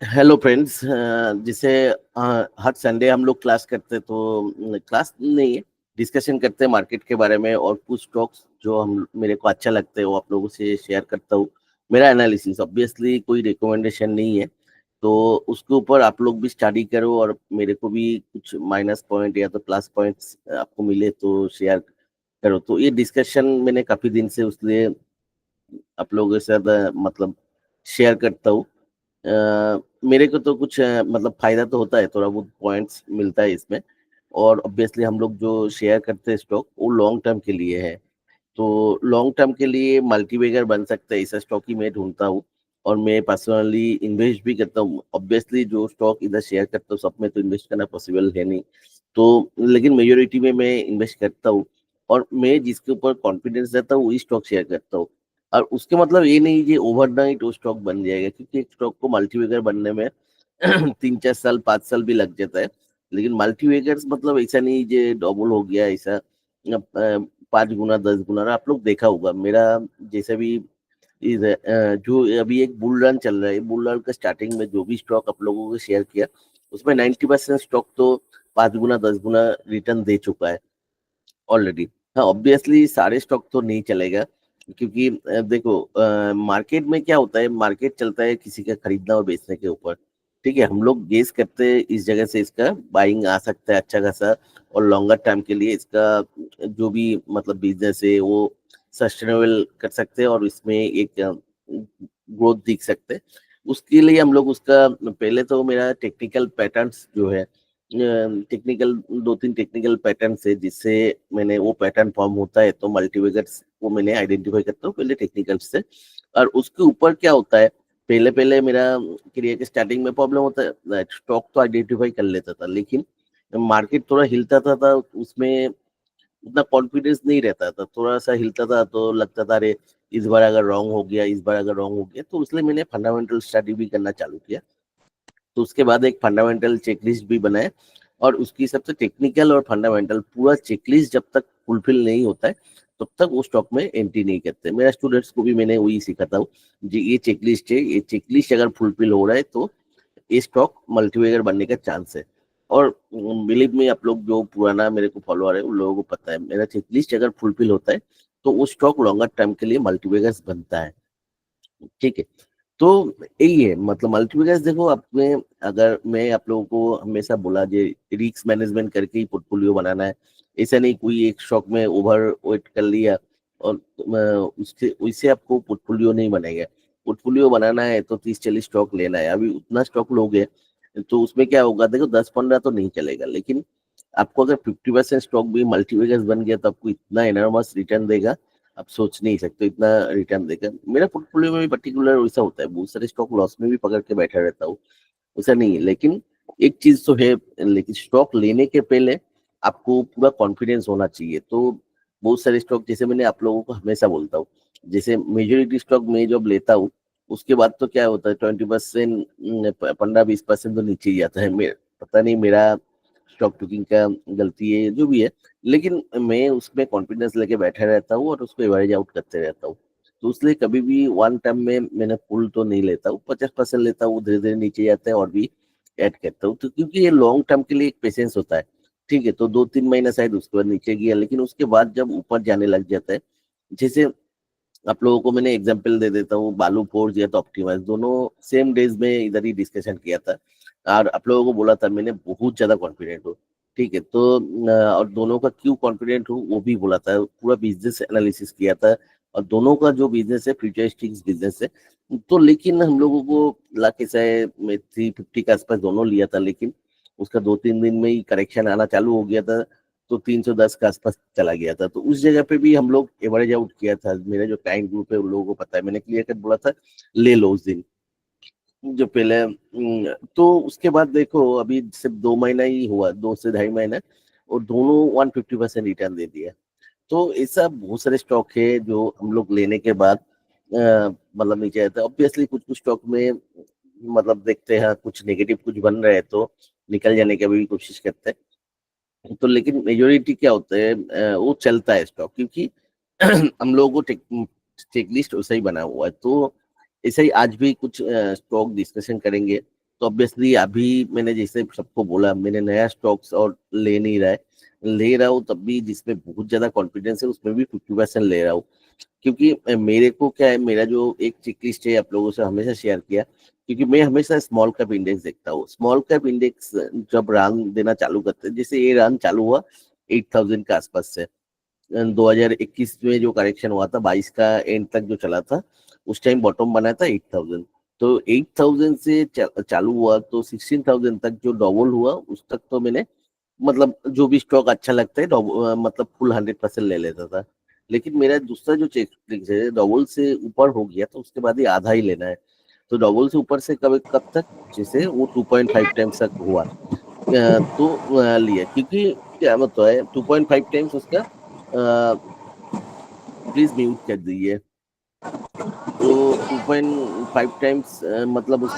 Hello friends. जिसे हर Sunday हम लोग क्लास करते तो क्लास नहीं है, डिस्कशन करते हैं मार्केट के बारे में और कुछ स्टॉक्स जो हम मेरे को अच्छा लगता है वो आप लोगों से शेयर करता हूँ। मेरा एनालिसिस ऑब्वियसली कोई रिकमेंडेशन नहीं है, तो उसके ऊपर आप लोग भी स्टडी करो और मेरे को भी कुछ माइनस पॉइंट या तो प्लस पॉइंट्स आपको मिले तो शेयर करो। तो ये डिस्कशन मैंने काफी दिन से उसलिए आप लोगों के साथ मतलब शेयर करता हूँ। मेरे को तो कुछ मतलब फायदा तो होता है, थोड़ा बहुत पॉइंट्स मिलता है इसमें। और ऑब्वियसली हम लोग जो शेयर करते हैं स्टॉक वो लॉन्ग टर्म के लिए है, तो लॉन्ग टर्म के लिए मल्टीबैगर बन सकता है, ऐसा स्टॉक ही मैं ढूंढता हूँ। और मैं पर्सनली इन्वेस्ट भी करता हूँ। ऑब्वियसली जो स्टॉक इधर शेयर करता हूँ सब में तो इन्वेस्ट करना पॉसिबल है नहीं, तो लेकिन मेजोरिटी में मैं इन्वेस्ट करता हूँ। और मैं जिसके ऊपर कॉन्फिडेंस रहता हूँ वही स्टॉक शेयर करता हूँ। और उसके मतलब ये नहीं कि ओवरनाइट वो स्टॉक बन जाएगा, क्योंकि एक स्टॉक को मल्टीबैगर बनने में 3-4 साल 5 साल भी लग जाता है। लेकिन मल्टीबैगर्स मतलब ऐसा नहीं कि डबल हो गया ऐसा, 5 गुना 10 गुना। आप लोग देखा होगा मेरा जैसे भी जो अभी एक बुल रन चल रहा है, बुल रन का स्टार्टिंग में जो भी स्टॉक आप लोगों को शेयर किया उसमें 90% स्टॉक तो 5 गुना 10 गुना रिटर्न दे चुका है ऑलरेडी। हाँ ऑब्वियसली सारे स्टॉक तो नहीं चलेगा, क्योंकि देखो मार्केट में क्या होता है, मार्केट चलता है किसी का खरीदना और बेचने के ऊपर। ठीक है, हम लोग गेस करते हैं इस जगह से इसका बाइंग आ सकता है अच्छा खासा, और लॉन्गर टाइम के लिए इसका जो भी मतलब बिजनेस है वो सस्टेनेबल कर सकते हैं और इसमें एक ग्रोथ दिख सकते हैं। उसके लिए हम लोग उसका पहले तो मेरा टेक्निकल पैटर्न्स जो है, टेक्निकल 2-3 टेक्निकल पैटर्न है जिससे मैंने वो पैटर्न फॉर्म होता है तो मल्टीवेगर्स को मैंने आइडेंटिफाई करता हूँ पहले टेक्निकल से। और उसके ऊपर क्या होता है, पहले पहले मेरा करियर के स्टार्टिंग में प्रॉब्लम होता है, स्टॉक तो आइडेंटिफाई कर लेता था लेकिन मार्केट थोड़ा हिलता था उसमें उतना कॉन्फिडेंस नहीं रहता था, थोड़ा सा हिलता था तो लगता था अरे इस बार अगर रॉन्ग हो गया, इस बार अगर रॉन्ग हो गया, तो इसलिए मैंने फंडामेंटल स्टडी भी करना चालू किया। तो उसके बाद एक फंडामेंटल चेकलिस्ट भी बनाए, और उसकी सबसे टेक्निकल और फंडामेंटल पूरा चेकलिस्ट जब तक फुलफिल नहीं होता है तब तक वो स्टॉक में एंट्री नहीं करते। मेरा स्टूडेंट्स को भी मैंने वही सिखाता हूँ जी, ये चेकलिस्ट है, ये चेकलिस्ट अगर फुलफिल हो रहा है तो ये स्टॉक मल्टीवेगर बनने का चांस है। और बिलीव में आप लोग जो पुराना मेरे को फॉलोअर है उन लोगों को पता है, मेरा चेकलिस्ट अगर फुलफिल होता है तो वो स्टॉक लॉन्गर टर्म के लिए मल्टीवेगर्स बनता है। ठीक है, तो यही है मतलब मल्टीप्लिकेशन। देखो अपने, अगर मैं आप लोगों को हमेशा बोला जे रिस्क मैनेजमेंट करके ही पोर्टफोलियो बनाना है, ऐसा नहीं कोई एक स्टॉक में ओवर वेट कर लिया और उससे उससे आपको पोर्टफोलियो नहीं बनेगा। पोर्टफोलियो बनाना है तो 30-40 स्टॉक लेना है, अभी उतना स्टॉक लोगे तो उसमें क्या होगा, देखो 10-15 तो नहीं चलेगा, लेकिन आपको अगर 50% स्टॉक भी मल्टीवेगर्स बन गया तो आपको इतना एनर्मस रिटर्न देगा, आप सोच नहीं सकते इतना रिटर्न देगा। मेरा पोर्टफोलियो में भी पर्टिकुलर वैसा होता है, बहुत सारे स्टॉक लॉस में भी पकड़ के बैठा रहता हूँ, वैसा नहीं है। लेकिन एक चीज तो है, लेकिन स्टॉक लेने के पहले आपको पूरा कॉन्फिडेंस होना चाहिए। तो बहुत सारे स्टॉक जैसे मैंने आप लोगों को हमेशा बोलता हूँ, जैसे मेजोरिटी स्टॉक मैं जब लेता हूँ उसके बाद तो क्या होता है 20%, 15-20% तो नीचे ही जाता है। पता नहीं मेरा स्टॉक टुकिंग का गलती है जो भी है, लेकिन मैं उसमें कॉन्फिडेंस लेके बैठा रहता हूँ और उसको एवरेज आउट करते रहता हूँ। तो इसलिए कभी भी वन टाइम में मैंने फुल तो नहीं लेता हूँ, 50% लेता हूँ, धीरे धीरे नीचे जाता है और भी ऐड करता हूँ। तो क्योंकि ये लॉन्ग टर्म के लिए एक पेशेंस होता है। ठीक है, तो 2-3 महीना शायद उसके बाद नीचे गया, लेकिन उसके बाद जब ऊपर जाने लग जाता है, जैसे आप लोगों को मैंने एग्जांपल दे देता हूँ, बालू फोर्ज या तो ऑप्टिमाइज दोनों सेम डेज में इधर ही डिस्कशन किया था, और आप लोगों को बोला था मैंने बहुत ज्यादा कॉन्फिडेंट हूँ। ठीक है, तो और दोनों का क्यों कॉन्फिडेंट हूँ वो भी बोला था, पूरा बिजनेस एनालिसिस किया था, और दोनों का जो बिजनेस है फ्यूचरिस्टिक बिजनेस है। तो लेकिन हम लोगों को लाके से 350 के आसपास दोनों लिया था, लेकिन उसका 2-3 दिन में ही करेक्शन आना चालू हो गया था, तो 310 के आसपास चला गया था। तो उस जगह पे भी हम लोग एवरेज आउट किया था, मेरा जो क्लाइंट ग्रुप है उन लोगों को पता है, मैंने क्लियर कट बोला था ले लो उस दिन जो पहले। तो उसके बाद देखो अभी सिर्फ 2 महीना ही हुआ, 2 से ढाई महीना, और दोनों 150% रिटर्न दे दिया। तो ऐसा बहुत सारे स्टॉक है जो हम लोग लेने के बाद मतलब नीचे आता है। ऑब्वियसली कुछ कुछ स्टॉक में मतलब देखते हैं कुछ नेगेटिव कुछ बन रहे हैं तो निकल जाने की भी कोशिश करते हैं। तो लेकिन मेजोरिटी क्या होता है, वो चलता है स्टॉक, क्योंकि हम लोगों को चेकलिस्ट वैसा ही बना हुआ है। तो ऐसा ही आज भी कुछ स्टॉक डिस्कशन करेंगे तो ऑब्वियसली अभी मैंने जैसे सबको बोला, मैंने नया स्टॉक्स और ले नहीं रहा है, ले रहा हूँ तब भी जिसमें बहुत ज्यादा कॉन्फिडेंस है उसमें भी 50% ले रहा हूँ। क्योंकि मेरे को क्या है, मेरा जो एक चेक लिस्ट है आप लोगों से हमेशा शेयर किया, क्योंकि मैं हमेशा स्मॉल कैप इंडेक्स देखता हूँ। स्मॉल कैप इंडेक्स जब रन देना चालू करते हैं, जैसे ये रन चालू हुआ 8000 के आसपास से, 2021 में जो करेक्शन हुआ था 22 का एंड तक जो चला था, उस टाइम बॉटम बना था 8000। तो 8000 से चालू हुआ तो 16000 तक जो डबल हुआ उस तक तो मैंने मतलब जो भी स्टॉक अच्छा लगता है मतलब फुल 100% ले लेता था। लेकिन मेरा दूसरा जो चेक है डबल से ऊपर हो गया तो उसके बाद ही आधा ही लेना है। तो डबल से ऊपर से कब कब तक, जैसे वो 2.5 टाइम्स तक हुआ तो लिया, क्योंकि क्या मतलब है 2.5 टाइम्स उसका, प्लीज म्यूट कर दीजिए। तो 2.5 टाइम्स मतलब उस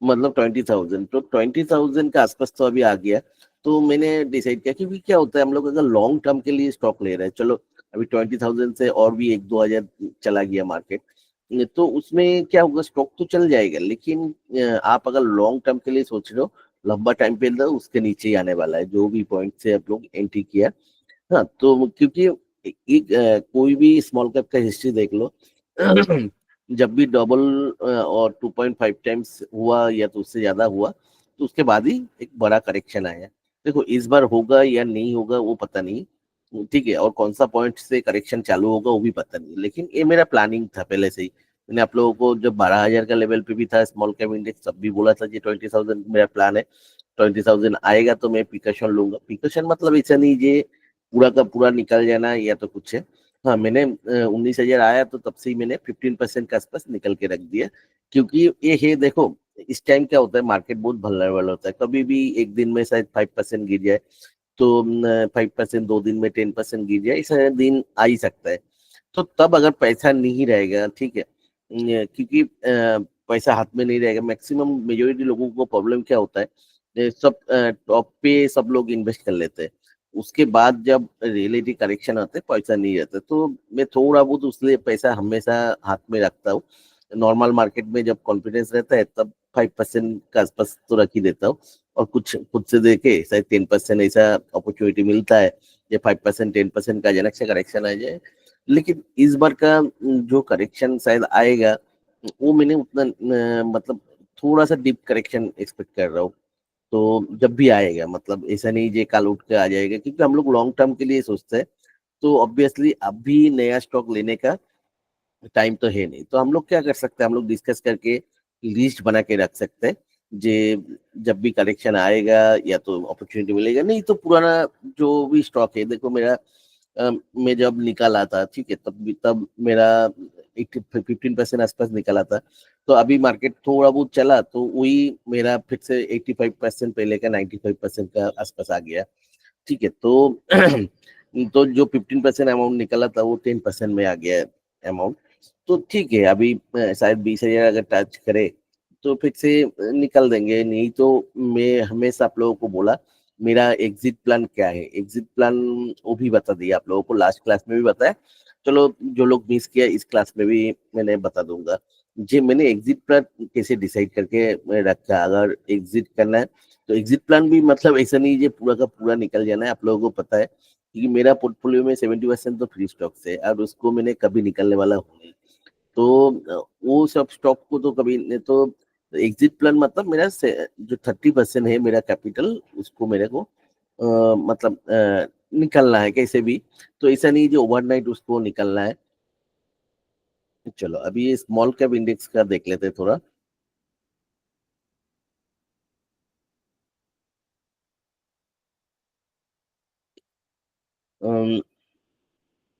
मतलब 20,000, तो 20,000 के आसपास तो अभी आ गया। तो मैंने डिसाइड किया, क्योंकि क्या होता है हम लोग अगर लॉन्ग टर्म के लिए स्टॉक ले रहे हैं, चलो अभी 20,000 से और भी 1-2 हजार चला गया मार्केट, तो उसमें क्या होगा, स्टॉक तो चल जाएगा, लेकिन आप अगर लॉन्ग टर्म के लिए सोच रहे हो, लंबा टाइम पे लो, उसके नीचे ही आने वाला है जो भी पॉइंट से आप लोग एंट्री किया। हाँ, तो क्योंकि एक कोई भी स्मॉल कैप का हिस्ट्री देख लो, जब भी डबल और 2.5 टाइम्स हुआ या तो उससे ज्यादा हुआ, तो उसके बाद ही एक बड़ा करेक्शन आया। देखो इस बार होगा या नहीं होगा वो पता नहीं, ठीक है, और कौन सा पॉइंट से करेक्शन चालू होगा वो भी पता नहीं, लेकिन ये मेरा प्लानिंग था पहले से ही। मैंने आप लोगों को जब 12,000 का लेवल पे भी था स्मॉल कैप इंडेक्स, तब भी बोला था कि 20,000 मेरा प्लान है, 20,000 आएगा तो मैं पिकशन लूंगा। पिकशन मतलब ऐसा नहीं जे पूरा का पूरा निकल जाना या तो कुछ है। हाँ, मैंने 19,000 आया तो तब से ही मैंने 15% के आसपास निकल के रख दिया। क्योंकि ये है, देखो इस टाइम क्या होता है, मार्केट बहुत वल्नरेबल होता है, कभी भी एक दिन में शायद 5% गिर जाए, तो 5%, 2 दिन में 10% गिर जाए, ऐसा दिन आ ही सकता है। तो तब अगर पैसा नहीं रहेगा, ठीक है, क्योंकि पैसा हाथ में नहीं रहेगा, मैक्सिमम मेजोरिटी लोगों को प्रॉब्लम क्या होता है, सब टॉप पे सब लोग इन्वेस्ट कर लेते हैं, उसके बाद जब रियलिटी करेक्शन आते हैं पैसा नहीं रहता, तो मैं थोड़ा बहुत उसलिए पैसा हमेशा हाथ में रखता हूँ। नॉर्मल मार्केट में जब कॉन्फिडेंस रहता है तब 5% के आसपास तो रख ही देता हूँ, और कुछ खुद से देखे शायद 10% ऐसा अपॉर्चुनिटी मिलता है, ये 5% 10% का अचानक से करेक्शन आ जाए। लेकिन इस बार का जो करेक्शन शायद आएगा, वो मैंने उतना मतलब थोड़ा सा डीप करेक्शन एक्सपेक्ट कर रहा हूँ। तो जब भी आएगा, मतलब ऐसा नहीं जे कल उठ के आ जाएगा, क्योंकि हम लोग लॉन्ग टर्म के लिए सोचते हैं, तो ऑब्वियसली अभी नया स्टॉक लेने का टाइम तो है नहीं। तो हम लोग क्या कर सकते हैं, हम लोग डिस्कस करके लिस्ट बना के रख सकते हैं, जे जब भी करेक्शन आएगा या तो अपॉर्चुनिटी मिलेगा, नहीं तो पुराना जो भी स्टॉक है, देखो मेरा मैं जब निकाला था, ठीक है, तब मेरा 15% आसपास निकला था। तो अभी मार्केट थोड़ा बहुत चला तो वही मेरा फिर से 85% पहले का 95% का आसपास आ गया, ठीक है। तो तो जो 15% अमाउंट निकला था वो 10% में आ गया अमाउंट। तो ठीक है, अभी शायद 20,000 अगर टच करे तो फिर से निकल देंगे, नहीं तो मैं हमेशा आप लोगों को बोला मेरा एग्जिट प्लान क्या है, एग्जिट प्लान वो भी बता दिया आप लोगों को, लास्ट क्लास में भी बताया। चलो जो लोग मिस किया इस क्लास में भी मैंने बता दूंगा, जी मैंने एग्जिट प्लान कैसे डिसाइड करके रखा। अगर एग्जिट करना है तो एग्जिट प्लान भी मतलब ऐसा नहीं है पूरा का पूरा निकल जाना है, आप लोगों को पता है, क्योंकि मेरा पोर्टफोलियो में 70% तो फ्री स्टॉक है और उसको मैंने कभी निकलने वाला हूँ नहीं। तो वो सब स्टॉक को तो कभी नहीं, तो एग्जिट प्लान मतलब मेरा जो 30% है मेरा कैपिटल, उसको मेरे को मतलब निकलना है कैसे भी। तो ऐसा नहीं जो ओवरनाइट उसको निकलना है। चलो अभी ये स्मॉल कैप इंडेक्स का देख लेते हैं थोड़ा। अम,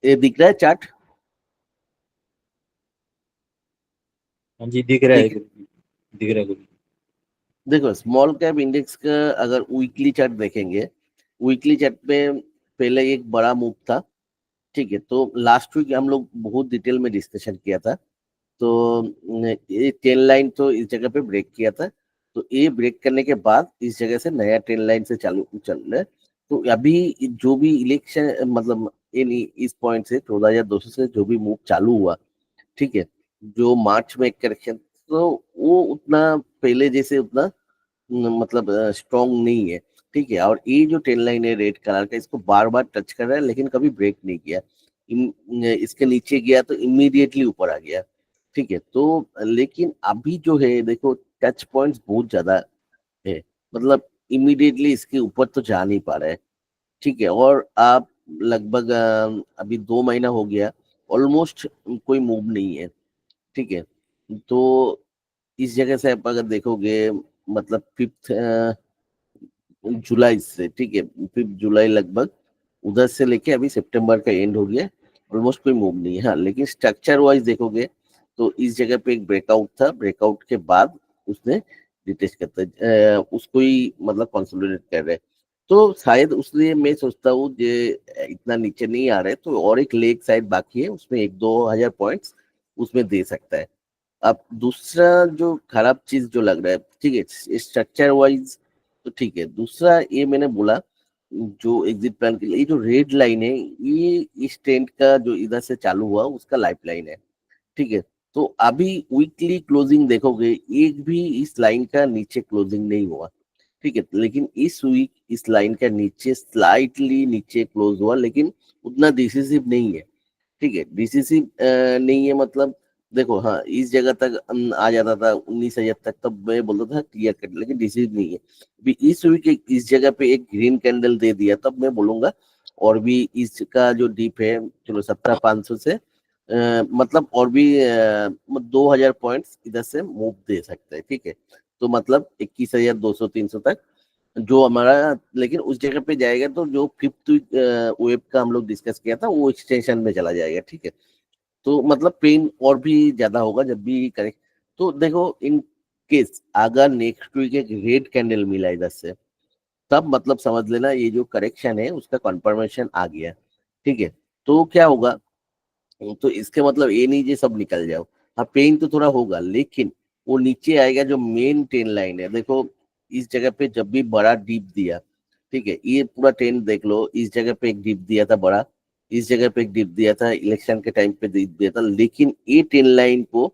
ये दिख रहा है चार्ट? हाँ जी, दिख रहा है ठीक है, गुरु जी, दिख रहा है गुरु जी। देखो स्मॉल कैप इंडेक्स का अगर वीकली चार्ट देखेंगे, वीकली चार्ट में पहले एक बड़ा मूव था, ठीक है, तो लास्ट वीक हम लोग बहुत डिटेल में डिस्कशन किया था। तो ये ट्रेन लाइन तो इस जगह पे ब्रेक किया था, तो ये ब्रेक करने के बाद इस जगह से नया ट्रेन लाइन से चालू चल रहा है। तो अभी जो भी इलेक्शन मतलब इन इस पॉइंट से 14,200 से जो भी मूव चालू हुआ, ठीक है, जो मार्च में एक करेक्शन, तो वो उतना पहले जैसे उतना मतलब स्ट्रॉन्ग नहीं है। ठीक है, और ये जो टेन लाइन है रेड कलर का, इसको बार बार टच कर रहा है लेकिन कभी ब्रेक नहीं किया। इसके नीचे गया तो इमीडिएटली ऊपर आ गया। ठीक है, तो लेकिन अभी जो है देखो, टच पॉइंट्स बहुत ज्यादा है, मतलब इमीडिएटली इसके ऊपर तो जा नहीं पा रहा है। ठीक है, और आप लगभग अभी 2 महीना हो गया, ऑलमोस्ट कोई मूव नहीं है। ठीक है, तो इस जगह से आप अगर देखोगे, मतलब 5 जुलाई से, ठीक है, 5 जुलाई लगभग उधर से लेके अभी सितंबर का एंड हो गया, ऑलमोस्ट कोई मूव नहीं है। हाँ, लेकिन स्ट्रक्चर वाइज देखोगे तो इस जगह पे एक ब्रेकआउट था, ब्रेकआउट के बाद उसने रिटेस्ट करता है, उसको ही मतलब कंसोलिडेट कर रहे हैं। तो शायद उसलिए मैं सोचता हूँ जे इतना नीचे नहीं आ रहे, तो और एक लेग साइड बाकी है, उसमें 1-2 हजार पॉइंट्स उसमें दे सकता है। अब दूसरा जो खराब चीज जो लग रहा है, ठीक है, स्ट्रक्चर वाइज तो ठीक है, दूसरा ये मैंने बोला, जो एग्जिट प्लान के लिए ये जो रेड लाइन है, ये इस ट्रेंड का जो इधर से चालू हुआ उसका लाइफ लाइन है। ठीक है, तो अभी वीकली क्लोजिंग देखोगे, एक भी इस लाइन का नीचे क्लोजिंग नहीं हुआ। ठीक है, लेकिन इस वीक इस लाइन का नीचे स्लाइटली नीचे क्लोज हुआ, लेकिन उतना डिसिसिव नहीं है। ठीक है, डिसिसिव नहीं है, मतलब देखो, हाँ, इस जगह तक आ जाता था 19 हजार तक, तब मैं बोलता था क्लियर कट, लेकिन डिसिसिव नहीं है। अभी इस वीक इस जगह पे एक ग्रीन कैंडल दे दिया, तब मैं बोलूंगा और भी इसका जो डीप है, चलो 17,500 से मतलब और भी 2,000 पॉइंट्स इधर से मूव दे सकते हैं। ठीक है, तो मतलब 21,200-300 तक जो हमारा, लेकिन उस जगह पे जाएगा तो जो फिफ्थ वेव का हम लोग डिस्कस किया था वो एक्सटेंशन में चला जाएगा। ठीक है, तो मतलब पेन और भी ज्यादा होगा जब भी करेक्ट। तो देखो, इन केस अगर नेक्स्ट वीक एक रेड कैंडल मिला इधर से, तब मतलब समझ लेना ये जो करेक्शन है उसका कंफर्मेशन आ गया। ठीक है, तो क्या होगा, तो इसके मतलब ये नहीं कि सब निकल जाओ। हाँ, पेन तो थोड़ा होगा, लेकिन वो नीचे आएगा जो मेन ट्रेन लाइन है। देखो, इस जगह पे जब भी बड़ा डीप दिया, ठीक है, ये पूरा ट्रेन देख लो, इस जगह पे एक डीप दिया था बड़ा, इस जगह पे एक डीप दिया था, इलेक्शन के टाइम पे डीप दिया था, लेकिन ये ट्रेन लाइन को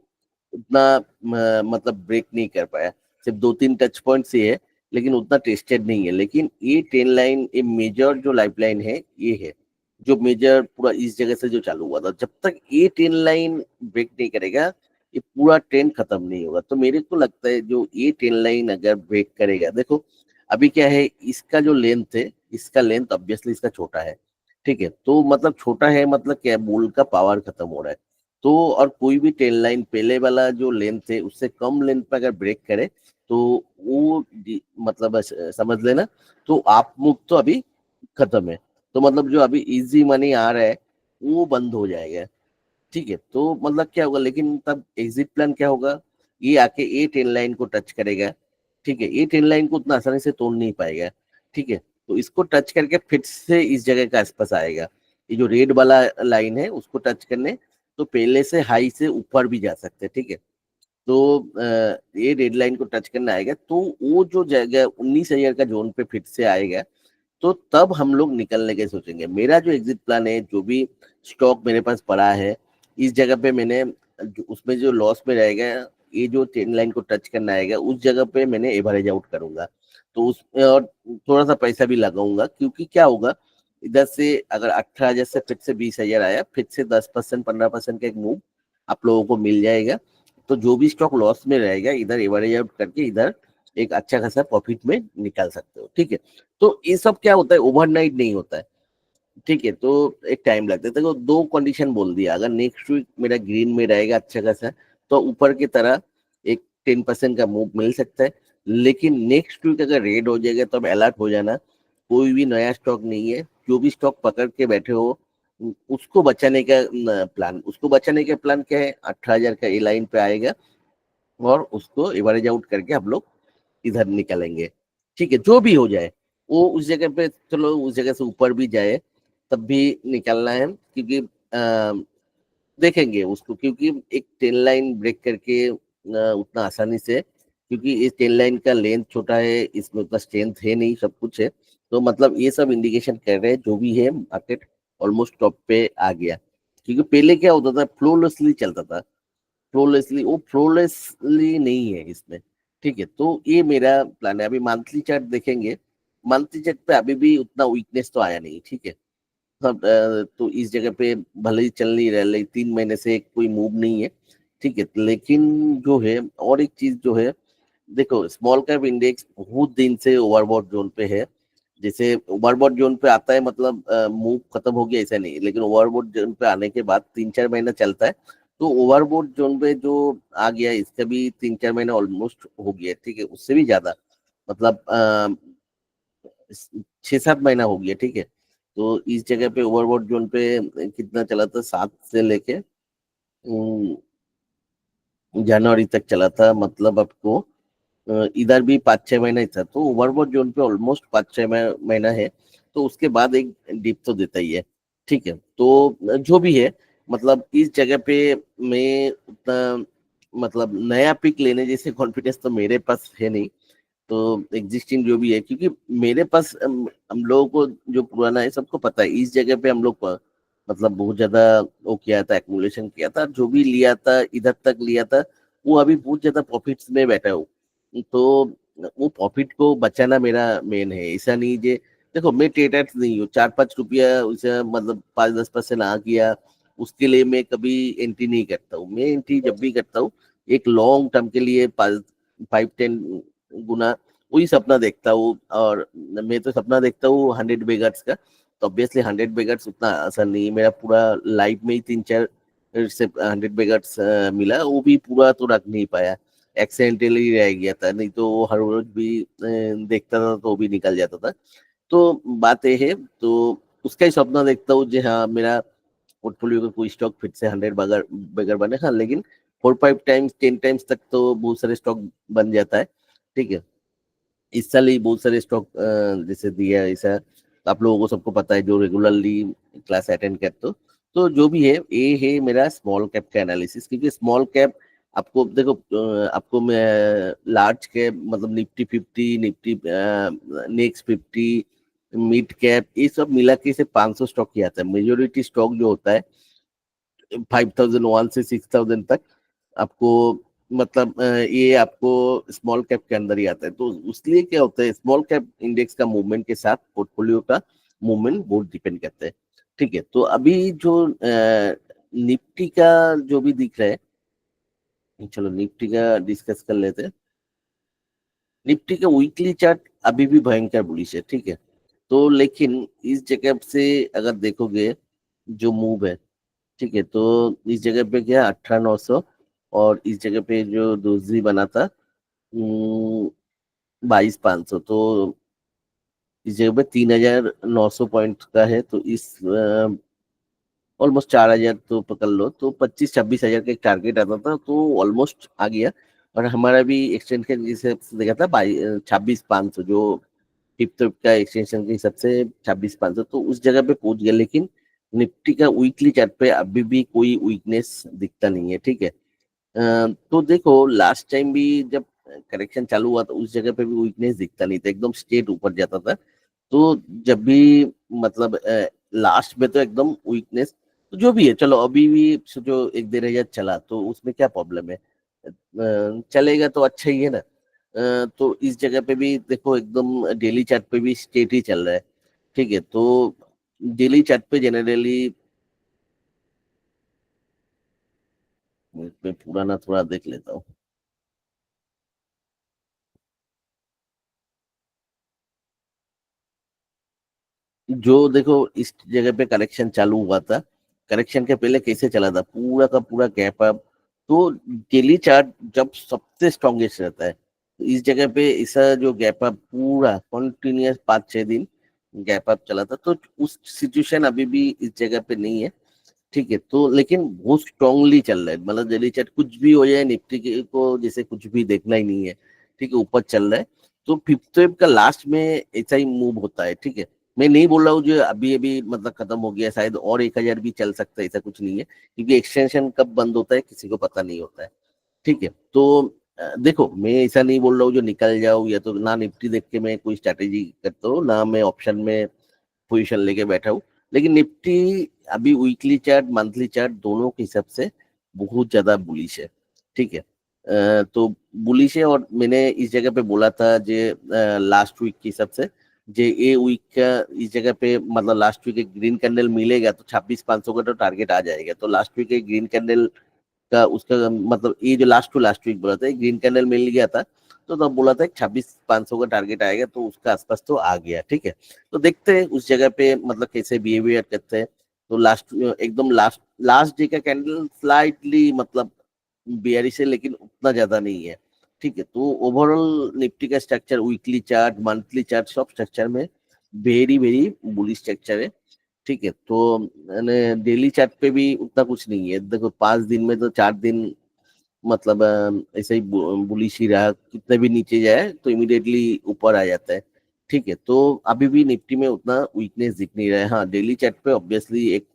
उतना मतलब ब्रेक नहीं कर पाया। सिर्फ 2-3 टच पॉइंट से है, लेकिन उतना टेस्टेड नहीं है। लेकिन ये ट्रेन लाइन, ये मेजर जो लाइफ लाइन है, ये है जो मेजर पूरा इस जगह से जो चालू हुआ था। जब तक ये ट्रेन लाइन ब्रेक नहीं करेगा, ये पूरा ट्रेंड खत्म नहीं होगा। तो मेरे को लगता है जो ये ट्रेन लाइन अगर ब्रेक करेगा, देखो अभी क्या है, इसका जो लेंथ है, इसका लेंथ ऑब्वियसली इसका छोटा है। ठीक है, तो मतलब छोटा है, मतलब क्या, बुल का पावर खत्म हो रहा है। तो और कोई भी ट्रेन लाइन पहले वाला जो लेंथ है उससे कम लेंथ पर अगर ब्रेक करे, तो वो मतलब समझ लेना, तो आप मूव तो अभी खत्म है। तो मतलब जो अभी इजी मनी आ रहा है वो बंद हो जाएगा। ठीक है, तो मतलब क्या होगा, लेकिन तब एग्जिट प्लान क्या होगा, ये आके ए टेन लाइन को टच करेगा। ठीक है, ए टेन लाइन को उतना आसानी से तोड़ नहीं पाएगा। ठीक है, तो इसको टच करके फिर से इस जगह के आसपास आएगा। ये जो रेड वाला लाइन है उसको टच करने, तो पहले से हाई से ऊपर भी जा सकते हैं। ठीक है, तो ये रेड लाइन को टच करने आएगा, तो वो जो जगह 19 हजार का जोन पे फिर से आएगा, तो तब हम लोग निकलने के सोचेंगे। मेरा जो एग्जिट प्लान है, जो भी स्टॉक मेरे पास पड़ा है, इस जगह पे मैंने उसमें जो लॉस में रहेगा, ये जो ट्रेंड लाइन को टच करना आएगा उस जगह पे मैंने एवरेज आउट करूंगा। तो उसमें और थोड़ा सा पैसा भी लगाऊंगा, क्योंकि क्या होगा, इधर से अगर 18 हजार से फिर से 20 हजार आया, फिर से 10% 15% का एक मूव आप लोगों को मिल जाएगा। तो जो भी स्टॉक लॉस में रहेगा, इधर एवरेज आउट करके इधर एक अच्छा खासा प्रॉफिट में निकाल सकते हो। ठीक है, तो ये सब क्या होता है, ओवरनाइट नहीं होता है। ठीक है, तो एक टाइम लगता है। देखो, दो कंडीशन बोल दिया, अगर नेक्स्ट वीक मेरा ग्रीन में रहेगा अच्छा खासा, तो ऊपर की तरह एक 10% का मूव मिल सकता है। लेकिन नेक्स्ट वीक अगर रेड हो जाएगा तो अब अलर्ट हो जाना, कोई भी नया स्टॉक नहीं है। जो भी स्टॉक पकड़ के बैठे हो, उसको बचाने का प्लान, उसको बचाने का प्लान क्या है, 18 हजार का ए लाइन पे आएगा और उसको एवरेज आउट करके हम लोग इधर निकलेंगे। ठीक है, जो भी हो जाए, वो उस जगह पे, चलो उस जगह से ऊपर भी जाए तब भी निकलना है, क्योंकि देखेंगे उसको, क्योंकि एक टेन लाइन ब्रेक करके उतना आसानी से, क्योंकि इस टेन लाइन का लेंथ छोटा है, इसमें उतना स्ट्रेंथ है नहीं, सब कुछ है। तो मतलब ये सब इंडिकेशन कर रहे हैं जो भी है, मार्केट ऑलमोस्ट टॉप पे आ गया। क्योंकि पहले क्या होता था, फ्लोलेसली चलता था, वो फ्लोलेसली नहीं है इसमें, ठीक है। तो ये मेरा प्लान है। अभी मंथली चार्ट देखेंगे, मंथली चार्ट पे अभी भी उतना वीकनेस तो आया नहीं, ठीक है। सब तो इस जगह पे भले ही चल नहीं रहा, लेकिन 3 महीने से कोई मूव नहीं है, ठीक है। लेकिन जो है और एक चीज जो है, देखो स्मॉल कैप इंडेक्स बहुत दिन से ओवरबॉट जोन पे है। जैसे ओवरबॉट जोन पे आता है मतलब मूव खत्म हो गया ऐसा नहीं, लेकिन ओवरबॉट जोन पे आने के बाद 3-4 महीना चलता है। तो ओवरबॉट जोन पे जो आ गया, इसका भी 3-4 महीने ऑलमोस्ट हो गया, ठीक है, उससे भी ज्यादा, मतलब 6-7 महीना हो गया, ठीक है। तो इस जगह पे ओवरबॉट जोन पे कितना चला था, 7 से लेके जनवरी तक चला था, मतलब आपको इधर भी 5-6 महीना ही था। तो ओवरबॉट जोन पे ऑलमोस्ट 5-6 महीना है। तो उसके बाद एक डिप तो देता ही है, ठीक है। तो जो भी है, मतलब इस जगह पे मैं उतना, मतलब नया पिक लेने जैसे कॉन्फिडेंस तो मेरे पास है नहीं। तो एग्जिस्टिंग जो भी है, क्योंकि मेरे पास हम लोगों को जो पुराना है सबको पता है, इस जगह पे हम लोग मतलब बहुत ज्यादा वो किया था, एक्मुलेशन किया था, जो भी लिया था इधर तक लिया था, वो अभी बहुत ज्यादा प्रॉफिट्स में बैठा हूँ। तो वो प्रॉफिट को बचाना मेरा मेन है, ऐसा नहीं जे, देखो मैं ट्रेडर नहीं हूँ, 4-5 रुपया उसे मतलब 5-10% आ गया, उसके लिए मैं कभी एंट्री नहीं करता हूँ। मैं एंट्री जब भी करता हूँ, एक लॉन्ग टर्म के लिए 5-10 गुना वही सपना देखता हूँ। और मैं तो सपना देखता हूँ 100 बेगर्स का। तो ऑब्वियसली 100 बेगर्स उतना आसान नहीं है, मेरा पूरा लाइफ में ही 3-4 से 100 बेगर्स मिला, वो भी पूरा तो रख नहीं पाया, एक्सीडेंटली रह गया था, नहीं तो वो हर रोज भी देखता था तो वो भी निकल जाता था। तो बात ये है, तो उसका ही सपना देखता हूँ जी, हाँ मेरा पोर्टफोलियो का कोई स्टॉक फिर से 100 बगर बगर बने। हाँ, लेकिन 4-5 टाइम्स 10 टाइम्स तक तो बहुत सारे स्टॉक बन जाता है, ठीक है। इस साल ही बहुत सारे स्टॉक जैसे दिया ऐसा, आप लोगों को सबको पता है जो रेगुलरली क्लास अटेंड करते हो। तो जो भी है, ये है मेरा स्मॉल कैप का एनालिसिस, क्योंकि स्मॉल कैप आपको देखो, आपको मैं लार्ज कैप मतलब Nifty 50, Nifty next 50, mid cap, ये सब मिला के से 500 स्टॉक ही आता है। मेजोरिटी स्टॉक जो होता है 5,001 से 6,000 तक आपको, मतलब ये आपको स्मॉल कैप के अंदर ही आता है। तो उसलिए क्या होता है, स्मॉल कैप इंडेक्स का मूवमेंट के साथ पोर्टफोलियो का मूवमेंट बहुत डिपेंड करता है, ठीक है। तो अभी जो निफ्टी का जो भी दिख रहा है, चलो निफ्टी का डिस्कस कर लेते हैं। निफ्टी का वीकली चार्ट अभी भी भयंकर बुलिश है, ठीक है। तो लेकिन इस जगह से अगर देखोगे जो मूव है, ठीक है, तो इस जगह पे क्या 18,900, और इस जगह पे जो दूसरी बना था 22,500, तो इस जगह पे 3,900 पॉइंट का है। तो इस ऑलमोस्ट 4,000 तो पकड़ लो, तो 25-26 हजार का एक टारगेट आता था, तो ऑलमोस्ट आ गया। और हमारा भी एक्सटेंशन जिसे देखा था 26,500, जो फिफ्थ का एक्सटेंशन के हिसाब से 26,500, तो उस जगह पे पहुंच गया। लेकिन निफ्टी का वीकली चार्ट पे अभी भी कोई वीकनेस दिखता नहीं है, ठीक है। तो देखो लास्ट टाइम भी जब करेक्शन चालू हुआ तो उस जगह पे भी वीकनेस दिखता नहीं था, एकदम स्ट्रेट ऊपर जाता था। तो जब भी मतलब लास्ट में तो एकदम वीकनेस, तो जो भी है चलो, अभी भी जो 1-1.5 हजार चला तो उसमें क्या प्रॉब्लम है, चलेगा तो अच्छा ही है ना। तो इस जगह पे भी देखो एकदम डेली चार्ट पे भी स्ट्रेट ही चल रहा है, ठीक है। तो डेली चार्ट पे जनरली मैं पुराना थोड़ा देख लेता हूँ। जो देखो इस जगह पे करेक्शन चालू हुआ था, करेक्शन के पहले कैसे चला था, पूरा का पूरा गैप अप। तो डेली चार्ट जब सबसे स्ट्रॉन्गेस्ट रहता है, तो इस जगह पे ऐसा जो गैप अप पूरा कंटिन्यूअस 5-6 दिन गैप अप चला था, तो उस सिचुएशन अभी भी इस जगह पे नहीं है, ठीक है। तो लेकिन बहुत स्ट्रांगली चल रहा है, मतलब डेली चार्ट कुछ भी हो जाए, निफ्टी को जैसे कुछ भी देखना ही नहीं है, ठीक है, ऊपर चल रहा है। तो फिफ्थ वेव का लास्ट में ऐसा ही मूव होता है, ठीक है। मैं नहीं बोल रहा हूँ जो अभी अभी मतलब खत्म हो गया, शायद और 1,000 भी चल सकता है, ऐसा कुछ नहीं है, क्योंकि एक्सटेंशन कब बंद होता है किसी को पता नहीं होता है, ठीक है। तो देखो मैं ऐसा नहीं बोल रहा हूँ जो निकल जाओ, या तो ना निफ्टी देख के मैं कोई स्ट्रैटेजी करता हूँ, ना मैं ऑप्शन में पोजीशन लेके बैठा हूँ। लेकिन निफ्टी अभी वीकली चार्ट मंथली चार्ट दोनों के हिसाब से बहुत ज्यादा बुलिश है। ठीक है। तो बुलिश है, और मैंने इस जगह पे बोला था जे लास्ट वीक की सबसे, जे ये वीक का इस जगह पे मतलब लास्ट वीक एक ग्रीन कैंडल मिलेगा तो 26,500 का तो टारगेट आ जाएगा। तो लास्ट वीक एक ग्रीन कैंडल का उसका मतलब ये जो लास्ट टू लास्ट वीक बोला था ग्रीन कैंडल मिल गया था, तो तब बोला था 26,500 का टारगेट आएगा, तो उसका आसपास तो आ गया। ठीक है, तो देखते हैं उस जगह पे मतलब कैसे बिहेवियर करते हैं। तो लास्ट एकदम लास्ट लास्ट डे का कैंडल स्लाइटली मतलब बेयरिश है, लेकिन उतना ज्यादा नहीं है। ठीक है, तो ओवरऑल निफ्टी का structure weekly chart monthly chart सब स्ट्रक्चर में वेरी वेरी बुलिश स्ट्रक्चर है। ठीक है, तो मैंने डेली चार्ट पे भी उतना कुछ नहीं है। देखो 5 दिन में तो 4 दिन मतलब ऐसे ही बुलिश ही रहा, कितने भी नीचे जाए तो इमीडिएटली ऊपर आ जाता है। ठीक है, तो अभी भी निफ्टी में उतना वीकनेस दिख नहीं रहा है। हाँ, डेली चार्ट पे ऑब्वियसली एक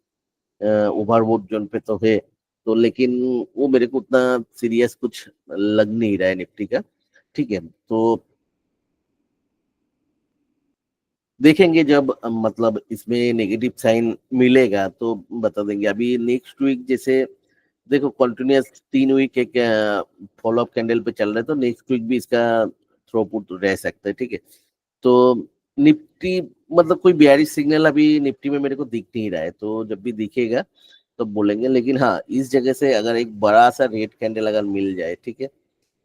ओवरबोट जोन पे तो है, तो लेकिन वो मेरे को उतना सीरियस कुछ लग नहीं रहा है निफ्टी का। ठीक है, तो देखेंगे जब मतलब इसमें नेगेटिव साइन मिलेगा तो बता देंगे। अभी नेक्स्ट वीक जैसे देखो कंटिन्यूअस 3 वीक एक फॉलो अप कैंडल पे चल रहा है, तो नेक्स्ट वीक भी इसका थ्रोपुट रह सकता है। ठीक है, तो निफ्टी मतलब कोई बेयरिश सिग्नल अभी निफ्टी में मेरे को दिख नहीं रहा है, तो जब भी दिखेगा तो बोलेंगे। लेकिन हाँ, इस जगह से अगर एक बड़ा सा रेड कैंडल अगर मिल जाए, ठीक है,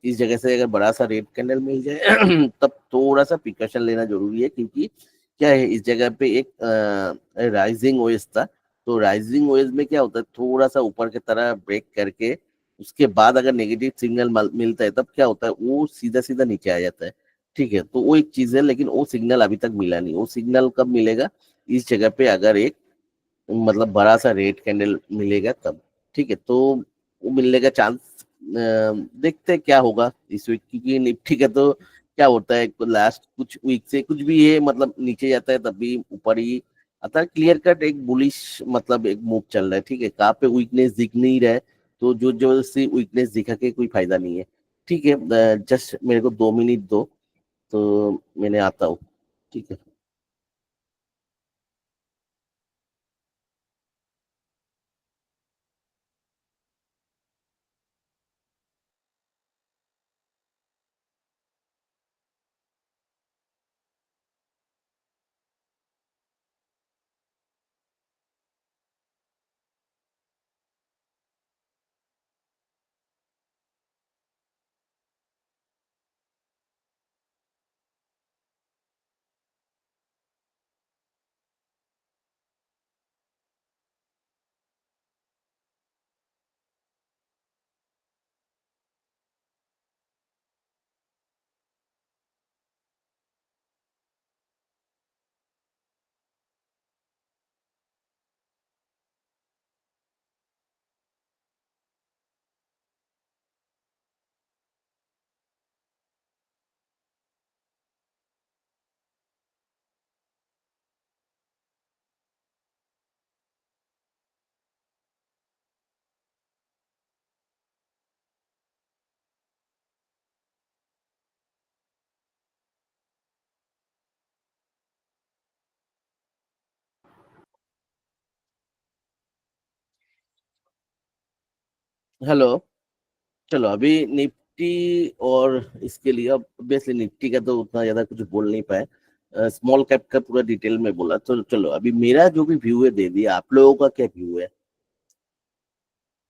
इस जगह से अगर बड़ा सा रेड कैंडल मिल जाए तब थोड़ा सा प्रिकॉशन लेना जरूरी है, क्योंकि क्या है इस जगह पे एक राइजिंग ओएस था। तो राइजिंग ओएस में क्या होता है, थोड़ा सा ऊपर की तरह ब्रेक करके उसके बाद अगर नेगेटिव सिग्नल मिलता है तब क्या होता है, वो सीधा सीधा नीचे आ जाता है। ठीक है, तो वो एक चीज है, लेकिन वो सिग्नल अभी तक मिला नहीं। वो सिग्नल कब मिलेगा, इस जगह पे अगर एक मतलब बड़ा सा रेड कैंडल मिलेगा तब। ठीक है, तो वो मिलने का चांस देखते हैं क्या होगा इस वीक, क्योंकि निफ्टी का तो क्या होता है लास्ट कुछ वीक से कुछ भी ये मतलब नीचे जाता है तब भी ऊपर ही आता है। क्लियर कट एक बुलिश मतलब एक मूव चल रहा है। ठीक है, कहाँ पे वीकनेस दिख नहीं रहा है, तो जो जबरदस्ती वीकनेस दिखा के कोई फायदा नहीं है। ठीक है, जस्ट मेरे को 2 मिनट दो, तो मैंने आता हूँ। ठीक है। हेलो। चलो अभी निफ्टी और इसके लिए अब ऑब्वियसली निफ्टी का तो उतना ज्यादा कुछ बोल नहीं पाए, स्मॉल कैप का पूरा डिटेल में बोला। तो चलो अभी मेरा जो भी व्यू है दे दिया, आप लोगों का क्या व्यू है।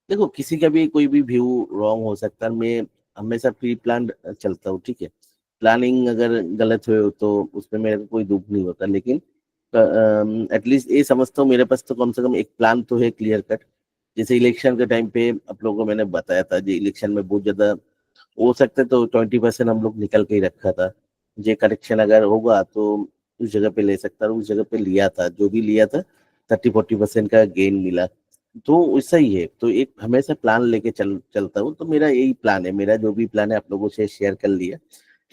देखो किसी का भी कोई भी व्यू रॉन्ग हो सकता है, मैं हमेशा प्री प्लान चलता हूँ। ठीक है, प्लानिंग अगर गलत हुए हो तो उसमें मेरे को कोई दुख नहीं होता, लेकिन एटलीस्ट ये समझता हूँ मेरे पास तो कम से कम एक प्लान तो है क्लियर कट। जैसे इलेक्शन के टाइम पे आप लोगों को मैंने बताया था, जो इलेक्शन में बहुत ज्यादा हो सकता है तो 20% हम लोग निकल के ही रखा था। ये करेक्शन अगर होगा तो उस जगह पे ले सकता, और उस जगह पे लिया था, जो भी लिया था 30-40% का गेन मिला। तो वैसा ही है, तो एक हमेशा प्लान लेके चलता हूँ। तो मेरा यही प्लान है, मेरा जो भी प्लान है आप लोगों से शेयर कर लिया।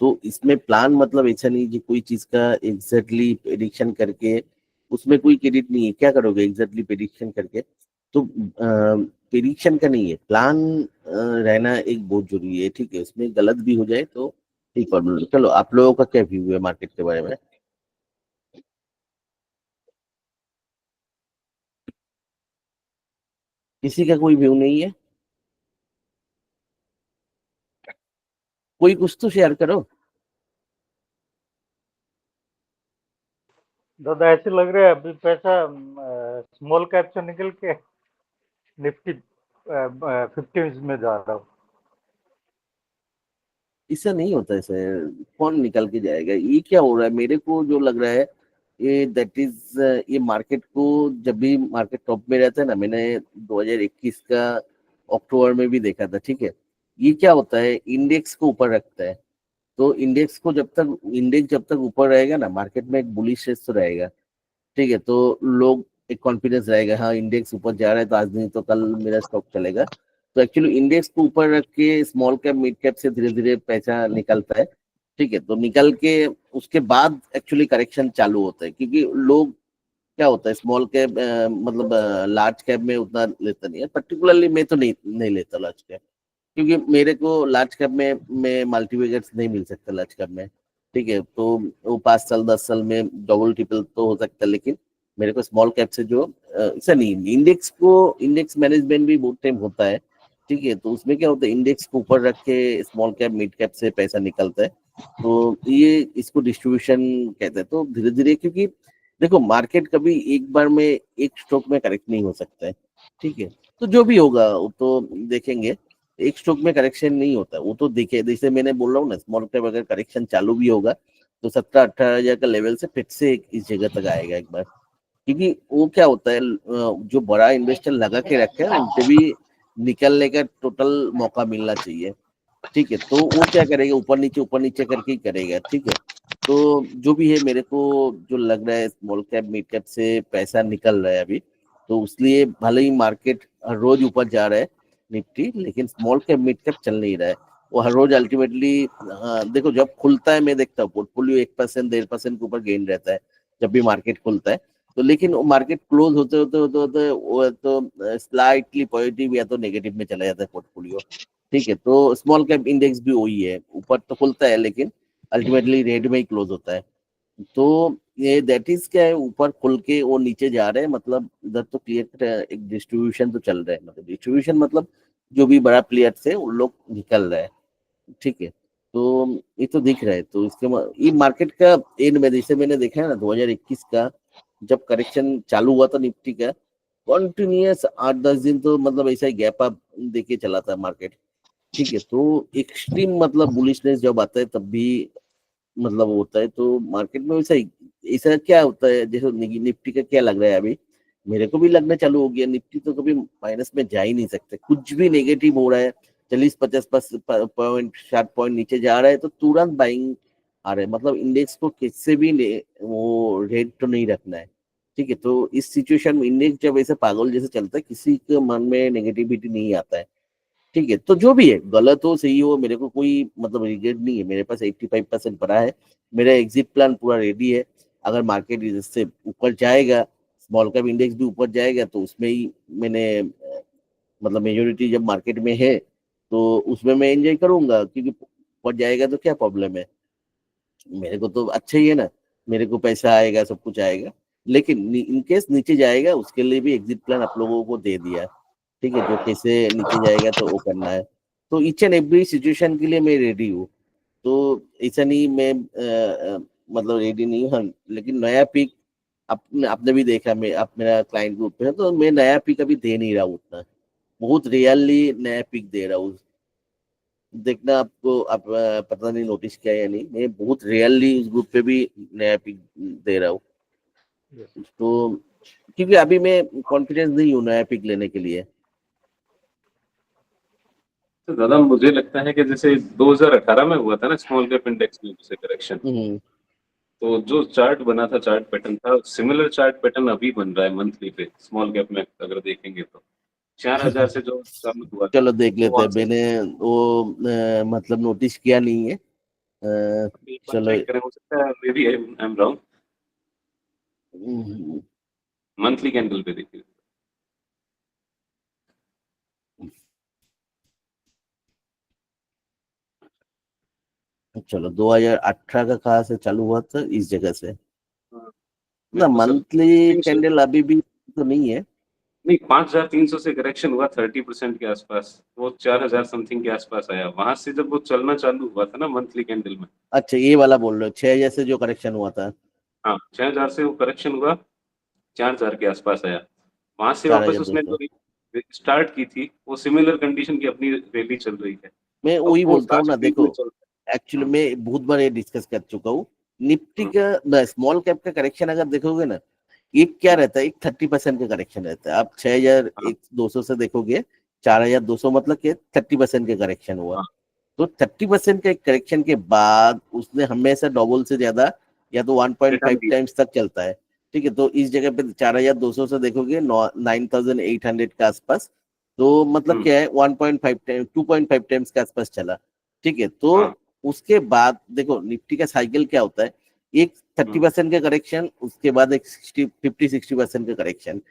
तो इसमें प्लान मतलब ऐसा नहीं कि कोई चीज का एग्जैक्टली प्रेडिक्शन करके उसमें कोई क्रेडिट नहीं है। क्या करोगे एग्जैक्टली प्रेडिक्शन करके, तो प्रेडिक्शन का नहीं है प्लान, रहना एक बहुत जरूरी है। ठीक है, उसमें गलत भी हो जाए तो ठीक प्रॉब्लम नहीं। चलो आप लोगों का क्या व्यू है मार्केट के बारे में। किसी का कोई व्यू नहीं है। कोई कुछ तो शेयर करो। दादा ऐसे लग रहा है अभी पैसा स्मॉल कैप से निकल के निफ्टी 50 में जा रहा हूँ। इससे नहीं होता, ऐसे कौन निकल के जाएगा? ये क्या हो रहा है मेरे को जो लग रहा है, ये दैट इज, ये मार्केट को जब भी मार्केट टॉप में रहता है ना, मैंने 2021 का अक्टूबर में भी देखा था, ठीक है। ये क्या होता है, इंडेक्स को ऊपर रखता है। तो इंडेक्स जब तक ऊपर रहेगा ना, मार्केट में एक बुलिश तो रहेगा, ठीक है। तो लोग, एक कॉन्फिडेंस रहेगा, हाँ इंडेक्स ऊपर जा रहा है तो आज नहीं तो कल मेरा स्टॉक चलेगा। तो एक्चुअली इंडेक्स को ऊपर रख के स्मॉल कैप मिड कैप से धीरे धीरे पैसा निकलता है, ठीक है। तो निकल के उसके बाद एक्चुअली करेक्शन चालू होता है, क्योंकि लोग, क्या होता है, स्मॉल कैप मतलब लार्ज कैप में उतना लेता नहीं है। पर्टिकुलरली मैं तो नहीं लेता लार्ज कैप, क्योंकि मेरे को लार्ज कैप में मैं मल्टीवेगर्स नहीं मिल सकता लार्ज कैप में, ठीक है। तो वो 5 साल 10 साल में डबल ट्रिपल तो हो सकता है, लेकिन मेरे को स्मॉल कैप से जो ऐसा नहीं, इंडेक्स मैनेजमेंट भी बहुत टाइम होता है, ठीक है। तो उसमें क्या होता है, इंडेक्स को ऊपर रख के स्मॉल कैप मिड कैप से पैसा निकलता है। तो ये इसको डिस्ट्रीब्यूशन कहते हैं। तो धीरे धीरे, क्योंकि देखो मार्केट कभी एक बार में एक स्टॉक में करेक्ट नहीं हो सकता है, ठीक है। तो जो भी होगा वो तो देखेंगे। एक स्टॉक में करेक्शन नहीं होता, वो तो देखे, जैसे मैंने बोल रहा हूँ ना, स्मॉल कैप अगर करेक्शन चालू भी होगा तो 17-18 हजार का लेवल से फिर से इस जगह तक आएगा एक बार। क्योंकि वो क्या होता है, जो बड़ा इन्वेस्टर लगा के रखे हैं उनसे भी निकलने का टोटल मौका मिलना चाहिए, ठीक है। तो वो क्या करेगा, ऊपर नीचे करके ही करेगा, ठीक है। तो जो भी है, मेरे को जो लग रहा है, स्मॉल कैप मिड कैप से पैसा निकल रहा है अभी। तो इसलिए भले ही मार्केट हर रोज ऊपर जा रहा है निफ्टी, लेकिन स्मॉल कैप मिड कैप चल नहीं रहा है। वो हर रोज अल्टीमेटली, देखो जब खुलता है मैं देखता हूँ पोर्टफोलियो 1% 1.5% के ऊपर गेन रहता है जब भी मार्केट खुलता है। तो लेकिन वो मार्केट क्लोज होते होते होते होते वो तो स्लाइटली पॉजिटिव या तो नेगेटिव में चला जाता है पोर्टफोलियो, ठीक है। तो स्मॉल कैप इंडेक्स भी वही है, ऊपर तो खुलता है लेकिन अल्टीमेटली रेड में ही क्लोज होता है। तो ये दैट इज क्या है, ऊपर खुल के वो नीचे जा रहे हैं, मतलब इधर तो क्लियर एक डिस्ट्रीब्यूशन तो चल रहा है, मतलब डिस्ट्रीब्यूशन मतलब जो भी बड़ा प्लेयर से उन लोग निकल रहे हैं, ठीक है। तो ये तो दिख रहा है। तो ये मार्केट का एंड में, जैसे मैंने देखा है ना 2021 का जब करेक्शन चालू हुआ था निफ्टी का, कंटिन्यूअस 8-10 दिन तो मतलब ऐसा ही गैप अप देके चला था मार्केट, ठीक है। तो एक्सट्रीम मतलब बुलिशनेस जब आता है तब भी मतलब होता है। तो मार्केट में वैसा ही, ऐसा क्या होता है, जैसे निफ्टी का क्या लग रहा है अभी, मेरे को भी लगना चालू हो गया, निफ्टी तो कभी माइनस में जा ही नहीं सकते, कुछ भी नेगेटिव हो रहा है, 40-50 पॉइंट 60 पॉइंट नीचे जा रहा है तो तुरंत बाइंग आ रहा है। मतलब इंडेक्स को किससे भी वो रेट तो नहीं रखना है, ठीक है। तो इस सिचुएशन में इंडेक्स जब ऐसे पागल जैसे चलता है, किसी के मन में नेगेटिविटी नहीं आता है, ठीक है। तो जो भी है, गलत हो सही हो, मेरे को कोई मतलब रिग्रेट नहीं है। मेरे पास 85% पड़ा है, मेरा एग्जिट प्लान पूरा रेडी है। अगर मार्केट इससे ऊपर जाएगा, स्मॉल कैप इंडेक्स भी ऊपर जाएगा, तो उसमें ही मैंने मतलब मेजोरिटी जब मार्केट में है तो उसमें मैं एंजॉय करूंगा, क्योंकि ऊपर जाएगा तो क्या प्रॉब्लम है, मेरे को तो अच्छा ही है ना, मेरे को पैसा आएगा, सब कुछ आएगा। लेकिन इन केस नीचे जाएगा, उसके लिए भी एग्जिट प्लान आप लोगों को दे दिया, ठीक है। जो कैसे नीचे जाएगा तो वो करना है। तो ईच एंड एवरी सिचुएशन के लिए मैं रेडी हूँ। तो ऐसा नहीं मैं मतलब रेडी नहीं हूँ, हाँ, लेकिन नया पिक आपने भी देखा, मैं आप मेरा क्लाइंट ग्रुप पे है, तो मैं नया पिक अभी दे नहीं रहा हूँ उतना, बहुत रियरली नया पिक दे रहा हूँ। देखना आपको, आप पता नहीं नोटिस किया या नहीं, मैं बहुत रियरली उस ग्रुप पे भी नया पिक दे रहा हूँ। तो क्योंकि अभी मैं कॉन्फिडेंस नहीं हूँ नया पिक लेने के लिए। तो दादा मुझे लगता है कि जैसे 2018 में हुआ था ना स्मॉल कैप इंडेक्स में जैसे करेक्शन, तो जो चार्ट बना था, चार्ट पैटर्न था, सिमिलर चार्ट पैटर्न अभी बन रहा है मंथली पे स्मॉल कैप में अगर देखेंगे तो 4000 से जो चालू हुआ था चलो देख वो लेते वहां हैं, से मैंने वो मतलब नोटिस किया नहीं है। एक बार चलो। चेक करें, हो सकता है maybe I am wrong. Hmm, monthly candle पे देखिए। चलो 2018 का कहाँ से चालू हुआ था, इस जगह से हाँ, ना। मेरे को सर मंथली स्क्रीनशॉट। कैंडल अभी भी तो नहीं है, नहीं, 5,300 से करेक्शन हुआ 30% के आसपास, वो 4,000 समथिंग के आसपास आया। वहां से जब वो चलना चालू हुआ था ना मंथली कैंडल में, अच्छा ये वाला बोल रहे हो 6,000 से जो करेक्शन हुआ था? हाँ 6,000 से वो करेक्शन हुआ, 4,000 के आसपास आया। वहां से चार वापस हजार दो उसने सौ जो स्टार्ट की थी वो सिमिलर कंडीशन की अपनी रैली चल रही है। मैं अब वही वो बोलता हूँ लास्ट ना, वीक में देखो चल एक्चुअली हाँ, मैं बहुत बार ये डिस्कस कर चुका हूँ। निफ्टी का स्मॉल कैप का करेक्शन अगर देखोगे ना, एक क्या रहता है, एक 30% का करेक्शन रहता है। आप 6,200 से देखोगे, 4,200 मतलब कि 30% का करेक्शन हुआ। हाँ, तो 30% के करेक्शन के बाद उसने हमेशा डबल से ज्यादा या तो 1.5 रिटर्न दिया। टाइम्स तक चलता है। ठीक है, तो इस जगह पे 4,200 से देखोगे 9,800 के आसपास, तो मतलब हम्म, क्या है 1.5 टाइम 2.5 टाइम्स के आसपास चला। ठीक है, तो हाँ, उसके बाद देखो निफ्टी का साइकिल क्या होता है, एक 30% का करेक्शन, उसके बाद एक 50-60% का करेक्शन।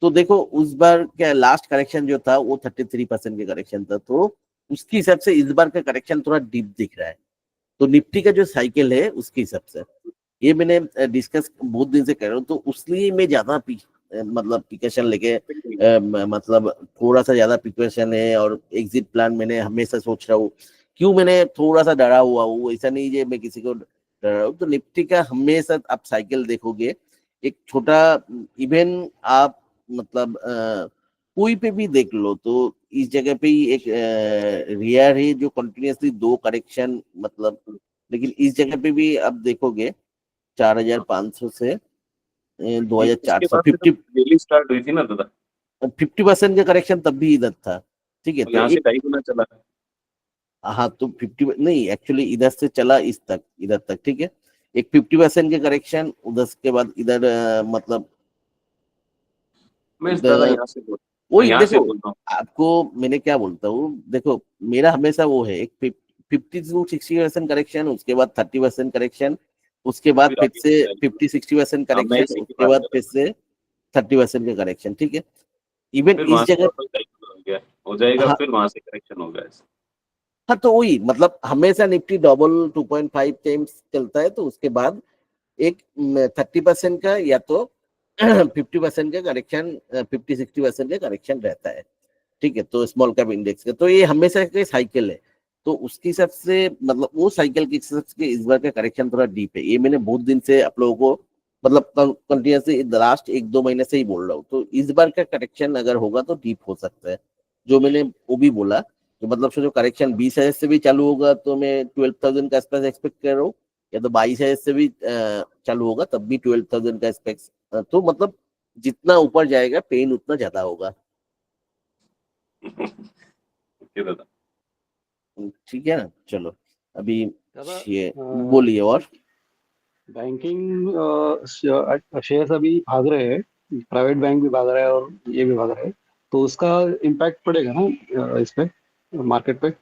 तो देखो उस बार क्या लास्ट करेक्शन जो था वो 33% का करेक्शन था, तो उसके हिसाब से इस बार का करेक्शन थोड़ा डीप दिख रहा है। तो निफ्टी का जो साइकिल है उसके हिसाब से ये मैंने डिस्कस बहुत दिन से कर रहा हूँ, तो उसलिए मैं ज्यादा मतलब प्रिकॉशन लेके मतलब थोड़ा सा ज्यादा प्रिकॉशन है, और एग्जिट प्लान मैंने हमेशा सोच रहा हूँ। क्यों मैंने थोड़ा सा डरा हुआ हूँ, ऐसा नहीं है मैं किसी को डरा रहा हूँ। तो निफ्टी का हमेशा आप साइकिल देखोगे, एक छोटा इवन आप मतलब कोई पे भी देख लो, तो इस जगह पे ही एक रियर है जो कंटिन्यूअसली दो करेक्शन मतलब, लेकिन इस जगह पे भी आप देखोगे 4,500 से दो नहीं, हजार चार उसके सौ बाद से जब फिफ्टी रैली स्टार्ट हुई थी ना दादा, 50% का करेक्शन तब भी इधर था। ठीक है, तो तो यहाँ से एक 2.5 गुना चला। हाँ तो 50 नहीं, एक्चुअली इधर से चला इस तक, इधर तक। ठीक है, एक 50% के करेक्शन उधर के बाद इधर मतलब मैं दादा इधर यहाँ से बोल मैं वही यहाँ से देखो, बोल रहा हूँ। आपको मैंने क्या बोलता हूँ, देखो मेरा हमेशा वो है एक 50-60% करेक्शन, उसके बाद 30% करेक्शन, उसके बाद फिर फिर आगे से बढ़ जाएगी। 50-60% हाँ, मैं करेक्शन, इसी की उसके बात बाद कर रहा फिर हूँ। से 30% का करेक्शन। ठीक है, इवन फिर इस वहां से जगह वापस 2.5 गुना हो गया, हो जाएगा, हाँ फिर वहां से करेक्शन होगा ऐसे। हाँ, तो वही मतलब हमेशा निफ्टी डबल 2.5 टाइम्स चलता है, तो उसके बाद एक 30% का या तो 50% का करेक्शन, 50-60% का करेक्शन रहता है। ठीक है, तो स्मॉल कैप इंडेक्स का तो ये हमेशा का साइकिल है। तो उसके हिसाब से मतलब वो साइकिल के हिसाब से इस बार का करेक्शन थोड़ा डीप है, ये मैंने बहुत दिन से आप लोगों को मतलब कंटिन्यूसली लास्ट 1-2 महीने से ही बोल रहा हूँ। तो इस बार का करेक्शन अगर होगा तो डीप हो सकता है, जो मैंने वो भी बोला। तो मतलब सोचो करेक्शन 20,000 से भी चालू होगा तो मैं 12,000 का आसपास एक्सपेक्ट कर रहा हूँ, या तो 22,000 से भी चालू होगा तब भी 12,000 का एक्सपेक्ट। तो मतलब जितना ऊपर जाएगा पेन उतना ज्यादा होगा। ओके दादा। ठीक है ना, चलो अभी दादा ये बोलिए और। बैंकिंग शेयर्स अभी भाग रहे हैं, प्राइवेट बैंक भी भाग रहा है और ये भी भाग रहा है, तो उसका इम्पैक्ट पड़ेगा ना इस पे, मार्केट पे?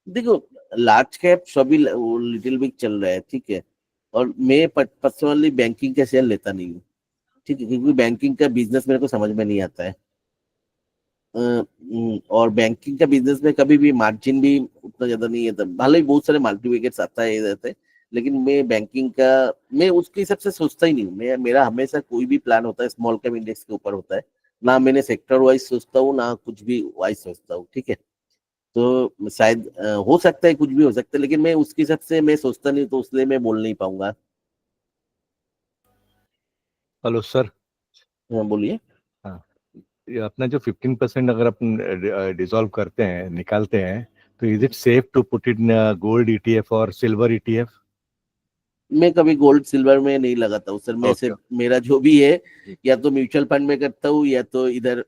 देखो लार्ज कैप सभी लिटिल बिग चल रहा है। ठीक है, और मैं पर्सनली बैंकिंग का शेयर लेता नहीं हूँ। ठीक है, क्योंकि बैंकिंग का बिजनेस मेरे को समझ में नहीं आता है। और बैंकिंग का बिजनेस में कभी भी मार्जिन भी उतना ज्यादा नहीं है, भले ही बहुत सारे मल्टीवेकेट्स आता है इधर से, लेकिन मैं बैंकिंग का मैं उसके हिसाब से सोचता ही नहीं हूँ। मैं मेरा हमेशा कोई भी प्लान होता है स्मॉल कैप इंडेक्स के ऊपर होता है, ना मैंने सेक्टर वाइज सोचता हूँ ना कुछ भी वाइज सोचता हूँ। ठीक है, तो शायद हो सकता है कुछ भी हो सकता है, लेकिन मैं उसके हिसाब से मैं सोचता नहीं, तो उसलिए मैं बोल नहीं पाऊंगा। Hello sir. हाँ बोलिए। हाँ, ये अपना जो 15% अगर अपन डिसॉल्व करते हैं, निकालते हैं, तो is it safe to put in gold ETF और सिल्वर ईटीएफ? मैं कभी गोल्ड सिल्वर में नहीं लगाता हूँ सर, मैं ओके। सिर्फ मेरा जो भी है या तो म्यूचुअल फंड में करता हूँ, या तो इधर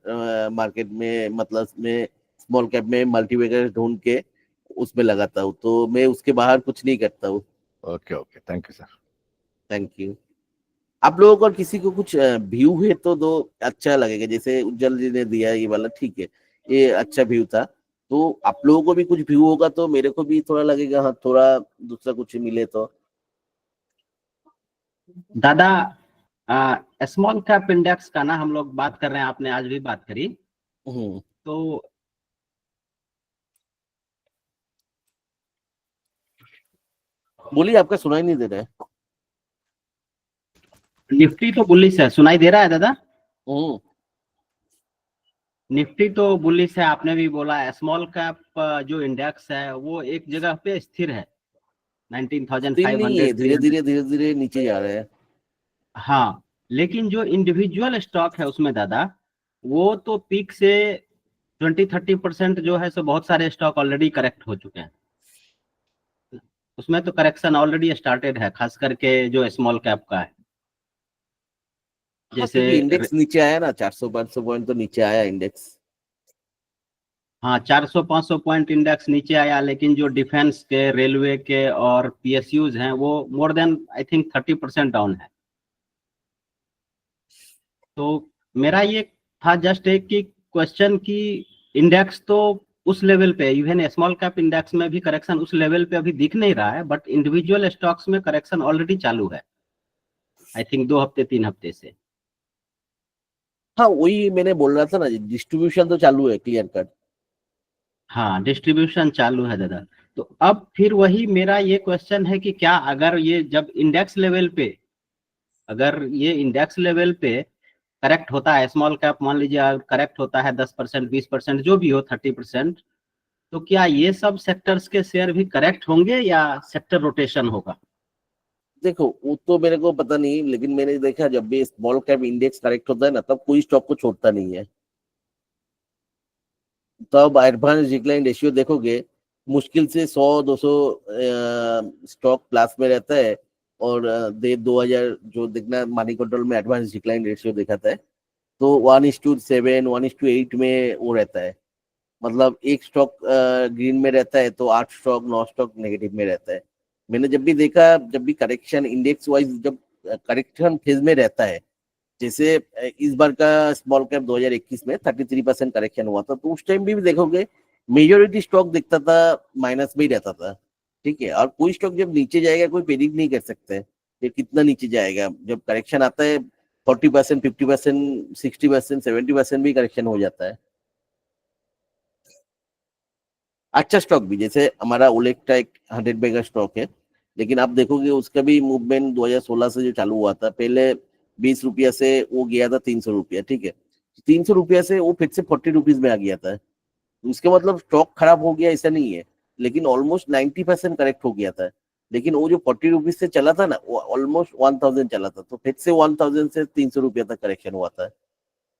मार्केट में मतलब मैं स्मॉल कैप में मल्टीवेगर ढूंढ के उसमें लगाता हूँ, तो मैं उसके बाहर कुछ नहीं करता हूँ। Okay okay, thank you sir. Thank you. आप लोगों को और किसी को कुछ व्यू है तो दो, अच्छा लगेगा। जैसे उज्जवल जी ने दिया ये वाला, ठीक है, ये अच्छा व्यू था। तो आप लोगों को भी कुछ व्यू होगा तो मेरे को भी थोड़ा लगेगा, हाँ थोड़ा दूसरा कुछ मिले तो। दादा स्मॉल कैप इंडेक्स का ना हम लोग बात कर रहे हैं, आपने आज भी बात करी, हम्म तो बोलिए, आपका सुनाई नहीं दे रहा है। निफ्टी तो बुलिश है, सुनाई दे रहा है दादा? हम्म निफ्टी तो बुलिश है, आपने भी बोला। स्मॉल कैप जो इंडेक्स है वो एक जगह पे स्थिर है, स्थिर नहीं है, 19,500 धीरे धीरे नीचे जा रहे हैं। हाँ, लेकिन जो इंडिविजुअल स्टॉक है उसमें दादा, वो तो पीक से 20-30% जो है सो बहुत सारे स्टॉक ऑलरेडी करेक्ट हो चुके हैं। उसमें तो करेक्शन ऑलरेडी स्टार्टेड है, खास करके जो स्मॉल कैप का है। हाँ, जैसे क्योंकि इंडेक्स नीचे आया ना, 400-500 पॉइंट तो नीचे आया इंडेक्स। हाँ, 400-500 पॉइंट इंडेक्स नीचे आया, लेकिन जो डिफेंस के, रेलवे के और पीएसयूज हैं वो more than I think 30% down है। तो मेरा ये था जस्ट एक की क्वेश्चन की इंडेक्स तो उस लेवल पे, इवन स्मॉल कैप इंडेक्स में भी करेक्शन उस लेवल पे अभी दिख नहीं रहा है, बट इंडिविजुअल स्टॉक्स में करेक्शन ऑलरेडी चालू है, आई थिंक 2 हफ्ते 3 हफ्ते से। हाँ, वही मैंने बोल रहा था ना, डिस्ट्रीब्यूशन तो चालू है क्लियर कट। हाँ, डिस्ट्रीब्यूशन चालू है दादा। तो अब फिर वही मेरा ये क्वेश्चन है कि क्या अगर ये जब इंडेक्स लेवल पे, अगर ये इंडेक्स लेवल पे करेक्ट होता है, स्मॉल कैप मान लीजिए करेक्ट होता है 10% 20% जो भी हो 30%, तो क्या ये सब सेक्टर्स के शेयर भी करेक्ट होंगे या सेक्टर रोटेशन होगा? देखो, वो तो मेरे को पता नहीं, लेकिन मैंने देखा जब भी स्मॉल कैप इंडेक्स करेक्ट होता है ना, तब कोई स्टॉक को छोड़ता नहीं है। तब एडवांस डिक्लाइन रेशियो देखोगे, मुश्किल से 100-200 स्टॉक प्लस में रहता है, और 2000 जो देखना मनी कंट्रोल में एडवांस डिक्लाइन रेशियो दिखाता है, तो 1:7 1:8 में वो रहता है। मतलब एक स्टॉक ग्रीन में रहता है तो 8 स्टॉक 9 स्टॉक नेगेटिव में रहता है। मैंने जब भी देखा, जब भी करेक्शन इंडेक्स वाइज जब करेक्शन फेज में रहता है, जैसे इस बार का स्मॉल कैप 2021 में 33% करेक्शन हुआ था, तो उस टाइम भी देखोगे मेजोरिटी स्टॉक दिखता था माइनस में ही रहता था। ठीक है, और कोई स्टॉक जब नीचे जाएगा कोई प्रेडिक्ट नहीं कर सकते कि कितना नीचे जाएगा। जब करेक्शन आता है 40%, 50%, 60%, 70% भी करेक्शन हो जाता है। अच्छा स्टॉक भी, जैसे हमारा ओलेक्ट्रा एक 100 बैग का स्टॉक है, लेकिन आप देखोगे उसका भी मूवमेंट 2016 से जो चालू हुआ था, पहले 20 रुपया से वो गया था 300 रुपया। ठीक है, 300 रुपया से वो फिर से 40 रुपीज में आ गया था। उसके मतलब स्टॉक खराब हो गया ऐसा नहीं है, लेकिन ऑलमोस्ट 90% करेक्ट हो गया था। लेकिन वो जो 40 रुपीज से चला था ना, वो ऑलमोस्ट 1000 चला था, तो फिर से 1000 से 300 रुपया तक करेक्शन हुआ था।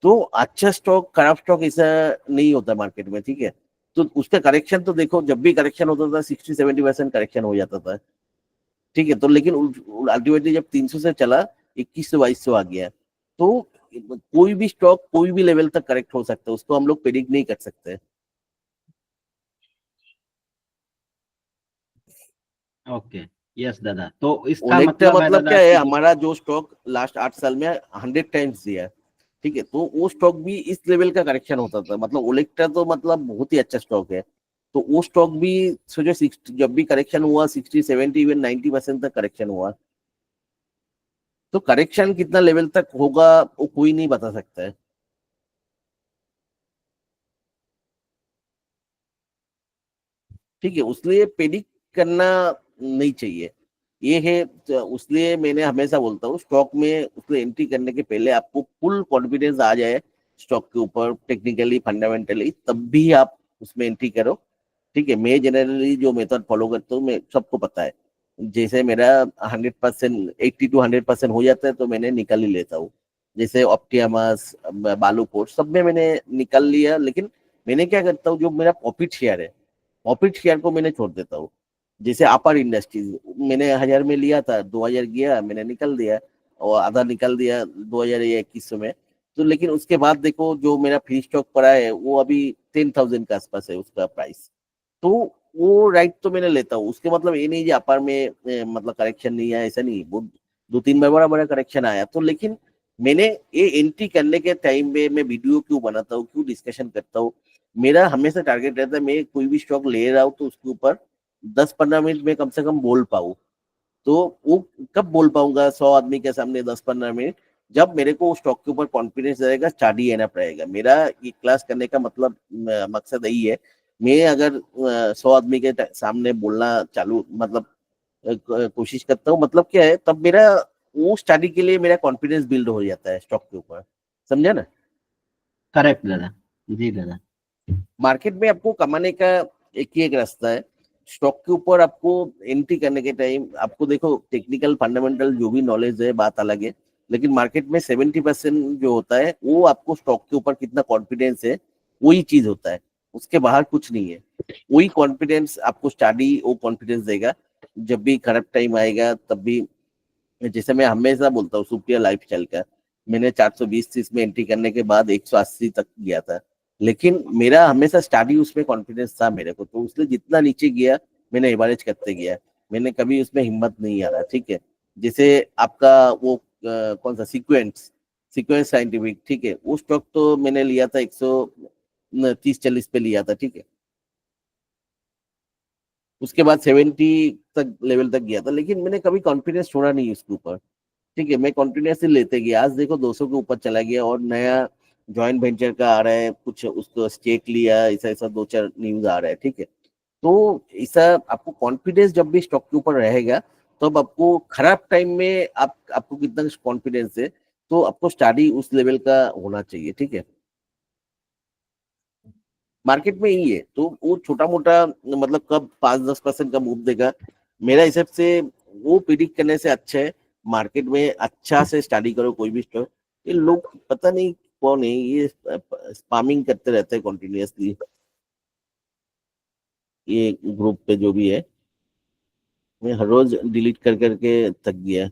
तो अच्छा स्टॉक खराब स्टॉक ऐसा नहीं होता मार्केट में। ठीक है, तो उसका करेक्शन तो देखो, जब भी करेक्शन होता था 60-70% करेक्शन हो जाता था। ठीक है, तो लेकिन अल्टीमेटली जब 300 से चला 2100-2200 आ गया, तो कोई भी स्टॉक कोई भी लेवल तक करेक्ट हो सकता है, उसको हम लोग प्रेडिक्ट नहीं कर सकते। ओके, यस दादा। तो इसका ओलेक्ट्रा मतलब है मतलब दादा क्या है, कि हमारा जो स्टॉक लास्ट 8 साल में 100 टाइम्स दिया है। ठीक है, तो वो स्टॉक भी इस लेवल का करेक्शन होता था। मतलब ओलेक्ट्रा तो मतलब बहुत ही अच्छा स्टॉक है, तो वो स्टॉक भी सोचो 60, जब भी करेक्शन हुआ 60-70 इवन 90% तक करेक्शन हुआ। तो करेक्शन कितना लेवल तक होगा वो कोई नहीं बता सकता है। ठीक है, उसलिए प्रेडिक्ट करना नहीं चाहिए। ये है, तो उसलिए मैंने हमेशा बोलता हूँ स्टॉक में उसको एंट्री करने के पहले आपको फुल कॉन्फिडेंस आ जाए स्टॉक के ऊपर, टेक्निकली फंडामेंटली, तब भी आप उसमें एंट्री करो। ठीक है, मैं जनरली जो मेथड फॉलो करता हूँ, मैं सबको पता है, जैसे मेरा 100%, 80-100% हो जाता है तो मैंने निकाल ही लेता हूँ। जैसे ऑप्टिमस, बालू पोर्ट, सब में मैंने निकाल लिया। लेकिन मैंने क्या करता हूँ, जो मेरा प्रॉफिट शेयर है, प्रॉफिट शेयर को मैंने छोड़ देता हूँ। जैसे अपर इंडस्ट्रीज मैंने 1000 में लिया था, 2000 गया मैंने निकल दिया, और आधा निकल दिया 2000 या 2100 में। तो लेकिन उसके बाद देखो जो मेरा फ्री स्टॉक पड़ा है वो अभी 10,000 के आसपास है उसका प्राइस। तो वो राइट तो मैंने लेता हूँ, उसके मतलब ये नहीं कि अपर में मतलब करेक्शन नहीं आया, ऐसा नहीं, वो 2-3 बार बड़ा बड़ा करेक्शन आया। तो लेकिन मैंने ये एंट्री करने के टाइम में मैं वीडियो क्यों बनाता हूँ, क्यों डिस्कशन करता हूँ, मेरा हमेशा टारगेट रहता है मैं कोई भी स्टॉक ले रहा हूँ तो उसके ऊपर 10-15 मिनट में कम से कम बोल पाऊँ। तो वो कब बोल पाऊंगा 100 आदमी के सामने 10-15 मिनट, जब मेरे को स्टॉक के ऊपर कॉन्फिडेंस रहेगा, स्टडी एनफ रहेगा। मेरा ये क्लास करने का मतलब मकसद यही है। मैं अगर 100 आदमी के सामने बोलना चालू मतलब कोशिश करता हूँ, मतलब क्या है, तब मेरा वो स्टडी के लिए मेरा कॉन्फिडेंस बिल्ड हो जाता है स्टॉक के ऊपर। समझा ना? करेक्ट दादा, जी दादा। मार्केट में आपको कमाने का एक ही एक रास्ता है, स्टॉक के ऊपर आपको एंट्री करने के टाइम आपको देखो टेक्निकल फंडामेंटल जो भी नॉलेज है बात अलग है, लेकिन मार्केट में 70% जो होता है वो आपको स्टॉक के ऊपर कितना कॉन्फिडेंस है वही चीज होता है, उसके बाहर कुछ नहीं है। वही कॉन्फिडेंस आपको स्टडी वो कॉन्फिडेंस देगा, जब भी खराब टाइम आएगा तब भी। जैसे मैं हमेशा बोलता हूँ सुप्रिया लाइफस्टाइल का, मैंने 420-30 में एंट्री करने के बाद 180 तक गया था, लेकिन मेरा हमेशा स्टडी उसमें कॉन्फिडेंस था मेरे को, तो उसने जितना नीचे गया मैंने एवरेज करते गया, मैंने कभी उसमें हिम्मत नहीं आ रहा। ठीक है, जैसे आपका वो कौन सा सीक्वेंस सीक्वेंस साइंटिफिक, ठीक है, वो स्टॉक तो मैंने लिया था 130-40 पे लिया था। ठीक है, उसके बाद 70 तक लेवल तक गया था, लेकिन मैंने कभी कॉन्फिडेंस छोड़ा नहीं उसके ऊपर। ठीक है, मैं कॉन्टिन्यूसली लेते गया, आज देखो 200 के ऊपर चला गया और नया जॉइंट वेंचर का आ रहा है, कुछ उसको स्टेक लिया, ऐसा ऐसा 2-4 न्यूज आ रहा है। ठीक है, तो ऐसा आपको कॉन्फिडेंस जब भी स्टॉक के ऊपर रहेगा तब आपको खराब टाइम में आपको कितना कॉन्फिडेंस है तो आपको स्टडी उस लेवल का होना चाहिए। ठीक है, मार्केट में यही है, तो वो छोटा मोटा मतलब कब 5-10% का मूव देगा, मेरा हिसाब से वो प्रिडिक्ट करने से अच्छा है मार्केट में अच्छा से स्टडी करो कोई भी स्टॉक। ये लोग पता नहीं कौन है, ये स्पामिंग करते रहते हैं कॉन्टिन्यूसली, ये ग्रुप पे जो भी है, मैं हर रोज डिलीट कर करके थक गया।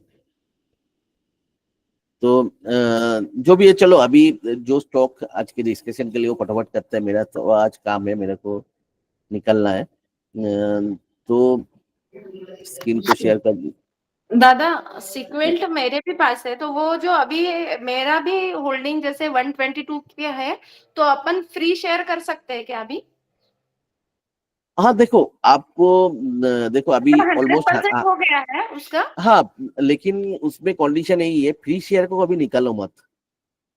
तो जो भी है, चलो अभी जो स्टॉक आज के डिस्कशन के लिए वो फटाफट करते हैं, मेरा तो आज काम है, मेरे को निकलना है। तो स्क्रीन को शेयर कर दी। दादा सीक्वेंट मेरे भी पास है, तो वो जो अभी मेरा भी होल्डिंग जैसे 122 पे है, तो अपन फ्री शेयर कर सकते हैं क्या अभी? हाँ देखो, आपको देखो अभी ऑलमोस्ट 100% हो गया है उसका। हाँ, लेकिन उसमें कंडीशन यही है, फ्री शेयर को कभी निकालो मत,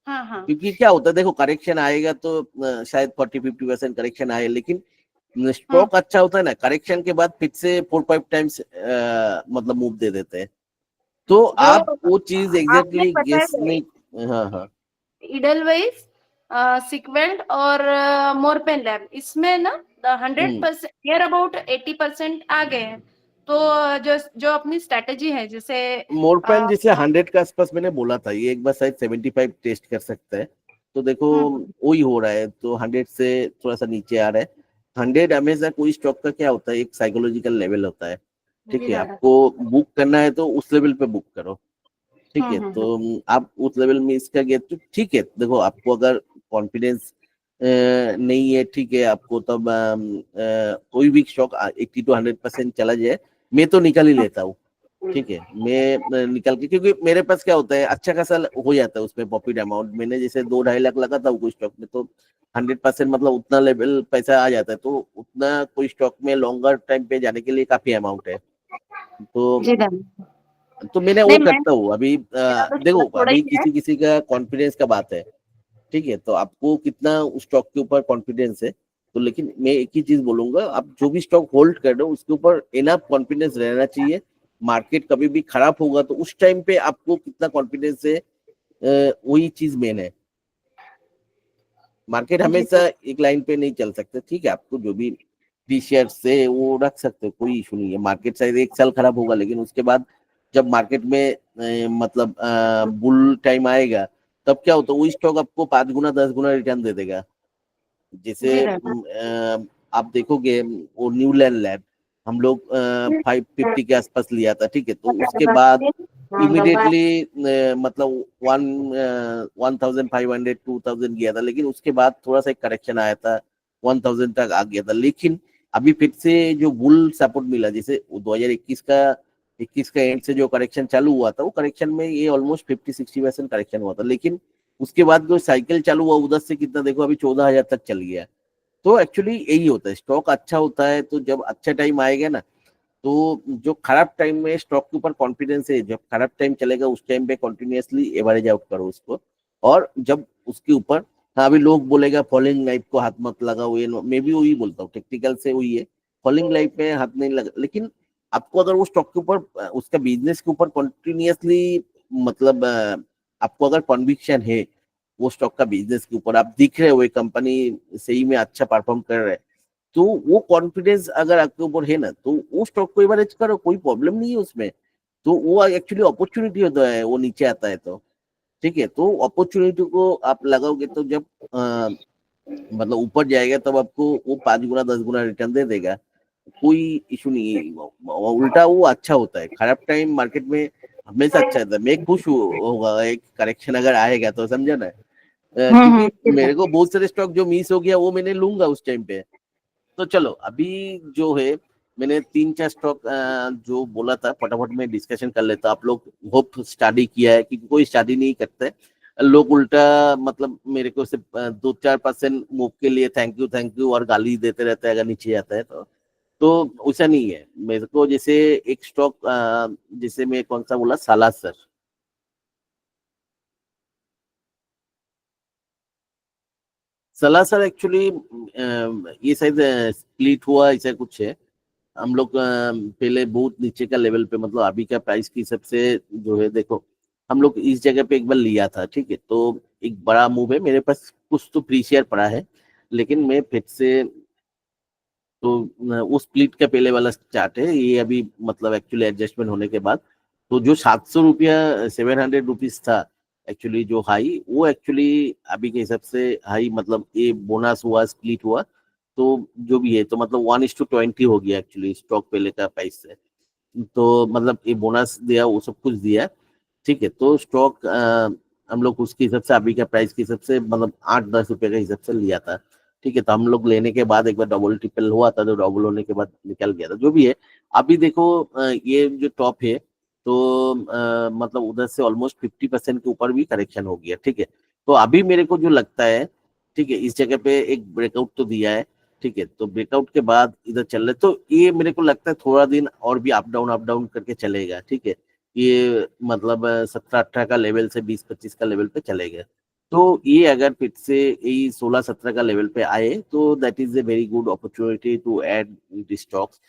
हाँ हाँ क्योंकि क्या होता है देखो करेक्शन आएगा तो शायद 40-50% करेक्शन आए, लेकिन हाँ स्टॉक अच्छा होता है ना, करेक्शन के बाद फिर से 4-5 टाइम्स मतलब मूव दे देते हैं, तो आप जो वो चीज आपने एग्जैक्टली गेस बताया नहीं। हाँ हाँ इडलवाइज सीक्वेंट और मोरपेन लैब, इसमें ना 100% नियर अबाउट 80% आ गए हैं, तो जो जो अपनी स्ट्रेटेजी है जैसे मोरपेन जैसे 100 के आसपास मैंने बोला था, ये एक बार शायद 75 टेस्ट कर सकता है, तो देखो वही हो रहा है, तो 100 से थोड़ा सा नीचे आ रहा है। 100 हमेशा कोई स्टॉक का क्या होता है, एक साइकोलॉजिकल लेवल होता है। ठीक जी है, दादा। आपको बुक करना है तो उस लेवल पे बुक करो। ठीक है, तो आप उस लेवल में इसका गए तो ठीक है, देखो आपको अगर कॉन्फिडेंस नहीं है, ठीक है, आपको तब कोई भी स्टॉक 80-100% चला जाए, मैं तो निकल ही लेता हूँ। ठीक है, मैं निकल के, क्योंकि मेरे पास क्या होता है अच्छा खासा हो जाता है उसमें प्रॉफिट अमाउंट, मैंने जैसे 2-2.5 लाख लगा था कोई स्टॉक में, तो 100% मतलब उतना लेवल पैसा आ जाता है, तो उतना कोई स्टॉक में लॉन्गर टाइम पे जाने के लिए काफी अमाउंट है, जी तो दादा। मैं वो नहीं मैं करता हूँ अभी। मेरा तो देखो थोड़ा अभी ही है। किसी किसी का कॉन्फिडेंस का बात है। ठीक है, तो आपको कितना उस स्टॉक के ऊपर कॉन्फिडेंस है, तो लेकिन मैं एक ही चीज बोलूंगा, आप जो भी स्टॉक होल्ड कर रहे हो उसके ऊपर इनफ कॉन्फिडेंस रहना चाहिए। मार्केट कभी भी खराब होगा तो उस टाइम पे आपको कितना कॉन्फिडेंस है, वही चीज मेन है। मार्केट जी हमेशा एक लाइन पे नहीं चल सकते। ठीक है, आपको जो भी टी शर्ट से वो रख सकते हो, कोई इशू नहीं है। मार्केट शायद 1 साल खराब होगा, लेकिन उसके बाद जब मार्केट में मतलब बुल टाइम आएगा, तब क्या होता है, वो स्टॉक आपको 5 गुना 10 गुना रिटर्न दे देगा। जी जैसे दादा। आप देखोगे वो न्यूलैंड लैब, हम लोग 550 के आसपास लिया था। ठीक है, तो उसके बाद इमीडिएटली मतलब 1500 2000 गया था, लेकिन उसके बाद थोड़ा सा एक करेक्शन आया था, 1000 तक आ गया था, लेकिन अभी फिर से जो बुल सपोर्ट मिला, जैसे 2021 का एंड से जो करेक्शन चालू हुआ था, वो करेक्शन में ये ऑलमोस्ट 50-60% करेक्शन हुआ था, लेकिन उसके बाद जो साइकिल चालू हुआ उधर से कितना देखो अभी 14,000 तक चल गया। तो एक्चुअली यही होता है, स्टॉक अच्छा होता है तो जब अच्छा टाइम आएगा ना, तो जो खराब टाइम में स्टॉक के ऊपर कॉन्फिडेंस है, जब खराब टाइम चलेगा उस टाइम पे कंटिन्यूअसली एवरेज आउट करो उसको। और जब उसके ऊपर, हाँ अभी लोग बोलेगा फॉलिंग लाइफ को हाथ मत लगाओ, ये मैं भी वही बोलता हूँ, टेक्निकल से वही है, फॉलिंग लाइफ में हाथ नहीं लगा, लेकिन आपको अगर वो स्टॉक के ऊपर उसका बिजनेस के ऊपर कंटिन्यूअसली मतलब आपको अगर कॉन्विक्शन है वो स्टॉक का बिजनेस के ऊपर आप दिख रहे हो, वो कंपनी सही में अच्छा परफॉर्म कर रहा है, तो वो कॉन्फिडेंस अगर आपके ऊपर है ना, तो वो स्टॉक को एवरेज करो, कोई प्रॉब्लम नहीं है उसमें। तो वो एक्चुअली अपॉर्चुनिटी होता है, वो नीचे आता है तो ठीक है। तो अपॉर्चुनिटी को आप लगाओगे तो जब मतलब ऊपर जाएगा तब आपको वो 5 गुना 10 गुना रिटर्न दे देगा, कोई इशू नहीं है। उल्टा वो अच्छा होता है, खराब टाइम मार्केट में हमेशा अच्छा रहता है। मैं खुश होगा एक करेक्शन अगर आएगा तो, समझा ना। क्योंकि मेरे को बहुत सारे स्टॉक जो मिस हो गया वो मैंने लूंगा उस टाइम पे। तो चलो अभी जो है मैंने 3-4 स्टॉक जो बोला था फटाफट में डिस्कशन कर लेता। आप लोग होप स्टडी किया है, क्योंकि कोई स्टडी नहीं करते लोग, उल्टा मतलब मेरे को सिर्फ 2-4% मूव के लिए थैंक यू और गाली देते रहते हैं अगर नीचे जाता है तो वैसा नहीं है मेरे को। जैसे एक स्टॉक जैसे मैं कौन सा बोला, सालासर। सालासर एक्चुअली ये शायद स्प्लिट हुआ ऐसा कुछ है। हम लोग पहले बहुत नीचे का लेवल पे, मतलब अभी का प्राइस की सबसे जो है, देखो हम लोग इस जगह पे एक बार लिया था, ठीक है। तो एक बड़ा मूव है, मेरे पास कुछ तो प्री शेयर पड़ा है, लेकिन मैं फिर से तो वो स्प्लिट का पहले वाला चार्ट है ये अभी, मतलब एक्चुअली एडजस्टमेंट होने के बाद तो जो 700 रुपया 700 रुपीज था एक्चुअली जो हाई, वो एक्चुअली अभी के हिसाब से हाई, मतलब ये बोनस हुआ स्प्लिट हुआ तो जो भी है, तो मतलब 1:20 हो गया एक्चुअली स्टॉक पहले का प्राइस से। तो मतलब ये बोनस दिया, वो सब कुछ दिया, ठीक है। तो स्टॉक हम लोग उसके हिसाब से अभी का प्राइस के हिसाब से मतलब 8-10 रुपए के हिसाब से लिया था, ठीक है। तो हम लोग लेने के बाद एक बार डबल ट्रिपल हुआ था, तो डबल होने के बाद निकल गया था, जो भी है। अभी देखो ये जो टॉप है तो मतलब उधर से ऑलमोस्ट 50% के ऊपर भी करेक्शन हो गया, ठीक है। तो अभी मेरे को जो लगता है, ठीक है, इस जगह पे एक ब्रेकआउट तो दिया है, ठीक है। तो ब्रेकआउट के बाद इधर चल रहे, तो ये मेरे को लगता है थोड़ा दिन और भी अप डाउन करके चलेगा, ठीक है। ये मतलब 17-18 का लेवल से 20-25 का लेवल पे चलेगा। तो ये अगर फिर से यही 16-17 का लेवल पे आए तो that is a very good opportunity to add the stocks.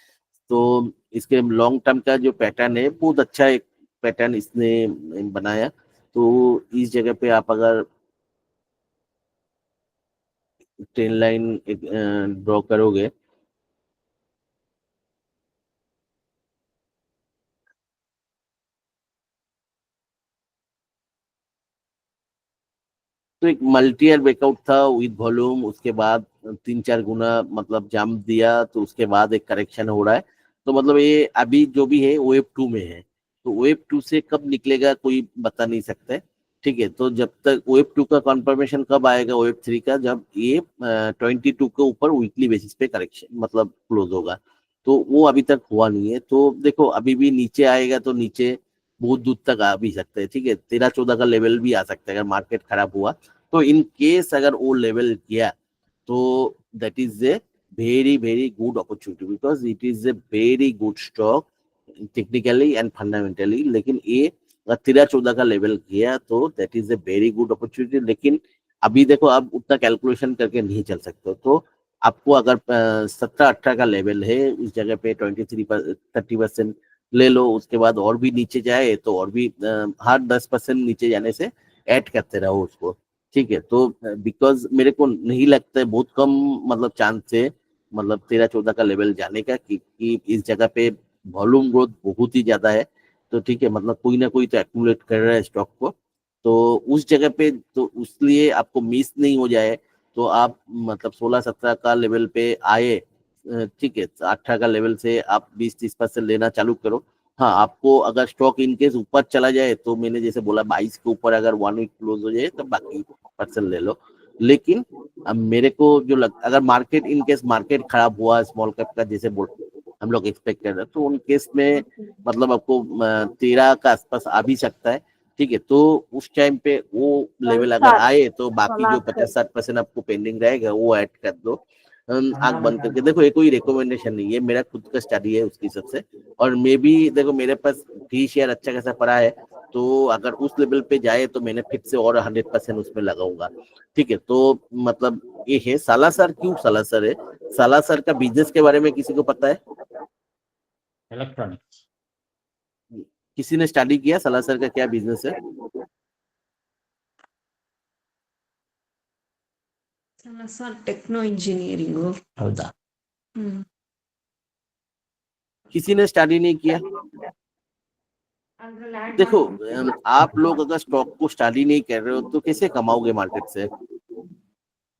तो इसके लॉन्ग टर्म का जो पैटर्न है बहुत अच्छा एक पैटर्न इसने बनाया। तो इस जगह पे आप अगर ट्रेन लाइन ड्रॉ करोगे तो एक मल्टी ईयर ब्रेकआउट था विद वॉल्यूम, उसके बाद 3-4 गुना मतलब जंप दिया, तो उसके बाद एक करेक्शन हो रहा है। तो मतलब ये अभी जो भी है वेव 2 में है, तो वेव 2 से कब निकलेगा कोई बता नहीं सकता है, ठीक है। तो जब तक वेव 2 का कंफर्मेशन कब आएगा वेव 3 का, जब ये 22 के ऊपर वीकली बेसिस पे करेक्शन मतलब क्लोज होगा, तो वो अभी तक हुआ नहीं है। तो देखो अभी भी नीचे आएगा तो नीचे बहुत दूर तक आ भी सकते हैं, ठीक है। 13-14 का लेवल भी आ सकता है अगर मार्केट खराब हुआ। तो इन केस अगर वो लेवल गया तो that is a very very good opportunity, because it is a very good stock technically and fundamentally. लेकिन ये अगर 13-14 का लेवल गया तो that is a very good opportunity. लेकिन अभी देखो आप उतना कैलकुलेशन करके नहीं चल सकते, तो आपको अगर 17-18 का लेवल है उस जगह पे 30% ले लो, उसके बाद और भी नीचे जाए तो और भी हर 10% नीचे जाने से ऐड करते रहो उसको, ठीक है। तो बिकॉज मेरे को नहीं लगता है, बहुत कम मतलब चांस है मतलब 13-14 का लेवल जाने का, क्योंकि इस जगह पे वॉल्यूम ग्रोथ बहुत ही ज्यादा है। तो ठीक है, मतलब कोई ना कोई तो एक्यूमुलेट कर रहा है स्टॉक को, तो उस जगह पे तो उसलिए आपको मिस नहीं हो जाए तो आप मतलब 16-17 का लेवल पे आए, ठीक है, 18 का लेवल से आप 20-30% लेना चालू करो। हाँ, आपको अगर स्टॉक इनकेस ऊपर चला जाए तो मैंने जैसे बोला 22 के ऊपर अगर 1 वीक क्लोज हो जाए तो बाकी परसेंट ले लो। लेकिन अब मेरे को जो अगर मार्केट इनकेस मार्केट खराब हुआ स्मॉल कैप का जैसे हम लोग एक्सपेक्ट कर रहे हैं, तो उन केस में मतलब आपको 13 का आसपास आ भी सकता है, ठीक है। तो उस टाइम पे वो लेवल अगर आए तो बाकी जो 50-60% आपको पेंडिंग रहेगा वो ऐड कर दो। आंख बंद करके देखो, ये कोई रिकमेंडेशन नहीं है, मेरा खुद का स्टडी है उसके हिसाब से। और मे भी देखो मेरे पास फ्री शेयर अच्छा खासा पड़ा है, तो अगर उस लेवल पे जाए तो मैंने फिर से और 100% उसमें लगाऊंगा, ठीक है। तो मतलब ये है सालासर। क्यों सालासर है? सालासर का बिजनेस के बारे में किसी को पता है? इलेक्ट्रॉनिक्स। किसी ने स्टडी किया सालासर का क्या बिजनेस है? ಸರ್ ಟೆಕ್ನೋ ಇಂಜಿನಿಯರಿಂಗು ಹೌದಾ ಹ್ಮ್ किसी ने स्टडी नहीं किया। ಅದ್ರಲ್ಲಿ ಆಡ್ देखो आप लोग अगर स्टॉक को स्टडी नहीं कर रहे हो तो कैसे कमाओगे मार्केट से?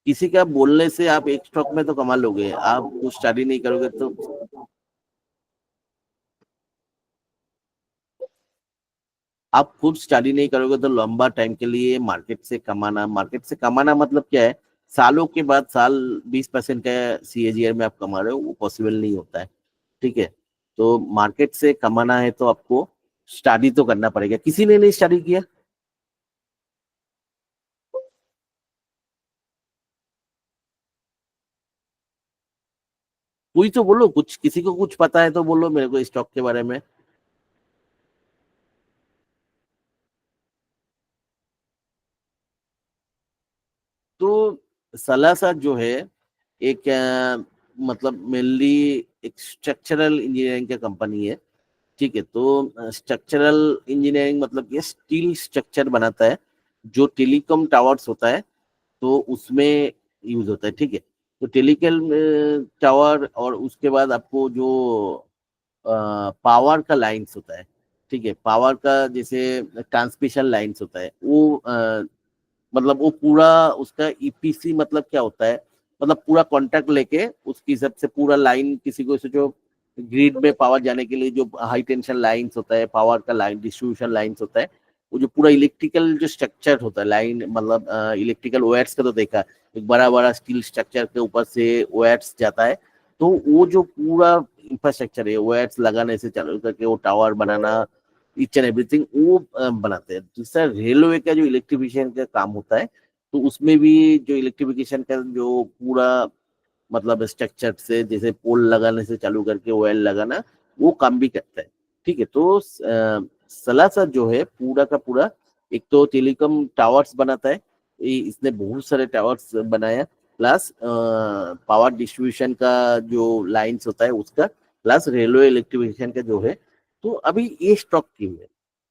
किसी का बोलने से आप एक स्टॉक में तो कमा लोगे, आप कुछ स्टडी नहीं करोगे तो आप खुद स्टडी नहीं करोगे तो लंबा टाइम के लिए मार्केट से कमाना मतलब क्या है? सालों के बाद साल 20% का CAGR में आप कमा रहे हो, वो पॉसिबल नहीं होता है। ठीक है, तो मार्केट से कमाना है तो आपको स्टडी तो करना पड़ेगा। किसी ने नहीं स्टडी किया? कोई तो बोलो, कुछ किसी को कुछ पता है तो बोलो मेरे को स्टॉक के बारे में। तो सलासा जो है एक मतलब मेनली एक स्ट्रक्चरल इंजीनियरिंग का कंपनी है। ठीक है, तो स्ट्रक्चरल इंजीनियरिंग मतलब ये स्टील स्ट्रक्चर बनाता है जो टेलीकॉम टावर्स होता है तो उसमें यूज होता है। ठीक है, तो टेलीकॉम टावर और उसके बाद आपको जो पावर का लाइंस होता है। ठीक है, पावर का जैसे ट्रांसमिशन लाइंस होता है वो मतलब वो पूरा उसका EPC मतलब क्या होता है, मतलब पूरा कॉन्ट्रैक्ट लेके उसकी हिसाब से पूरा लाइन किसी को जो ग्रिड में पावर जाने के लिए जो हाई टेंशन लाइंस होता है, पावर का लाइन डिस्ट्रीब्यूशन लाइंस होता है, वो जो पूरा इलेक्ट्रिकल जो स्ट्रक्चर होता है लाइन मतलब इलेक्ट्रिकल वायर्स का तो देखा, एक बड़ा बड़ा स्टील स्ट्रक्चर के ऊपर से वायर्स जाता है, तो वो जो पूरा इंफ्रास्ट्रक्चर है वायर्स लगाने से चालू करके वो tower banana each and everything वो बनाते हैं। दूसरा रेलवे का जो इलेक्ट्रिफिकेशन का काम होता है तो उसमें भी जो इलेक्ट्रिफिकेशन का जो पूरा मतलब स्ट्रक्चर से जैसे पोल लगाने से चालू करके वायर लगाना वो काम भी करता है। ठीक है, तो सलासा जो है पूरा का पूरा एक तो टेलीकॉम टावर्स बनाता है, इसने बहुत सारे टावर्स बनाया, प्लस पावर डिस्ट्रीब्यूशन का जो लाइंस होता है उसका, प्लस रेलवे इलेक्ट्रिफिकेशन का जो है। तो अभी ये स्टॉक क्यों है,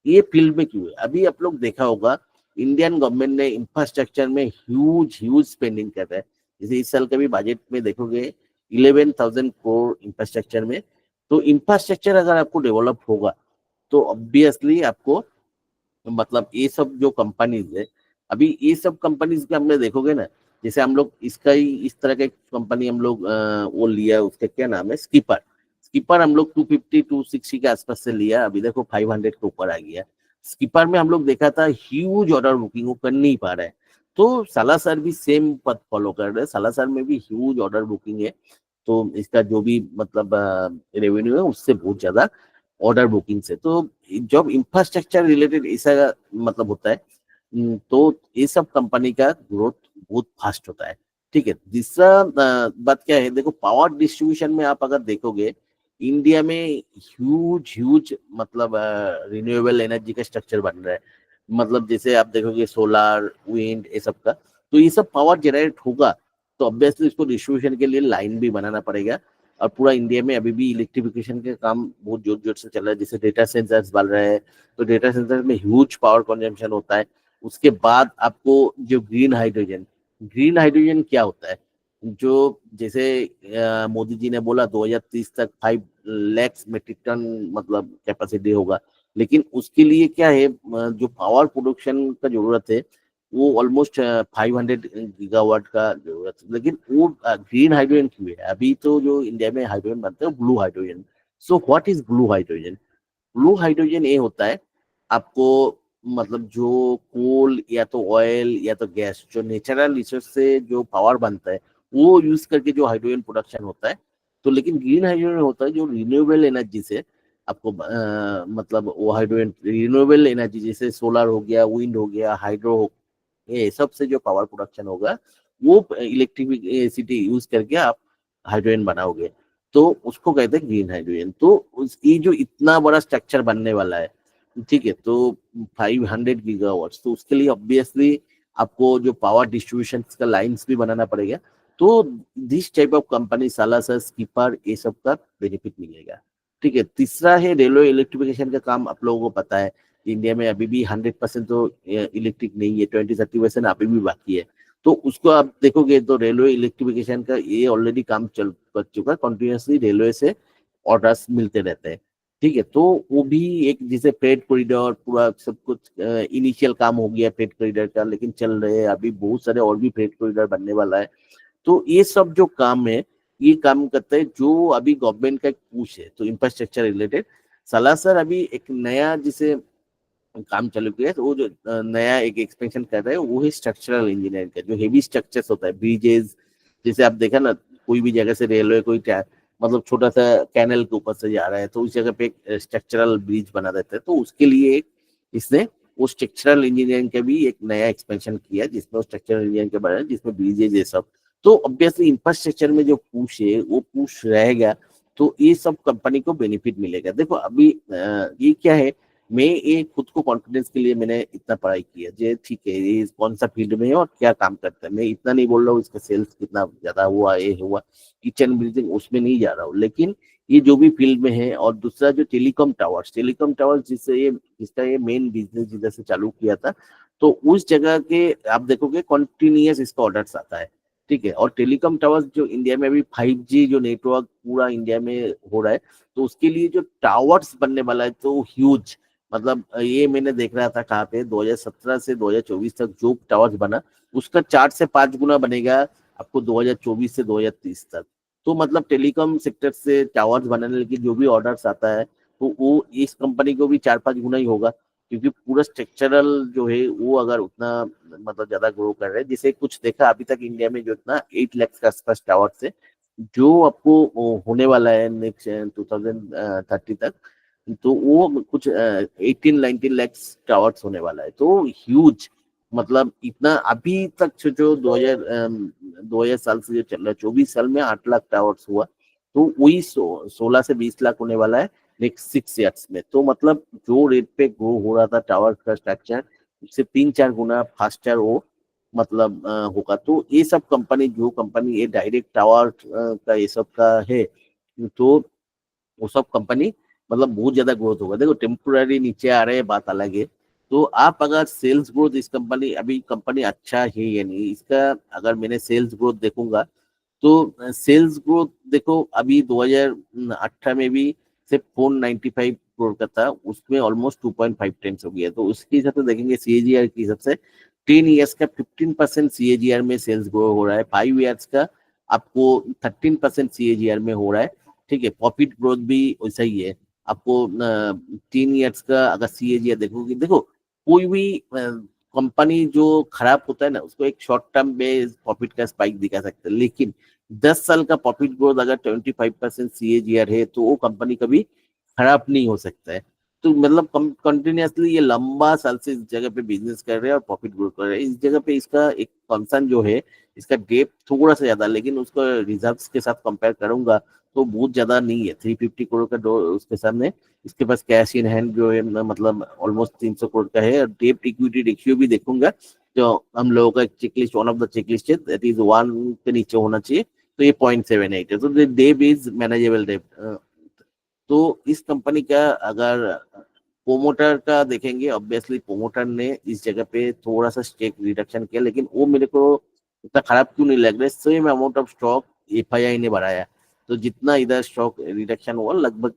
ये फील्ड में क्यों है? अभी आप लोग देखा होगा इंडियन गवर्नमेंट ने इंफ्रास्ट्रक्चर में ह्यूज स्पेंडिंग कर रहा है। जैसे इस साल का भी बजट में देखोगे 11,000 करोड़ इंफ्रास्ट्रक्चर में। तो इंफ्रास्ट्रक्चर अगर आपको डेवलप होगा तो ऑब्वियसली आपको मतलब ये सब जो कंपनीज है, अभी ये सब कंपनीज के हमने देखोगे ना, जैसे हम लोग इसका ही इस तरह का कंपनी हम लोग वो लिया, उसका क्या नाम है, स्कीपर हम लोग 250-260 के आसपास से लिया, अभी देखो 500 के ऊपर आ गया। स्कीपर में हम लोग देखा था ह्यूज ऑर्डर बुकिंग, वो कर नहीं पा रहा है। तो सालासर भी सेम पथ फॉलो कर रहे हैं, सालासर में भी ह्यूज ऑर्डर बुकिंग है, तो इसका जो भी मतलब रेवेन्यू है उससे बहुत ज्यादा ऑर्डर बुकिंग से। तो जब इंफ्रास्ट्रक्चर रिलेटेड ऐसा मतलब होता है तो ये सब कंपनी का ग्रोथ बहुत फास्ट होता है। ठीक है, दूसरा बात क्या है, देखो पावर डिस्ट्रीब्यूशन में आप अगर देखोगे इंडिया में ह्यूज मतलब रिन्यूएबल एनर्जी का स्ट्रक्चर बन रहा है। मतलब जैसे आप देखोगे सोलार विंड ये सब का, तो ये सब पावर जनरेट होगा तो ऑब्वियसली इसको डिस्ट्रीब्यूशन के लिए लाइन भी बनाना पड़ेगा। और पूरा इंडिया में अभी भी इलेक्ट्रिफिकेशन के काम बहुत जोर जोर से चल रहा है, जैसे डेटा सेंटर्स बन रहे हैं, तो डेटा सेंटर में ह्यूज पावर कंजम्पशन होता है। उसके बाद आपको जो ग्रीन हाइड्रोजन क्या होता है, जो जैसे मोदी जी ने बोला 2030 तक 5 लाख मेट्रिक टन मतलब कैपेसिटी होगा, लेकिन उसके लिए क्या है जो पावर प्रोडक्शन का जरूरत है वो ऑलमोस्ट 500 गीगावाट का जरूरत है। लेकिन वो ग्रीन हाइड्रोजन क्यों है? अभी तो जो इंडिया में हाइड्रोजन बनता है blue hydrogen. So what is blue hydrogen? Blue hydrogen ये होता है आपको मतलब जो कोल या तो ऑयल या तो गैस जो नेचुरल रिसोर्स से जो पावर बनता है वो यूज करके जो हाइड्रोजन प्रोडक्शन होता है। तो लेकिन ग्रीन हाइड्रोजन होता है जो रिन्यूएबल एनर्जी से आपको मतलब वो हाइड्रोजन रिन्यूएबल एनर्जी जैसे सोलर हो गया, विंड हो गया, हाइड्रो हो, ये सब से जो पावर प्रोडक्शन होगा वो इलेक्ट्रिसिटी यूज करके आप हाइड्रोजन बनाओगे, तो उसको कहते हैं ग्रीन हाइड्रोजन। तो ये जो इतना बड़ा स्ट्रक्चर बनने वाला है, ठीक है, तो 500 गीगावाट्स, तो उसके लिए ऑब्वियसली आपको जो पावर डिस्ट्रीब्यूशन का लाइंस भी बनाना पड़ेगा। तो this type of company Salasar, skipper ये सब का बेनिफिट मिलेगा। ठीक है, तीसरा है रेलवे इलेक्ट्रिफिकेशन का काम। आप लोगों को पता है इंडिया में अभी भी 100% तो इलेक्ट्रिक नहीं है, 20-30% अभी भी बाकी है। तो उसको आप देखोगे तो रेलवे इलेक्ट्रिफिकेशन का ये ऑलरेडी काम चल कर चुका है, कंटिन्यूसली रेलवे से ऑर्डर्स मिलते रहते हैं, ठीक है। तो वो भी एक जैसे फ्रेट कॉरिडोर पूरा सब कुछ इनिशियल काम हो गया फ्रेट कॉरिडोर का, लेकिन चल रहे हैं अभी बहुत सारे और भी फ्रेट कॉरिडोर बनने वाला है। तो ये सब जो काम है ये काम करते हैं जो अभी गवर्नमेंट का एक पुश है, तो इंफ्रास्ट्रक्चर रिलेटेड सालासर अभी एक नया जिसे काम चालू किया है, तो वो जो नया एक एक्सपेंशन कर रहे हैं वो है स्ट्रक्चरल इंजीनियरिंग का, जो हेवी स्ट्रक्चर्स होता है, ब्रिजेस, जैसे आप देखा ना कोई भी जगह से रेलवे कोई मतलब छोटा सा कैनल के ऊपर से जा रहा है तो उस जगह पे एक स्ट्रक्चरल ब्रिज बना देता है, तो उसके लिए इसने वो स्ट्रक्चरल इंजीनियरिंग का भी एक नया एक्सपेंशन किया जिसमें स्ट्रक्चरल इंजीनियरिंग के बारे में, जिसमें ब्रिजेज ये सब। तो ऑब्वियसली इंफ्रास्ट्रक्चर में जो पुश है वो पुश रहेगा, तो ये सब कंपनी को बेनिफिट मिलेगा। देखो अभी ये क्या है, मैं ये खुद को कॉन्फिडेंस के लिए मैंने इतना पढ़ाई किया जे ठीक है ये कौन सा फील्ड में है और क्या काम करता है, मैं इतना नहीं बोल रहा हूँ इसका सेल्स कितना ज्यादा हुआ ये हुआ किचन बिल्डिंग उसमें नहीं जा रहा हूँ, लेकिन ये जो भी फील्ड में है। और दूसरा जो टेलीकॉम टावर्स जिसका ये मेन बिजनेस जिधर से चालू किया था, तो उस जगह के आप देखोगे कॉन्टिन्यूस इसका ऑर्डर्स आता है, ठीक है। और टेलीकॉम टावर्स जो इंडिया में अभी 5G जो नेटवर्क पूरा इंडिया में हो रहा है, तो उसके लिए जो टावर्स बनने वाला है तो ह्यूज, मतलब ये मैंने देख रहा था कहाँ पे 2017 से 2024 तक जो टावर्स बना उसका 4 से 5 गुना बनेगा आपको 2024 से 2030 तक। तो मतलब टेलीकॉम सेक्टर से टावर्स बनाने के जो भी ऑर्डर्स आता है तो वो इस कंपनी को भी 4-5 गुना ही होगा, क्योंकि पूरा स्ट्रक्चरल जो है वो अगर उतना मतलब ज्यादा ग्रो कर रहे हैं, जिसे कुछ देखा अभी तक इंडिया में जो इतना 8 लाख के आसपास टावर्स है जो आपको होने वाला है नेक्स्ट 2030 तक, तो वो कुछ 18-19 लाख टावर्स होने वाला है, तो ह्यूज। मतलब इतना अभी तक जो 2000 साल से जो चल रहा है 24 साल में 8 लाख टावर्स हुआ, तो वही 16 से 20 लाख होने वाला है नेक्स्ट 6 ईयर्स में। तो मतलब जो रेट पे ग्रो हो रहा था टावर का स्ट्रक्चर उससे 3-4 गुना फास्टर वो मतलब होगा। तो ये सब कंपनी ये डायरेक्ट टावर का ये सब का है, तो वो सब कंपनी मतलब बहुत ज्यादा ग्रोथ होगा। देखो टेम्पोररी नीचे आ रहे हैं बात अलग है, तो आप अगर सेल्स ग्रोथ इस कंपनी अच्छा है या नहीं, इसका अगर मैंने सेल्स ग्रोथ देखूंगा तो सेल्स ग्रोथ देखो अभी 2018 में भी सिर्फ 495 करोड़ का था, उसमें ऑलमोस्ट 2.5 टाइम्स हो गया। तो उसके हिसाब से देखेंगे CAGR के हिसाब से 10 ईयर्स का 15% CAGR में सेल्स ग्रो हो रहा है, 5 ईयर्स का आपको 13% CAGR में हो रहा है, ठीक है। प्रॉफिट ग्रोथ भी वैसा ही है आपको 3 ईयर्स का अगर CAGR देखोगे। देखो कोई भी कंपनी जो खराब होता है ना उसको एक शॉर्ट टर्म में प्रॉफिट का स्पाइक दिखा सकते हैं, लेकिन 10 साल का प्रॉफिट ग्रोथ अगर 25% CAGR है तो वो कंपनी कभी खराब नहीं हो सकता है। तो मतलब कंटिन्यूसली ये लंबा साल से इस जगह पे बिजनेस कर रहे हैं और प्रॉफिट ग्रोथ कर रहे हैं। इस जगह पे इसका एक कंसर्न जो है इसका डेप थोड़ा सा ज्यादा, लेकिन उसको रिजर्व्स के साथ कंपेयर करूंगा तो बहुत ज्यादा नहीं है। 350 करोड़ का उसके सामने इसके पास कैश इन हैंड जो है मतलब ऑलमोस्ट 300 करोड़ का है। और डेट इक्विटी रेशियो भी देखूंगा जो हम लोगों का checklist one of the checklist है दैट इज 1 के नीचे होना चाहिए, तो ये 0.78 है, तो डेप इज मैनेजेबल डेप। तो इस कंपनी का अगर प्रोमोटर का देखेंगे, ऑब्वियसली प्रोमोटर ने इस जगह पे थोड़ा सा स्टेक रिडक्शन किया, लेकिन वो मेरे को इतना खराब क्यों नहीं लग रहा है। Same amount of stock FII ने बढ़ाया, तो जितना इधर स्टॉक रिडक्शन हुआ लगभग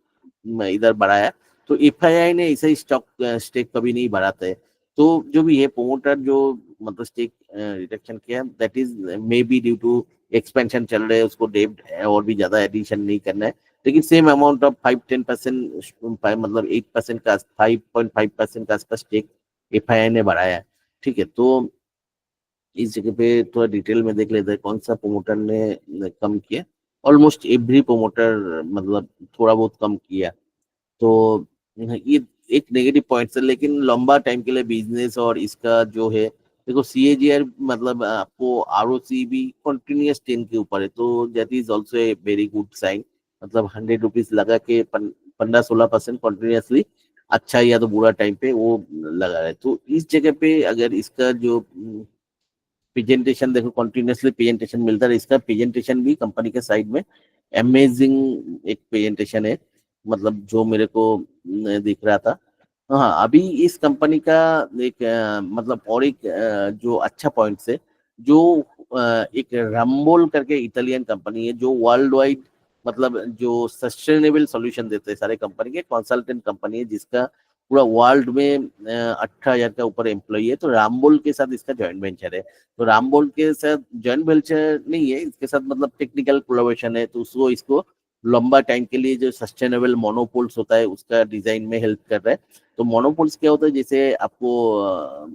इधर बढ़ाया, तो FII ने ऐसे स्टॉक स्टेक कभी नहीं बढ़ाता है। तो जो भी है प्रोमोटर जो मतलब स्टेक रिडक्शन किया that is maybe due to expansion चल रहे हैं, उसको डेब्ट और भी ज्यादा एडिशन नहीं करना है, लेकिन सेम अमाउंट ऑफ 5-10% मतलब 8% का 5.5% का आसपास स्टेक FII ने बढ़ाया है, ठीक है। तो इस जगह पे थोड़ा डिटेल में देख लेते हैं कौन सा प्रोमोटर ने कम किया। ऑलमोस्ट एवरी प्रोमोटर मतलब थोड़ा बहुत कम किया, तो ये एक नेगेटिव पॉइंट है, लेकिन लंबा टाइम के लिए बिजनेस और इसका जो है देखो CAGR मतलब आपको ROC भी कंटिन्यूस 10 के ऊपर है, तो that is also a very good sign. मतलब 100 रुपीज लगा के 15-16% कंटिन्यूसली अच्छा या तो बुरा टाइम पे वो लगा है। तो इस जगह पे अगर इसका जो प्रेजेंटेशन देखो कंटिन्यूसली प्रेजेंटेशन मिलता है, इसका प्रेजेंटेशन भी कंपनी के साइड में अमेजिंग एक प्रेजेंटेशन है, मतलब जो मेरे को दिख रहा था। हाँ अभी इस कंपनी का एक मतलब और एक जो अच्छा पॉइंट है जो एक रामबोल करके इटालियन कंपनी है जो वर्ल्ड वाइड मतलब जो सस्टेनेबल सॉल्यूशन देते हैं सारे कंपनी के, कंसल्टेंट कंपनी है जिसका पूरा वर्ल्ड में 18,000 का ऊपर एम्प्लॉई है। तो रामबोल के साथ इसका जॉइंट वेंचर है। तो रामबोल के साथ जॉइंट वेंचर नहीं है, इसके साथ मतलब टेक्निकल कोलैबोरेशन है। तो उसको इसको लंबा टाइम के लिए जो सस्टेनेबल मोनोपोल्स होता है उसका डिजाइन में हेल्प कर रहा है। तो मोनोपोल्स क्या होता है, जैसे आपको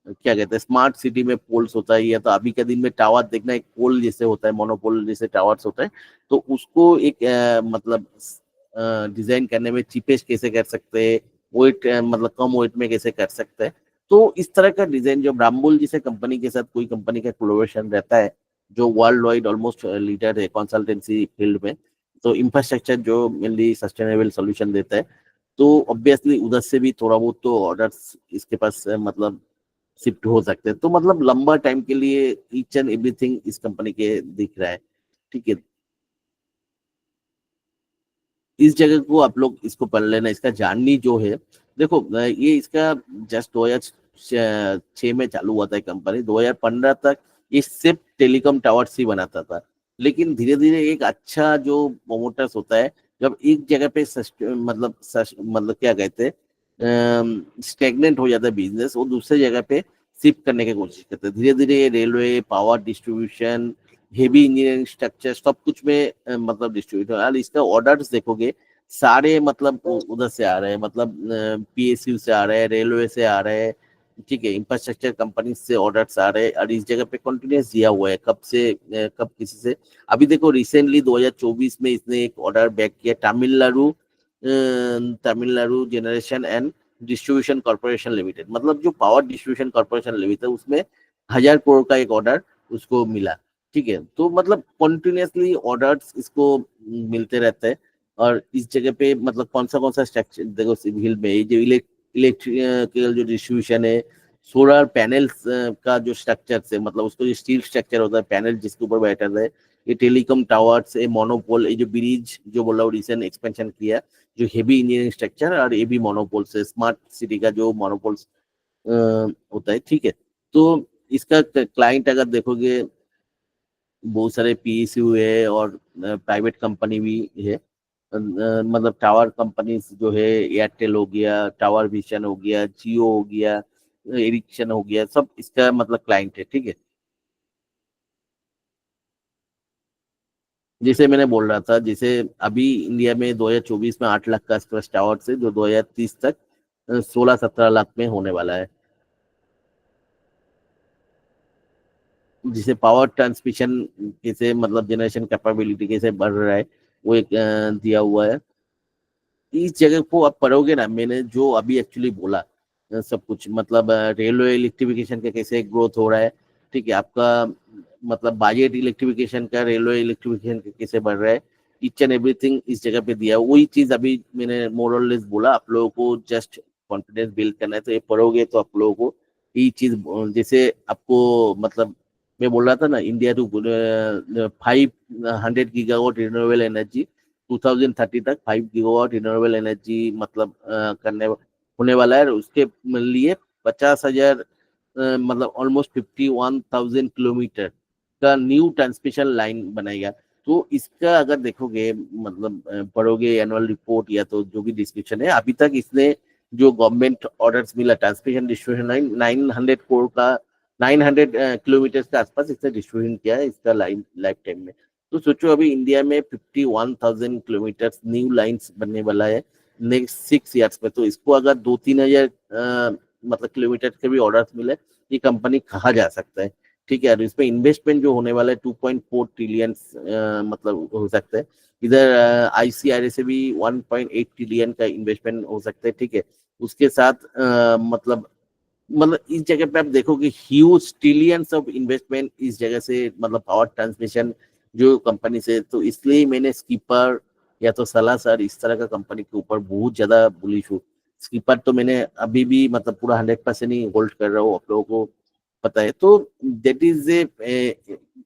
क्या कहते हैं स्मार्ट सिटी में पोल्स होता है, या तो अभी के दिन में टावर देखना, एक पोल जैसे होता है, मोनोपोल जैसे टावर्स होता है। तो उसको एक मतलब डिजाइन करने में चीपेस्ट कैसे कर सकते हैं, वेट मतलब कम वेट में कैसे कर सकते हैं। तो इस तरह का डिजाइन जो ब्राम्बुल जैसे कंपनी के साथ कोई कंपनी का कोलैबोरेशन रहता है जो वर्ल्ड वाइड ऑलमोस्ट लीडर है कंसल्टेंसी फील्ड में, तो इंफ्रास्ट्रक्चर जो मेनली सस्टेनेबल सॉल्यूशन देता है, तो ऑब्वियसली उधर से भी थोड़ा बहुत तो ऑर्डर्स इसके पास मतलब शिफ्ट हो सकते हैं। तो मतलब लंबा टाइम के लिए ईच एंड एवरीथिंग इस कंपनी के दिख रहा है। ठीक है, इस जगह को आप लोग इसको पढ़ लेना। इसका जर्नी जो है देखो, ये इसका जस्ट 2006 में चालू हुआ था कंपनी। 2015 तक ये सिर्फ टेलीकॉम टावर्स ही बनाता था, लेकिन धीरे धीरे एक अच्छा जो प्रोमोटर्स होता है जब एक जगह पे मतलब क्या कहते हैं स्टेगनेंट हो जाता है बिजनेस, वो दूसरे जगह पे शिफ्ट करने की कोशिश करते हैं। धीरे धीरे railway, power distribution, heavy engineering structure सब कुछ में मतलब डिस्ट्रीब्यूटर। और इसका ऑर्डर्स देखोगे सारे मतलब उधर से आ रहे हैं, मतलब पीएसयू से आ रहे हैं, रेलवे से आ रहे हैं, ठीक है, इंफ्रास्ट्रक्चर कंपनी से ऑर्डर्स आ रहे हैं। और इस जगह पे कंटिन्यूस दिया हुआ है कब से कब किसी से। अभी देखो रिसेंटली 2024 में इसने एक ऑर्डर बैक किया Tamil Nadu generation and distribution corporation limited, मतलब जो पावर डिस्ट्रीब्यूशन कॉर्पोरेशन लिमिटेड उसमें 1,000 करोड़ का एक ऑर्डर उसको मिला। ठीक है, तो मतलब कंटिन्यूसली ऑर्डर्स इसको मिलते रहते हैं। और इस जगह पे मतलब कौन सा स्ट्रक्चर देखो सिविल में, ये जो इलेक्ट्रिकल जो डिस्ट्रीब्यूशन है, सोलर पैनल्स का जो स्ट्रक्चर है, मतलब उसको जो स्टील स्ट्रक्चर होता है, पैनल जिसके ऊपर बैठा है, ये टेलीकॉम टावर्स, ये मोनोपोल, ये जो ब्रिज जो बोला रिसेंट एक्सपेंशन किया, जो हेवी इंजीनियरिंग स्ट्रक्चर, और ये भी मोनोपोल से स्मार्ट सिटी का जो मोनोपोल्स होता है। ठीक है, तो इसका क्लाइंट अगर देखोगे बहुत सारे पीएसयू है और प्राइवेट कंपनी भी है। मतलब टावर कंपनी जो है एयरटेल हो गया, टावर विजन हो गया, जियो हो गया, एरिक्सन हो गया, सब इसका मतलब क्लाइंट है। ठीक है, जैसे मैंने बोल रहा था, जैसे अभी इंडिया में 2024 में 8 लाख का आसपास टावर से जो 2030 तक 16-17 लाख में होने वाला है। जिसे पावर ट्रांसमिशन कैसे मतलब जनरेशन कैपेबिलिटी कैसे बढ़ रहा है वो एक दिया हुआ है। इस जगह को आप पढ़ोगे ना, मैंने जो अभी एक्चुअली बोला सब कुछ, मतलब रेलवे इलेक्ट्रिफिकेशन का कैसे ग्रोथ हो रहा है, ठीक है, आपका मतलब बजट इलेक्ट्रिफिकेशन का, रेलवे इलेक्ट्रिफिकेशन का कैसे बढ़ रहा है, ईच एंड एवरीथिंग इस जगह पे दिया। वही चीज अभी मैंने मोर और लेस बोला, आप लोगों को जस्ट कॉन्फिडेंस बिल्ड करना है। तो ये पढ़ोगे तो आप लोगों को ये चीज, जैसे आपको मतलब मैं बोल रहा था ना, India to 500 gigawatt renewable energy 2030 तक 5 गीगावाट रिन्यूएबल एनर्जी मतलब करने होने वाला है। उसके लिए 50,000 मतलब ऑलमोस्ट 51,000 किलोमीटर का न्यू ट्रांसमिशन लाइन बनाएगा। तो इसका अगर देखोगे मतलब पढ़ोगे एनुअल रिपोर्ट या तो जो भी डिस्क्रिप्शन है, अभी तक इसने जो गवर्नमेंट ऑर्डर्स मिला ट्रांसमिशन डिस्ट्रीब्यूशन लाइन 900 करोड़ का 900 किलोमीटर के आसपास इसने डिस्ट्रीब्यूशन किया है इसका लाइफ टाइम में। तो सोचो अभी इंडिया में 51,000 किलोमीटर न्यू लाइंस बनने वाला है नेक्स्ट 6 ईयर्स में। तो इसको अगर 2-3 हजार मतलब किलोमीटर के भी ऑर्डर्स मिले, ये कंपनी कहा जा सकता है। ठीक है, और इसमें इन्वेस्टमेंट जो होने वाला है 2.4 ट्रिलियन मतलब हो सकता है। इधर आईसीआरए से भी 1.8 ट्रिलियन का इन्वेस्टमेंट हो सकता है। ठीक है, उसके साथ मतलब इस जगह पे आप देखोगे ह्यूज ट्रिलियंस ऑफ इन्वेस्टमेंट इस जगह से, मतलब पावर ट्रांसमिशन जो कंपनी से। तो इसलिए मैंने स्कीपर या तो सलासर इस तरह का कंपनी के ऊपर बहुत ज्यादा बुलिश हूँ। स्कीपर तो मैंने अभी भी मतलब पूरा 100% ही होल्ड कर रहा हूँ, आप लोगों को पता है। तो दैट इज ए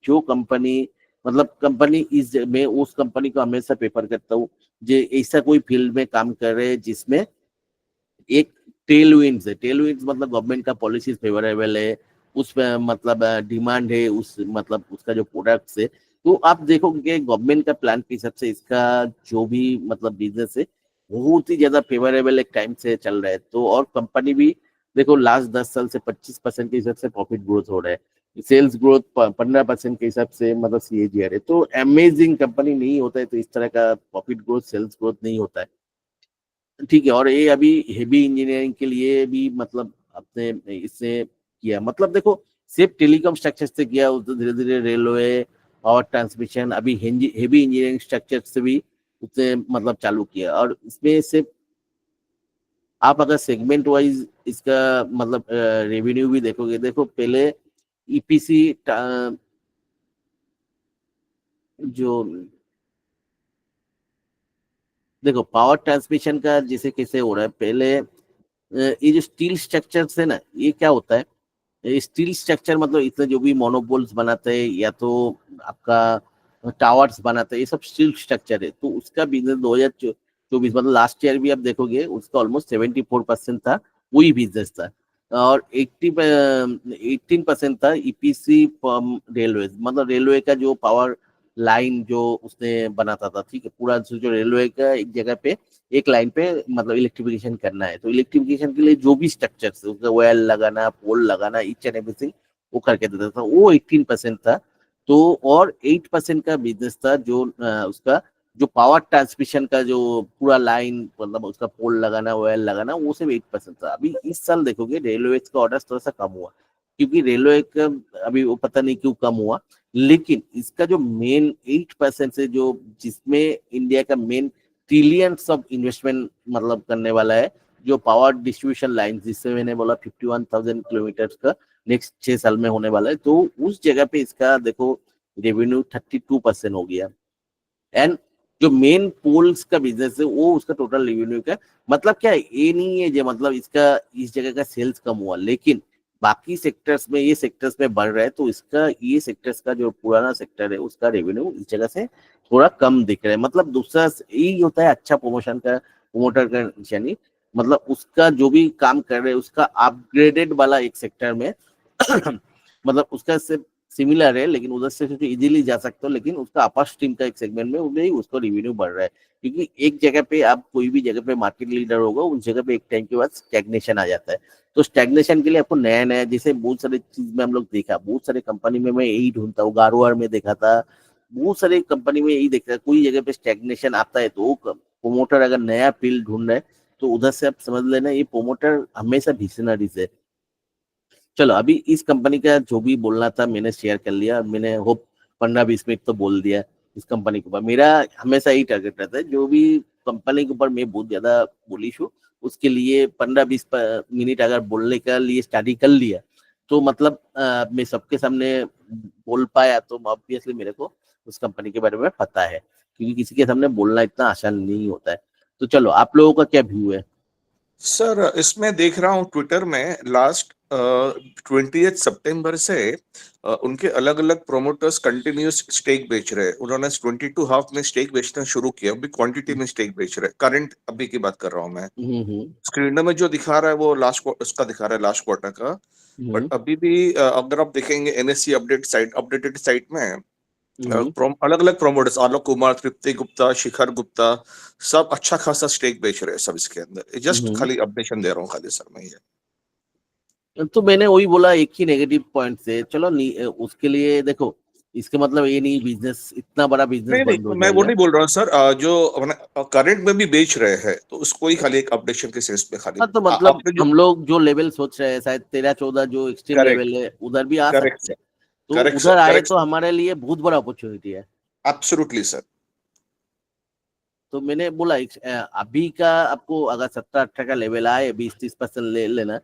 जो कंपनी मतलब कंपनी इस मैं उस कंपनी को हमेशा प्रेफर करता हूँ जो ऐसा कोई फील्ड में काम कर रहे हैं जिसमें एक टेल विंड्स है। टेल विंड्स मतलब गवर्नमेंट का पॉलिसी फेवरेबल है, उस मतलब डिमांड है, उस मतलब उसका जो प्रोडक्ट है, तो आप देखोगे गवर्नमेंट का प्लान के हिसाब से इसका जो भी मतलब बिजनेस है बहुत ही ज्यादा फेवरेबल एक टाइम से चल रहा है। तो और कंपनी भी देखो लास्ट 10 साल से 25% के हिसाब से प्रॉफिट ग्रोथ हो रहा है, सेल्स ग्रोथ 15% के हिसाब से मतलब CAGR है। तो अमेजिंग कंपनी नहीं होता है तो इस तरह का प्रॉफिट ग्रोथ सेल्स ग्रोथ नहीं होता है, ठीक है। और ये अभी हेवी इंजीनियरिंग के लिए भी मतलब अपने इससे किया, मतलब देखो सिर्फ टेलीकॉम स्ट्रक्चर से किया, उससे धीरे धीरे रेलवे और ट्रांसमिशन, अभी हेवी इंजीनियरिंग स्ट्रक्चर से भी उसने मतलब चालू किया। और इसमें सिर्फ आप अगर सेगमेंट वाइज इसका मतलब रेवेन्यू भी देखोगे, देखो पहले EPC जो देखो पावर ट्रांसमिशन का जैसे कैसे हो रहा है, पहले ये जो स्टील स्ट्रक्चर है ना, ये क्या होता है, स्टील स्ट्रक्चर मतलब इतने जो भी मोनोपोल्स बनाते हैं या तो आपका टावर्स बनाते हैं, ये सब स्टील स्ट्रक्चर है। तो उसका बिजनेस 2024 मतलब लास्ट ईयर भी आप देखोगे उसका ऑलमोस्ट 74% था, वही बिजनेस था। और 18% था EPC फ्रॉम रेलवे, मतलब रेलवे का जो पावर लाइन जो उसने बनाता था, ठीक है, पूरा जो रेलवे का एक जगह पे एक लाइन पे मतलब इलेक्ट्रिफिकेशन करना है, तो इलेक्ट्रिफिकेशन के लिए जो भी स्ट्रक्चर है उसका वायर लगाना, पोल लगाना, ईच एंड एवरीथिंग वो करके देता था, वो 18% था। तो और 8% का बिजनेस था जो उसका जो पावर ट्रांसमिशन का जो पूरा लाइन मतलब उसका पोल लगाना, वायर लगाना, वो सिर्फ 8% था। अभी इस साल देखोगे रेलवे का ऑर्डर थोड़ा सा कम हुआ, क्योंकि रेलवे का अभी वो पता नहीं क्यों कम हुआ, लेकिन इसका जो मेन 8% से जो जिसमें इंडिया का मेन ट्रिलियंस ऑफ इन्वेस्टमेंट मतलब करने वाला है, जो पावर डिस्ट्रीब्यूशन लाइन, जिससे मैंने बोला 51,000 किलोमीटर का नेक्स्ट 6 साल में होने वाला है, तो उस जगह पे इसका देखो रेवेन्यू 32% हो गया। एंड जो मेन पोल्स का बिजनेस है वो उसका टोटल रेवेन्यू का मतलब क्या है, ये नहीं है जो मतलब इसका इस जगह का सेल्स कम हुआ, लेकिन बाकी सेक्टर्स में ये सेक्टर्स में बढ़ रहा है, तो इसका ये सेक्टर्स का जो पुराना सेक्टर है उसका रेवेन्यू इस जगह से थोड़ा कम दिख रहा है। मतलब दूसरा यही होता है अच्छा प्रमोशन का, प्रमोटर का निशानी, मतलब उसका जो भी काम कर रहे हैं उसका अपग्रेडेड वाला एक सेक्टर में मतलब उसका से सिमिलर है, लेकिन उधर से इजीली जा सकते हो, लेकिन उसका अपर स्ट्रीम का एक सेगमेंट में उधर ही उसका रेवेन्यू बढ़ रहा है, क्योंकि एक जगह पे आप कोई भी जगह पे मार्केट लीडर होगा, उस जगह पे एक टाइम के बाद स्टैग्नेशन आ जाता है। तो स्टैग्नेशन के लिए आपको नया नया, जैसे बहुत सारे चीज में हम लोग देखा, बहुत सारे कंपनी में मैं यही ढूंढता हूँ, गारोआर में देखा था, बहुत सारे कंपनी में यही देखा, कोई जगह पे स्टैग्नेशन आता है तो प्रोमोटर अगर नया फील्ड ढूंढ रहा है तो उधर से आप समझ लेना ये प्रोमोटर हमेशा विजनरीज है। चलो अभी इस कंपनी का जो भी बोलना था मैंने शेयर कर लिया, मैंने होप 15-20 मिनट तो बोल दिया इस कंपनी के ऊपर। मेरा हमेशा यही टारगेट रहता है, जो भी कंपनी के ऊपर मैं बहुत ज्यादा बुलिश हूँ उसके लिए 15-20 मिनट अगर बोलने का लिए स्टडी कर लिया तो मतलब मैं सबके सामने बोल पाया, तो ऑब्वियसली मेरे को उस कंपनी के बारे में पता है, क्योंकि किसी के सामने बोलना इतना आसान नहीं होता है। तो चलो आप लोगों का क्या व्यू है? सर इसमें देख रहा हूँ ट्विटर में लास्ट 20 सितंबर से उनके अलग अलग प्रोमोटर्स कंटिन्यूस स्टेक बेच रहे हैं। उन्होंने 22 हाफ में स्टेक बेचना शुरू किया, अभी क्वांटिटी में स्टेक बेच रहे हैं। करंट अभी की बात कर रहा हूँ मैं, स्क्रीन में जो दिखा रहा है वो उसका दिखा रहा है लास्ट क्वार्टर का। बट अभी भी अगर आप देखेंगे NSE अपडेटेड साइट में अलग अलग प्रोमोटर्स, आलोक कुमार, तृप्ति गुप्ता, शिखर गुप्ता, सब अच्छा खासा स्टेक बेच रहे हैं सब इसके अंदर। जस्ट खाली अपडेशन दे रहा हूँ खाली सर मैं ये। तो मैंने वही बोला एक ही नेगेटिव पॉइंट से, चलो उसके लिए देखो इसके मतलब ये नहीं बिजनेस इतना बड़ा बिजनेस बंद हो मैं वो जाएगा। नहीं बोल रहा हूँ सर, जो करंट में भी बेच रहे हैं तो उसको ही खाली एक अपडेशन के सेंस में खाली। हाँ तो मतलब हम लोग जो लेवल सोच रहे हैं शायद 13-14 जो एक्सट्रीम लेवल है उधर भी आ सकते हैं, तो उधर आए तो हमारे लिए बहुत बड़ा अपॉर्चुनिटी है। Absolutely sir. तो मैंने बोला अभी का आपको अगर 17-18 का लेवल आए 20-30% ले लेना,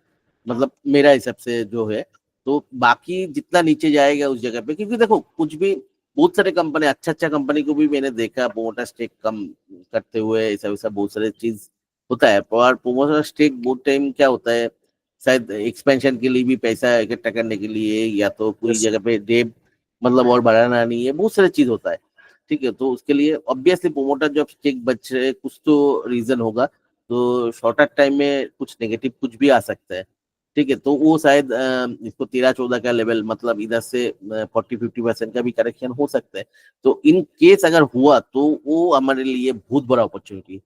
मतलब मेरा हिसाब से जो है, तो बाकी जितना नीचे जाएगा उस जगह पे, क्योंकि देखो कुछ भी बहुत सारे कंपनी अच्छा कंपनी को भी मैंने देखा प्रोमोटर स्टेक कम करते हुए, ऐसा वैसा बहुत सारे चीज होता है। और प्रोमोटर स्टेक बहुत टाइम क्या होता है, शायद एक्सपेंशन के लिए भी पैसा इकट्ठा करने के लिए, या तो कोई जगह पे डेप मतलब और बढ़ाना नहीं है, बहुत सारे चीज होता है, ठीक है। तो उसके लिए ऑब्वियसली प्रोमोटर जब स्टेक बच रहे कुछ तो रीजन होगा, तो शॉर्टर टाइम में कुछ नेगेटिव कुछ भी आ सकता है, ठीक है, तो वो शायद इसको 13-14 का लेवल, मतलब इधर से 40-50% का भी करेक्शन हो सकता है। तो इन केस अगर हुआ तो वो हमारे लिए बहुत बड़ा अपॉर्चुनिटी,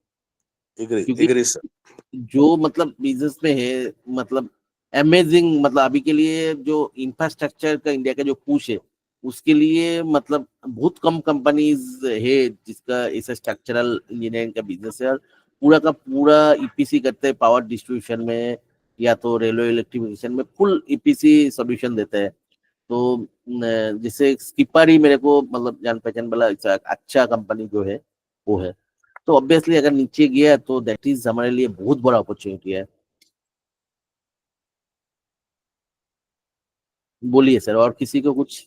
एग्री क्योंकि एग्री सर। जो मतलब बिजनेस में है, मतलब अमेजिंग, मतलब अभी के लिए जो इंफ्रास्ट्रक्चर का इंडिया का जो पुश है, उसके लिए मतलब बहुत कम कंपनीज है जिसका ऐसा स्ट्रक्चरल इंजीनियरिंग का बिजनेस है, और पूरा का पूरा ईपीसी करते हैं, पावर डिस्ट्रीब्यूशन में या तो रेलवे इलेक्ट्रिफिकेशन में फुल ईपीसी सॉल्यूशन देते हैं। तो जैसे स्किपर ही मेरे को मतलब जान पहचान वाला अच्छा कंपनी जो है वो है। तो ऑब्वियसली अगर नीचे गया तो दैट इज हमारे लिए बहुत बड़ा अपॉर्चुनिटी है। बोलिए सर, और किसी को कुछ,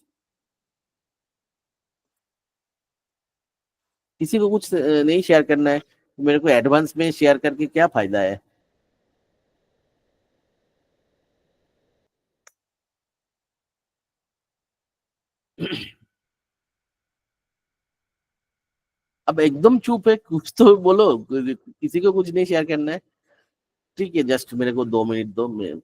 किसी को कुछ नहीं शेयर करना है? मेरे को एडवांस में शेयर करके क्या फायदा है? अब एकदम चुप है, कुछ तो बोलो, किसी को कुछ नहीं शेयर करना है? ठीक है, जस्ट मेरे को 2 मिनट दो, मैं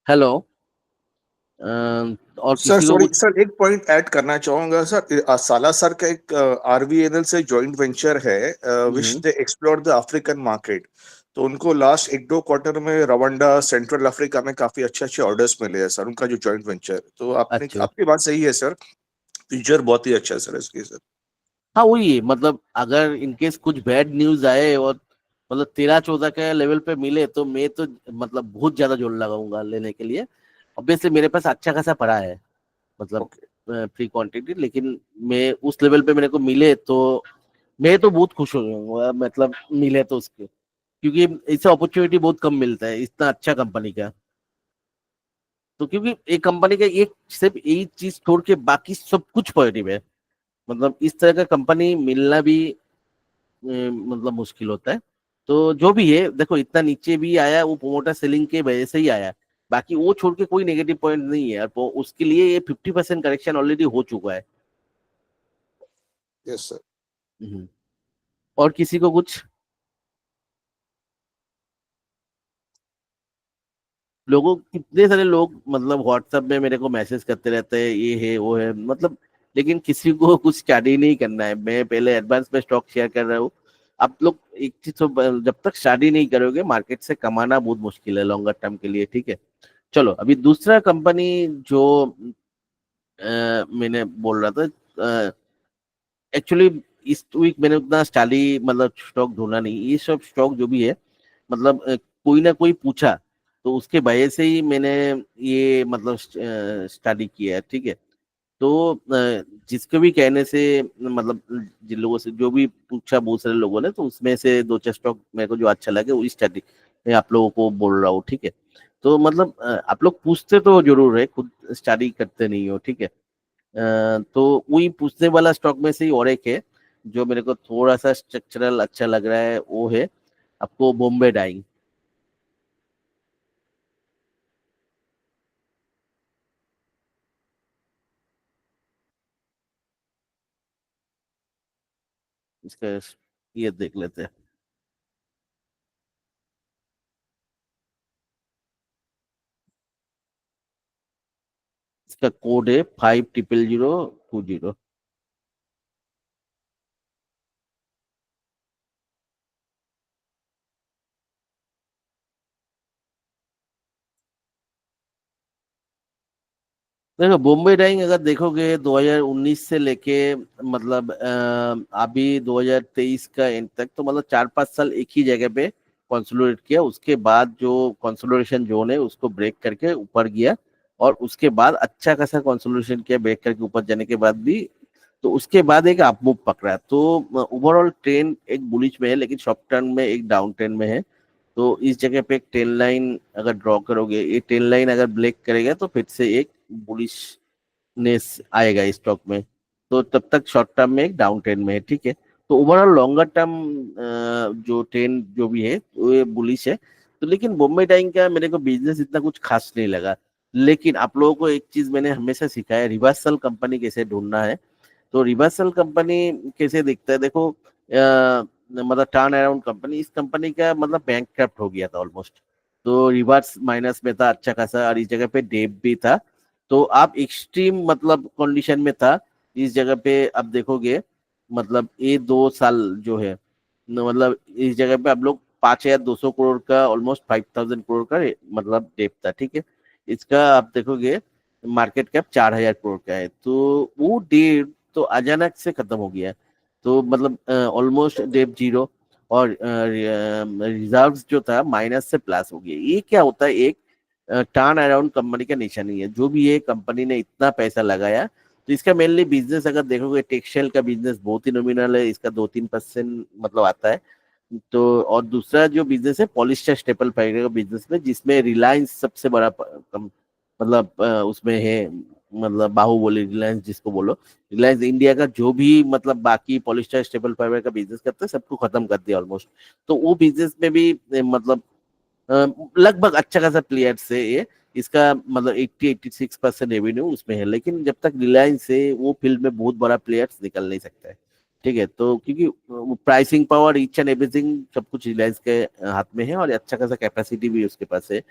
हेलो, और सर किसी को सॉरी कुछ? सर, एक पॉइंट ऐड करना चाहूंगा सर। साला सर का एक आरवीएनएल से जॉइंट वेंचर है which hmm, they explore the African market. तो उनको लास्ट 1-2 क्वार्टर में रवांडा, सेंट्रल अफ्रीका में काफी अच्छे अच्छे ऑर्डर्स मिले हैं सर, उनका जो जॉइंट वेंचर। तो आपने अच्छा, आपकी बात सही है सर, फ्यूचर बहुत ही अच्छा है सर इसकी सर। हाँ वही है, मतलब अगर इनकेस कुछ बैड न्यूज आए और मतलब 13-14 के लेवल पे मिले तो मैं तो मतलब बहुत ज्यादा जोर लगाऊंगा लेने के लिए। ऑब्वियसली मेरे पास अच्छा खासा पड़ा है, मतलब ओके। फ्री क्वांटिटी, लेकिन मैं उस लेवल पे मेरे को मिले तो मैं तो बहुत खुश हो जाऊंगा, मतलब मिले तो उसके, क्योंकि इससे अपॉर्चुनिटी बहुत कम मिलता है इतना अच्छा कंपनी का। तो क्योंकि एक कंपनी का एक सिर्फ एक चीज छोड़ के बाकी सब कुछ पॉजिटिव है, मतलब इस तरह का कंपनी मिलना भी मतलब मुश्किल होता है। तो जो भी है, देखो इतना नीचे भी आया वो प्रोमोटर सेलिंग के वजह से ही आया, बाकी वो छोड़ के कोई नेगेटिव पॉइंट नहीं है, और उसके लिए ये 50% करेक्शन ऑलरेडी हो चुका है। Yes sir. हम्म। और किसी को कुछ? लोगों, कितने सारे लोग मतलब व्हाट्सएप में मेरे को मैसेज करते रहते हैं, ये है वो है, मतलब लेकिन किसी को कुछ स्टडी नहीं करना है। मैं पहले एडवांस में स्टॉक शेयर कर रहा हूँ। आप लोग एक चीज तो, जब तक स्टडी नहीं करोगे मार्केट से कमाना बहुत मुश्किल है लॉन्गर टर्म के लिए, ठीक है? चलो, अभी दूसरा कंपनी जो मैंने बोल रहा था, एक्चुअली इस वीक मैंने उतना स्टाली मतलब स्टॉक ढूंढा नहीं, ये सब स्टॉक जो भी है, मतलब कोई ना कोई पूछा तो उसके वजह से ही मैंने ये मतलब स्टडी किया है, ठीक है? तो जिसके भी कहने से, मतलब जिन लोगों से जो भी पूछा बहुत सारे लोगों ने, तो उसमें से 2-4 स्टॉक मेरे को जो अच्छा लगे वो स्टडी मैं आप लोगों को बोल रहा हूँ, ठीक है? तो मतलब आप लोग पूछते तो जरूर है, खुद स्टडी करते नहीं हो, ठीक है? तो वही पूछने वाला स्टॉक में से ही और एक है जो मेरे को थोड़ा सा स्ट्रक्चरल अच्छा लग रहा है, वो है आपको बॉम्बे डाइंग। इसका ये देख लेते हैं। इसका कोड है 500020। देखो बॉम्बे डाइंग अगर देखोगे 2019 से लेके मतलब अभी 2023 का एंड तक, तो मतलब 4-5 साल एक ही जगह पे कंसोलिडेट किया। उसके बाद जो कंसोलिडेशन जोन है उसको ब्रेक करके ऊपर गया, और उसके बाद अच्छा खासा कंसोलिडेशन किया ब्रेक करके ऊपर जाने के बाद भी। तो उसके बाद एक अपमूव पकड़ा। तो ओवरऑल ट्रेंड एक बुलिश में है, लेकिन शॉर्ट टर्म में एक डाउन ट्रेंड में है। तो इस जगह पे एक टेन लाइन अगर ड्रॉ करोगे, ये टेन लाइन अगर ब्रेक करेगा तो फिर से एक बुलिशनेस आएगा इस स्टॉक में। तो तब तक शॉर्ट टर्म में एक डाउन ट्रेंड में है, ठीक है। तो ओवरऑल लॉन्गर टर्म जो ट्रेंड जो भी है वो ये बुलिश है। तो लेकिन बॉम्बे डाइंग का मेरे को बिजनेस इतना कुछ खास नहीं लगा। लेकिन आप लोगों को एक चीज मैंने हमेशा सिखाया, रिवर्सल कंपनी कैसे ढूंढना है। तो रिवर्सल कंपनी कैसे दिखता है, देखो मतलब टर्न अराउंड कंपनी, इस कंपनी का मतलब बैंकक्रप्ट हो गया था ऑलमोस्ट। तो रिवर्स माइनस में था अच्छा खासा, और इस जगह पे डेप भी था। तो आप एक्सट्रीम मतलब कंडीशन में था इस जगह पे। आप देखोगे मतलब ये 2 साल जो है मतलब इस जगह पे आप लोग 5200 करोड़ का, ऑलमोस्ट 5000 करोड़ का मतलब डेप था, ठीक है। इसका आप देखोगे मार्केट कैप 4000 करोड़ का है। तो वो डेप तो अचानक से खत्म हो गया। तो मतलब ऑलमोस्ट डेप जीरो, और रिजर्व्स जो था माइनस से प्लस हो गया। ये क्या होता है, एक टर्न अराउंड कंपनी का निशानी है। जो भी ये कंपनी ने इतना पैसा लगाया, तो इसका मेनली बिजनेस अगर देखोगे टेक्सटाइल का बिजनेस बहुत ही नॉमिनल है, इसका 2-3% मतलब आता है। तो और दूसरा जो बिजनेस है पॉलिस्टर स्टेपल फाइबर का बिजनेस में, जिसमें रिलायंस सबसे बड़ा मतलब उसमें है, मतलब बाहुबली रिलायंस जिसको बोलो। रिलायंस इंडिया का जो भी मतलब बाकी पॉलिस्टर स्टेपल फाइबर का बिजनेस करता है सबको खत्म कर दिया ऑलमोस्ट। तो वो बिजनेस में भी मतलब लगभग अच्छा खासा प्लेयर्स है ये। इसका मतलब 80-86% रेवेन्यू उसमें है। लेकिन जब तक रिलायंस है वो फील्ड में बहुत बड़ा प्लेयर्स निकल नहीं सकता है, ठीक है। तो क्योंकि pricing power each and everything सब कुछ रिलायंस के हाथ में है, और अच्छा खासा कैपेसिटी भी उसके पास है।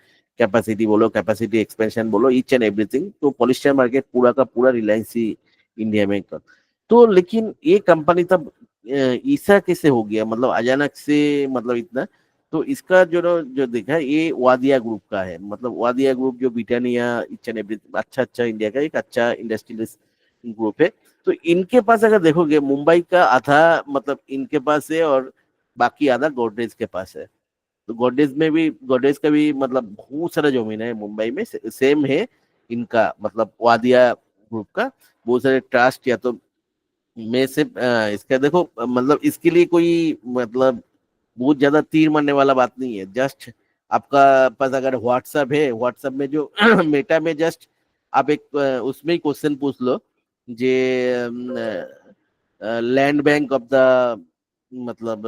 कैपेसिटी बोलो, कैपेसिटी एक्सपेंशन बोलो, ईच एंड एवरीथिंग। तो पॉलिस्टर मार्केट पूरा का पूरा रिलायंस ही इंडिया में कर। तो लेकिन ये कंपनी तब ऐसा कैसे हो गया, मतलब अचानक से मतलब इतना। तो इसका जो देखा है ये वादिया ग्रुप का है। मतलब वादिया ग्रुप जो ब्रिटानिया ईच एंड एवरी अच्छा इंडिया का एक अच्छा इंडस्ट्रियलिस्ट ग्रुप है। तो इनके पास अगर देखोगे मुंबई का आधा मतलब इनके पास है, और बाकी आधा गोदरेज के पास है। तो गोदरेज का भी मतलब बहुत सारा जमीन है मुंबई में, सेम है इनका मतलब वादिया ग्रुप का। बहुत सारे ट्रस्ट या तो में से इसका देखो मतलब इसके लिए कोई मतलब बहुत ज्यादा तीर मारने वाला बात नहीं है। जस्ट आपका पास अगर व्हाट्सएप है, व्हाट्सएप में जो मेटा में जस्ट आप एक उसमें ही क्वेश्चन पूछ लो, जे लैंड बैंक ऑफ द मतलब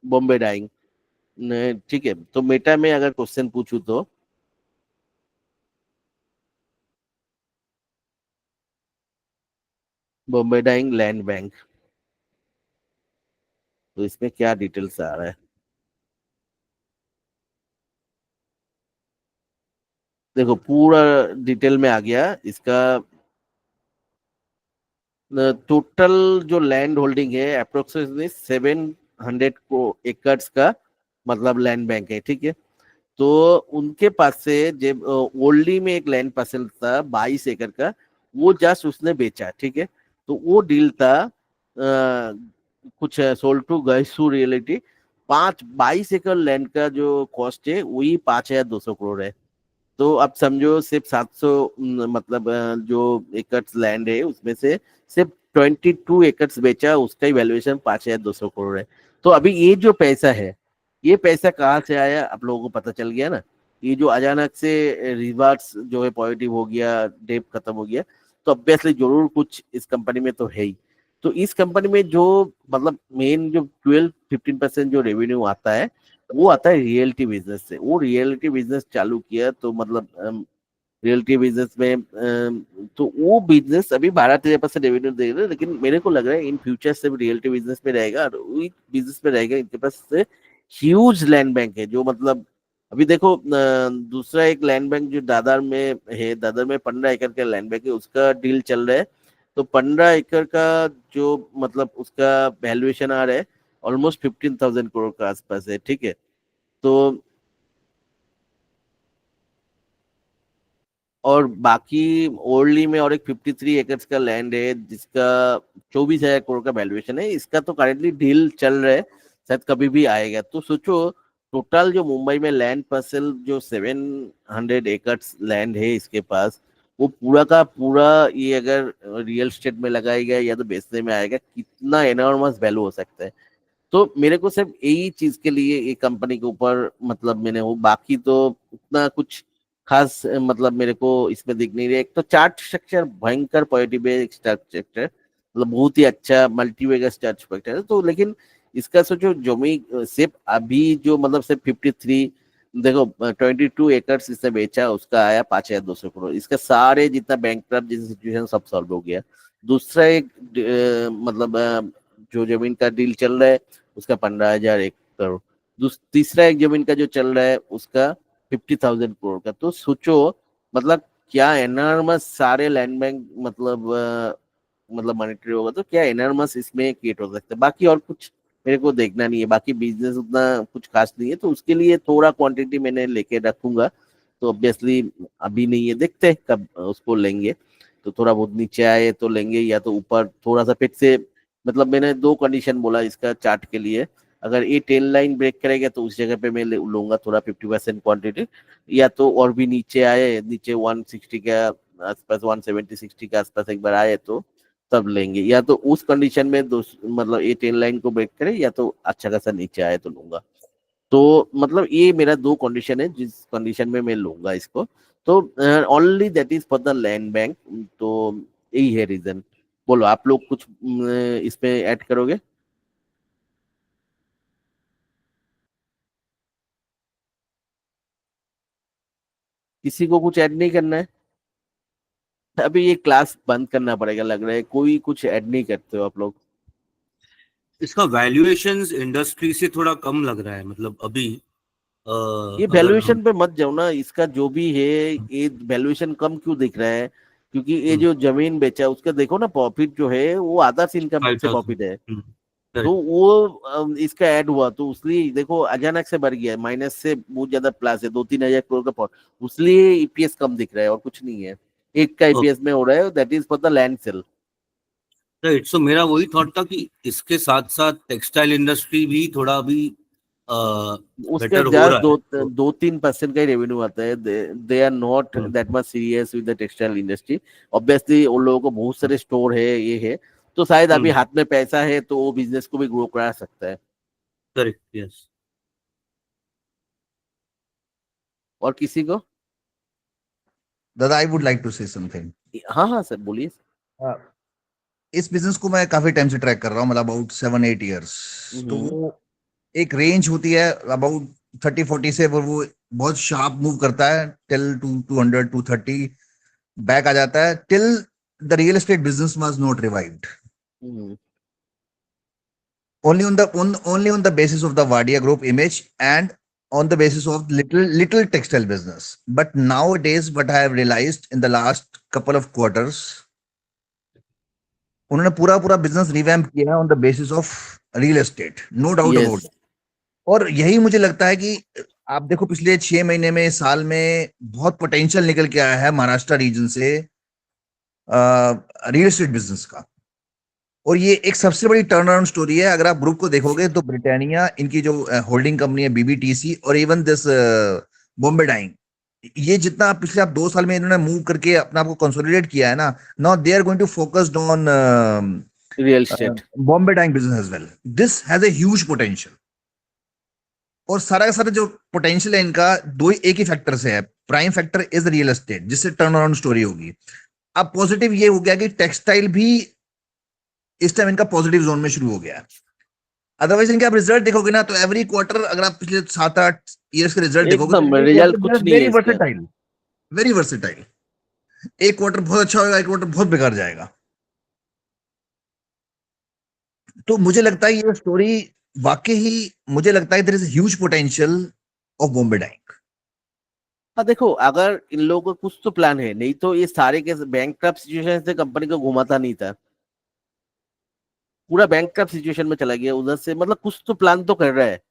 बॉम्बे डाइंग, ठीक है। तो मेटा में अगर क्वेश्चन पूछू तो बॉम्बे डाइंग लैंड बैंक, तो इसमें क्या डिटेल्स आ रहा है देखो, पूरा डिटेल में आ गया इसका। टोटल जो लैंड होल्डिंग है अप्रोक्सीमेटली 700 को एकर्स का मतलब लैंड बैंक है, ठीक है। तो उनके पास से जब ओल्डी में एक लैंड पार्सल था 22 एकड़ का, वो जस्ट उसने बेचा, ठीक है। तो वो डील था कुछ सोल्ड टू गैसू रियलिटी। 22 एकड़ लैंड का जो कॉस्ट है वही 5200 करोड़ है। तो आप समझो सिर्फ 700 मतलब जो एकर्स लैंड है उसमें से सिर्फ 22 एकर्स बेचा, उसका ही वैल्यूएशन 5200 करोड़ है। तो अभी ये जो पैसा है, ये पैसा कहाँ से आया आप लोगों को पता चल गया ना। ये जो अचानक से रिवर्स जो है पॉजिटिव हो गया, डेप खत्म हो गया, तो ऑब्वियसली जरूर कुछ इस कंपनी में तो है ही। तो इस कंपनी में जो मतलब मेन जो 12-15% जो रेवेन्यू आता है वो आता है रियल्टी बिजनेस से। वो रियल्टी बिजनेस चालू किया तो मतलब रियल्टी बिजनेस में तो वो बिजनेस अभी 12-13% रेवेन्यू दे रहे हैं। लेकिन मेरे को लग रहा है इन फ्यूचर से रियल्टी बिजनेस में रहेगा, और वही बिजनेस में रहेगा। इनके पास ह्यूज लैंड बैंक है जो मतलब अभी देखो दूसरा एक लैंड बैंक जो दादर में है, दादर में 15 एकड़ का लैंड बैंक है, उसका डील चल रहा है। तो 15 एकड़ का जो मतलब उसका वैल्यूएशन आ रहा है ऑलमोस्ट 15,000 करोड़ के आसपास है, ठीक है। तो और बाकी ओरली में और एक 53 एकर्स का लैंड है जिसका 24,000 करोड़ का वैल्यूएशन है। इसका तो करेंटली डील चल रहा है, शायद कभी भी आएगा। तो सोचो टोटल जो मुंबई में लैंड पार्सल जो 700 एकर्स लैंड है इसके पास, वो पूरा का पूरा ये अगर रियल स्टेट में लगाएगा या तो बेचने में आएगा, कितना एनॉर्मस वैल्यू हो सकता है। तो मेरे को सिर्फ यही चीज के लिए ये कंपनी के ऊपर मतलब मैंने वो, बाकी तो उतना कुछ खास मतलब मेरे को इसमें दिख नहीं रहा। एक तो चार्ट स्ट्रक्चर भयंकर पॉजिटिव है, चार्ट स्ट्रक्चर मतलब बहुत ही अच्छा मल्टीवेगर चार्ट स्ट्रक्चर है। तो लेकिन इसका सोचो जोमी सिर्फ अभी जो मतलब सिर्फ 53 देखो 22 एकर्स इसने बेचा, उसका आया 5,200 करोड़। इसका सारे जितना बैंक जैसे सिचुएशन सब सॉल्व हो गया। दूसरा एक मतलब जो जमीन का डील चल रहा है उसका 15,001 करोड़। तीसरा एक जमीन का जो चल रहा है उसका 50,000 करोड़ का। तो सोचो मतलब क्या एनर्मस सारे लैंड बैंक मतलब मॉनिटरी होगा तो क्या एनर्मस इसमें क्रिएट हो सकता है। बाकी और कुछ मेरे को देखना नहीं है, बाकी बिजनेस उतना कुछ खास नहीं है। तो उसके लिए थोड़ा क्वांटिटी मैंने लेके रखूंगा। तो ऑब्वियसली अभी नहीं है, देखते हैं कब उसको लेंगे। तो थोड़ा बहुत नीचे आए तो लेंगे, या तो ऊपर थोड़ा सा फिर से मतलब मैंने दो कंडीशन बोला इसका चार्ट के लिए। अगर ये 10 लाइन ब्रेक करेगा तो उस जगह पे मैं लूंगा थोड़ा 50% क्वांटिटी, या तो और भी नीचे आए, नीचे 160 के आसपास 170-60 के आसपास एक बार आए तो तब लेंगे। या तो उस कंडीशन में मतलब ये 10 लाइन को ब्रेक करे, या तो अच्छा खासा नीचे आए तो लूंगा। तो मतलब ये मेरा दो कंडीशन है जिस कंडीशन में मैं लूंगा इसको। तो only that is for the land bank. तो यही है रीजन। बोलो आप लोग कुछ इसमें ऐड करोगे? किसी को कुछ ऐड नहीं करना है? अभी ये क्लास बंद करना पड़ेगा लग रहा है, कोई कुछ ऐड नहीं करते हो आप लोग। इसका वैल्यूएशंस इंडस्ट्री से थोड़ा कम लग रहा है, मतलब अभी ये अगर हम वैल्यूएशन पे मत जाओ ना, इसका जो भी है ये वैल्यूएशन कम क्यों दिख रहा है? क्योंकि ये जो जमीन बेचा उसका देखो ना, प्रॉफिट जो है वो आधा से इनकम से 5,000। प्रॉफिट है। तो वो इसका ऐड हुआ तो उसलिए देखो अचानक से बढ़ गया, माइनस से बहुत ज्यादा प्लस है, 2-3 हजार करोड़ का प्रॉफिट, उसलिए ईपीएस कम दिख रहा है और कुछ नहीं है। एक का ईपीएस में हो रहा है, that is for the land sale. Right, so मेरा वही थॉट था कि इसके साथ साथ टेक्सटाइल इंडस्ट्री भी थोड़ा अभी उसका बेटर हो जस्ट रहा है। 2-3% का ही रेवेन्यू आता है। They are not that much serious with the textile industry. Obviously उन लोगों को बहुत सारे स्टोर है, ये है, तो शायद अभी हाथ में पैसा है तो वो बिजनेस को भी ग्रो करा सकता है। Correct, yes. और किसी को? दादा, I would like to say something. हाँ हाँ सर बोलिए। इस बिजनेस को मैं काफी टाइम से ट्रैक कर रहा हूँ, मतलब अबाउट 7-8 ईयर्स। तो एक रेंज होती है अबाउट 30-40 से, वो बहुत शार्प मूव करता है टिल 200-230, बैक आ जाता है till the real estate business was not revived, only on the basis of the Wadia Group image and on the basis of little textile business. But nowadays what I have realized in the last couple of quarters, उन्होंने पूरा business revamp किया है on the basis of real estate, no doubt about. और यही मुझे लगता है कि आप देखो पिछले 6 महीने में, साल में बहुत पोटेंशियल निकल के आया है महाराष्ट्र रीजन से रियल एस्टेट बिजनेस का। और ये एक सबसे बड़ी टर्न अराउंड स्टोरी है। अगर आप ग्रुप को देखोगे तो ब्रिटानिया, इनकी जो होल्डिंग कंपनी है बीबीटीसी, और इवन दिस बॉम्बे डाइंग, ये जितना पिछले 2 साल में इन्होंने मूव करके अपना आपको कंसोलिडेट किया है ना, now they are going to focused on real estate, Bombay dyeing business as well. This has a huge potential. और सारा का सारा जो पोटेंशियल है इनका एक ही फैक्टर से है, prime factor is real estate, जिससे टर्न अराउंड स्टोरी होगी। अब पॉजिटिव ये हो गया कि टेक्सटाइल भी इस टाइम इनका पॉजिटिव जोन में शुरू हो गया है। अदरवाइज इनके आप रिजल्ट देखोगे ना तो एवरी क्वार्टर, अगर आप पिछले 7-8 इयर्स के रिजल्ट देखोगे, रिजल्ट कुछ नहीं वेरी है, वर्सेटाइल, वेरी वर्सेटाइल। एक क्वार्टर बहुत अच्छा होगा, एक क्वार्टर बहुत बेकार जाएगा। तो मुझे लगता है ये स्टोरी वाकई ही, मुझे लगता है there is huge potential of Bombay dyeing. हाँ देखो, अगर इन लोगों का कुछ तो प्लान है, नहीं तो ये सारे के बैंकक्रप्ट सिचुएशन से कंपनी को घुमाता नहीं था, पूरा बैंकक्रप्ट सिचुएशन में चला गया उधर से, मतलब कुछ तो प्लान तो कर रहा है।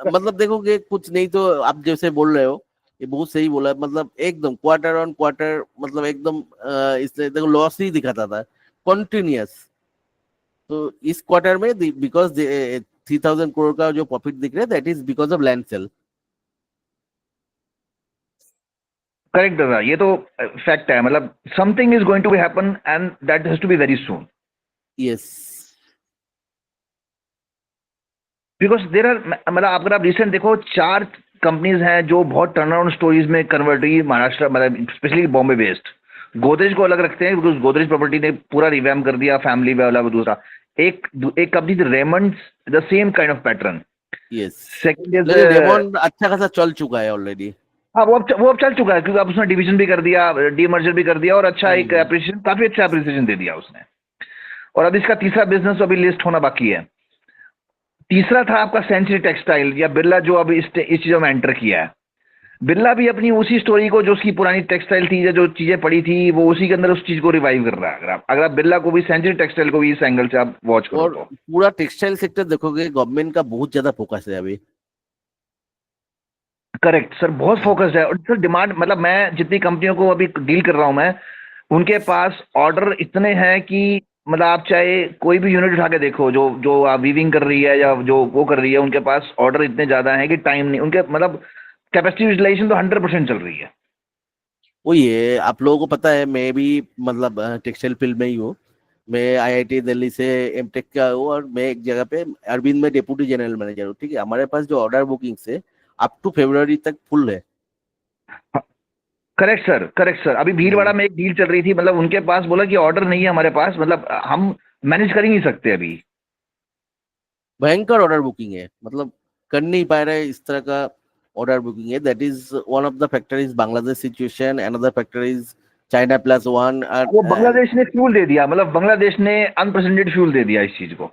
मतलब देखोगे कुछ नहीं तो आप जैसे बोल रहे हो, ये बहुत सही बोला, मतलब एकदम क्वार्टर ऑन क्वार्टर, मतलब एकदम इससे देखो लॉस ही दिखाता था कॉन्टिन्यूअस। तो इस क्वार्टर में बिकॉज 3000 करोड़ का जो प्रॉफिट दिख रहा है, that is because of land sale. Correct दादा, ये तो फैक्ट है, मतलब something is going to be happen and that has to be very soon, yes, because there are, मतलब अगर आप रिसेंट देखो 4 कंपनीज हैं जो बहुत टर्नअराउंड स्टोरीज में कन्वर्ट हुई महाराष्ट्र, मतलब स्पेशली बॉम्बे बेस्ड। गोदरेज को अलग रखते हैं बिकॉज गोदरेज प्रॉपर्टी ने पूरा रिवैम कर दिया, फैमिली वाला दूसरा। एक कंपनी थी Raymond's, the same kind of pattern. Yes, second is Raymond अच्छा खासा चल चुका है ऑलरेडी। हाँ, वो अब चल चुका है क्योंकि अब उसने डिवीजन भी कर दिया, डीमर्जर भी कर दिया, और अच्छा एक एप्रिसिएशन, काफी अच्छा एप्रिसिएशन दे दिया उसने। और अब इसका तीसरा बिजनेस अभी लिस्ट होना बाकी है। तीसरा था आपका सेंचुरी टेक्सटाइल या बिरला, जो अभी इस चीजों में एंटर किया है। बिरला भी अपनी उसी स्टोरी को, जो उसकी पुरानी टेक्सटाइल थी या जो चीजें पड़ी थी, वो उसी के अंदर उस चीज को रिवाइव कर रहा है। अगर आप बिरला को भी, सेंचुरी टेक्सटाइल को भी इस एंगल से आप वॉच करो और तो पूरा टेक्सटाइल सेक्टर देखोगे, गवर्नमेंट का बहुत ज्यादा फोकस है अभी। करेक्ट सर, बहुत फोकस्ड है। और सर डिमांड, मतलब मैं जितनी कंपनियों को अभी डील कर रहा हूं मैं, उनके पास ऑर्डर इतने हैं कि मतलब आप चाहे कोई भी यूनिट उठा के देखो, जो आप वीविंग कर रही है या जो वो कर रही है, उनके पास ऑर्डर इतने ज्यादा हैं कि टाइम नहीं, उनके मतलब कैपेसिटी यूटिलाइजेशन तो 100% चल रही है। वो ये आप लोगों को पता है, मैं भी मतलब टेक्सटाइल फील्ड में ही हूँ। मैं आईआईटी दिल्ली से एमटेक का हूँ, और मैं एक जगह पे अरविंद में डेप्यूटी जनरल मैनेजर हूँ। ठीक है, हमारे पास जो ऑर्डर बुकिंग से अप टू फरवरी तक फुल है। Correct sir, correct sir. अभी भीलवाड़ा में एक डील चल रही थी, मतलब उनके पास बोला कि ऑर्डर नहीं है हमारे पास, मतलब हम मैनेज कर ही नहीं सकते अभी। भयंकर ऑर्डर बुकिंग है, मतलब कर नहीं पा रहे इस तरह का ऑर्डर बुकिंग है। That is one of the factor is Bangladesh situation, another factor is China +1। वो बांग्लादेश ने फ्यूल दे दिया, मतलब बांग्लादेश ने अनप्रेसिडेंटेड फ्यूल दे दिया इस चीज को।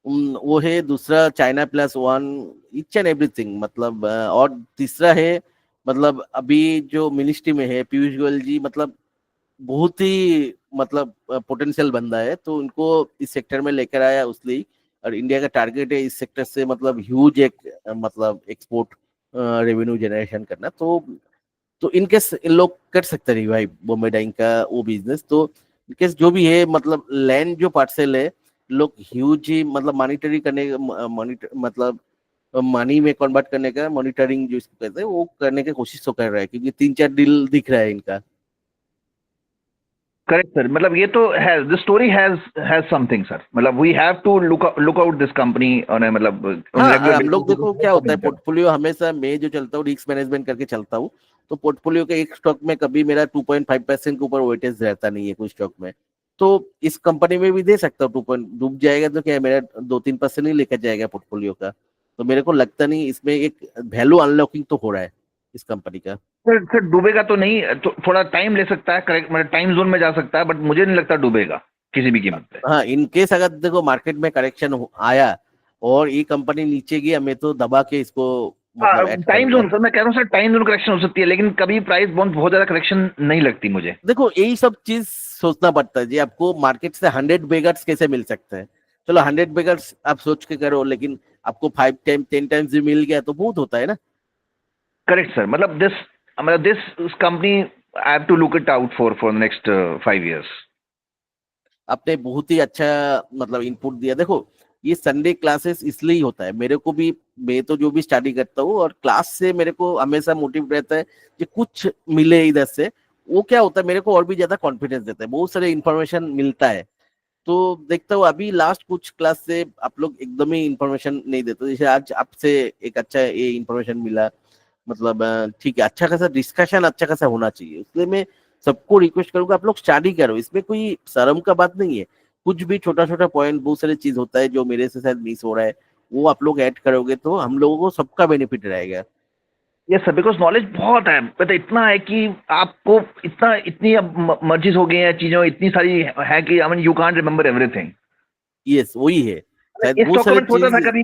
वो है दूसरा, चाइना +1, ईच एंड एवरीथिंग, मतलब और तीसरा है, मतलब अभी जो मिनिस्ट्री में है पीयूष गोयल जी, मतलब बहुत ही मतलब पोटेंशियल बंदा है, तो उनको इस सेक्टर में लेकर आया उसलिए। और इंडिया का टारगेट है इस सेक्टर से मतलब ह्यूज एक मतलब एक्सपोर्ट रेवेन्यू जनरेशन करना। तो इनकेस इन लोग कर सकते हैं रिवाइव बॉम्बे डाइंग का वो बिजनेस। तो इनकेस जो भी है, मतलब लैंड जो पार्सल है, लोग ह्यूज ही मतलब मॉनिटरिंग करने मॉनिटर मतलब मनी में कन्वर्ट करने का, मॉनिटरिंग जो इसको कहते हैं, वो करने की कोशिश तो कर रहा है, क्योंकि 3-4 डील दिख रहा है इनका। करेक्ट सर, मतलब ये तो है, the story has something sir, मतलब we have to look out this company on a, मतलब हाँ, रेगुलर हम लोग देखो क्या होता है, पोर्टफोलियो हमेशा मैं जो चलता हूँ रिस्क मैनेजमेंट करके चलता हूँ। तो पोर्टफोलियो के एक स्टॉक में कभी मेरा 2.5% के ऊपर वेटेज रहता नहीं है कोई स्टॉक में। तो इस कंपनी में भी दे सकता हूँ 2 डूब जाएगा तो क्या है, मेरा 2-3% ही लेकर जाएगा पोर्टफोलियो का। तो मेरे को लगता नहीं इसमें एक वैल्यू अनलॉकिंग तो हो रहा है इस कंपनी का। सर डूबेगा तो नहीं, तो थोड़ा टाइम ले सकता है, करेक्ट, मतलब टाइम जोन में जा सकता है, बट मुझे नहीं लगता डूबेगा किसी भी कीमत पे। हाँ, इनकेस अगर देखो मार्केट में करेक्शन आया और ये कंपनी नीचे गया, मैं तो दबा के इसको मतलब ऐड टाइम करूंगा। जोन सर, मैं कह रहा हूँ सर, टाइम जोन करेक्शन हो सकती है, लेकिन कभी प्राइस बहुत ज्यादा करेक्शन नहीं लगती मुझे। देखो यही सब चीज सोचना पड़ता है जी आपको, मार्केट से 100 बेगर्स कैसे मिल सकते हैं। चलो 100 बेगर्स आप सोच के करो, लेकिन आपको 5 टाइम 10 टाइम्स भी मिल गया तो बहुत होता है ना। करेक्ट सर, मतलब this company I have to look it out for next 5 years। आपने बहुत ही अच्छा मतलब इनपुट दिया। देखो ये संडे क्लासेस इसलिए होता है, मेरे को भी, मैं तो जो भी स्टडी करता हूँ और क्लास से मेरे को हमेशा मोटिव रहता है कि कुछ मिले इधर से। वो क्या होता है, मेरे को और भी ज्यादा कॉन्फिडेंस देता है, बहुत सारे इन्फॉर्मेशन मिलता है। तो देखता हूँ अभी लास्ट कुछ क्लास से आप लोग एकदम ही इन्फॉर्मेशन नहीं देते, जैसे आज आपसे एक अच्छा ये इन्फॉर्मेशन मिला, मतलब ठीक है, अच्छा खासा डिस्कशन अच्छा खासा होना चाहिए। इसलिए मैं सबको रिक्वेस्ट करूंगा आप लोग स्टडी करो, इसमें कोई शर्म का बात नहीं है। कुछ भी छोटा छोटा पॉइंट, बहुत सारी चीज होता है जो मेरे से शायद मिस हो रहा है, वो आप लोग ऐड करोगे तो हम लोगों को सबका बेनिफिट रहेगा। यस सर, बिकॉज नॉलेज बहुत है, पता इतना है कि आपको इतनी अब मर्जीज हो गई हैं, चीजों इतनी सारी है कि I mean you can't remember everything. Yes वही है, शायद इस बहुत स्टॉक सारी में सोचा था चीज। कभी,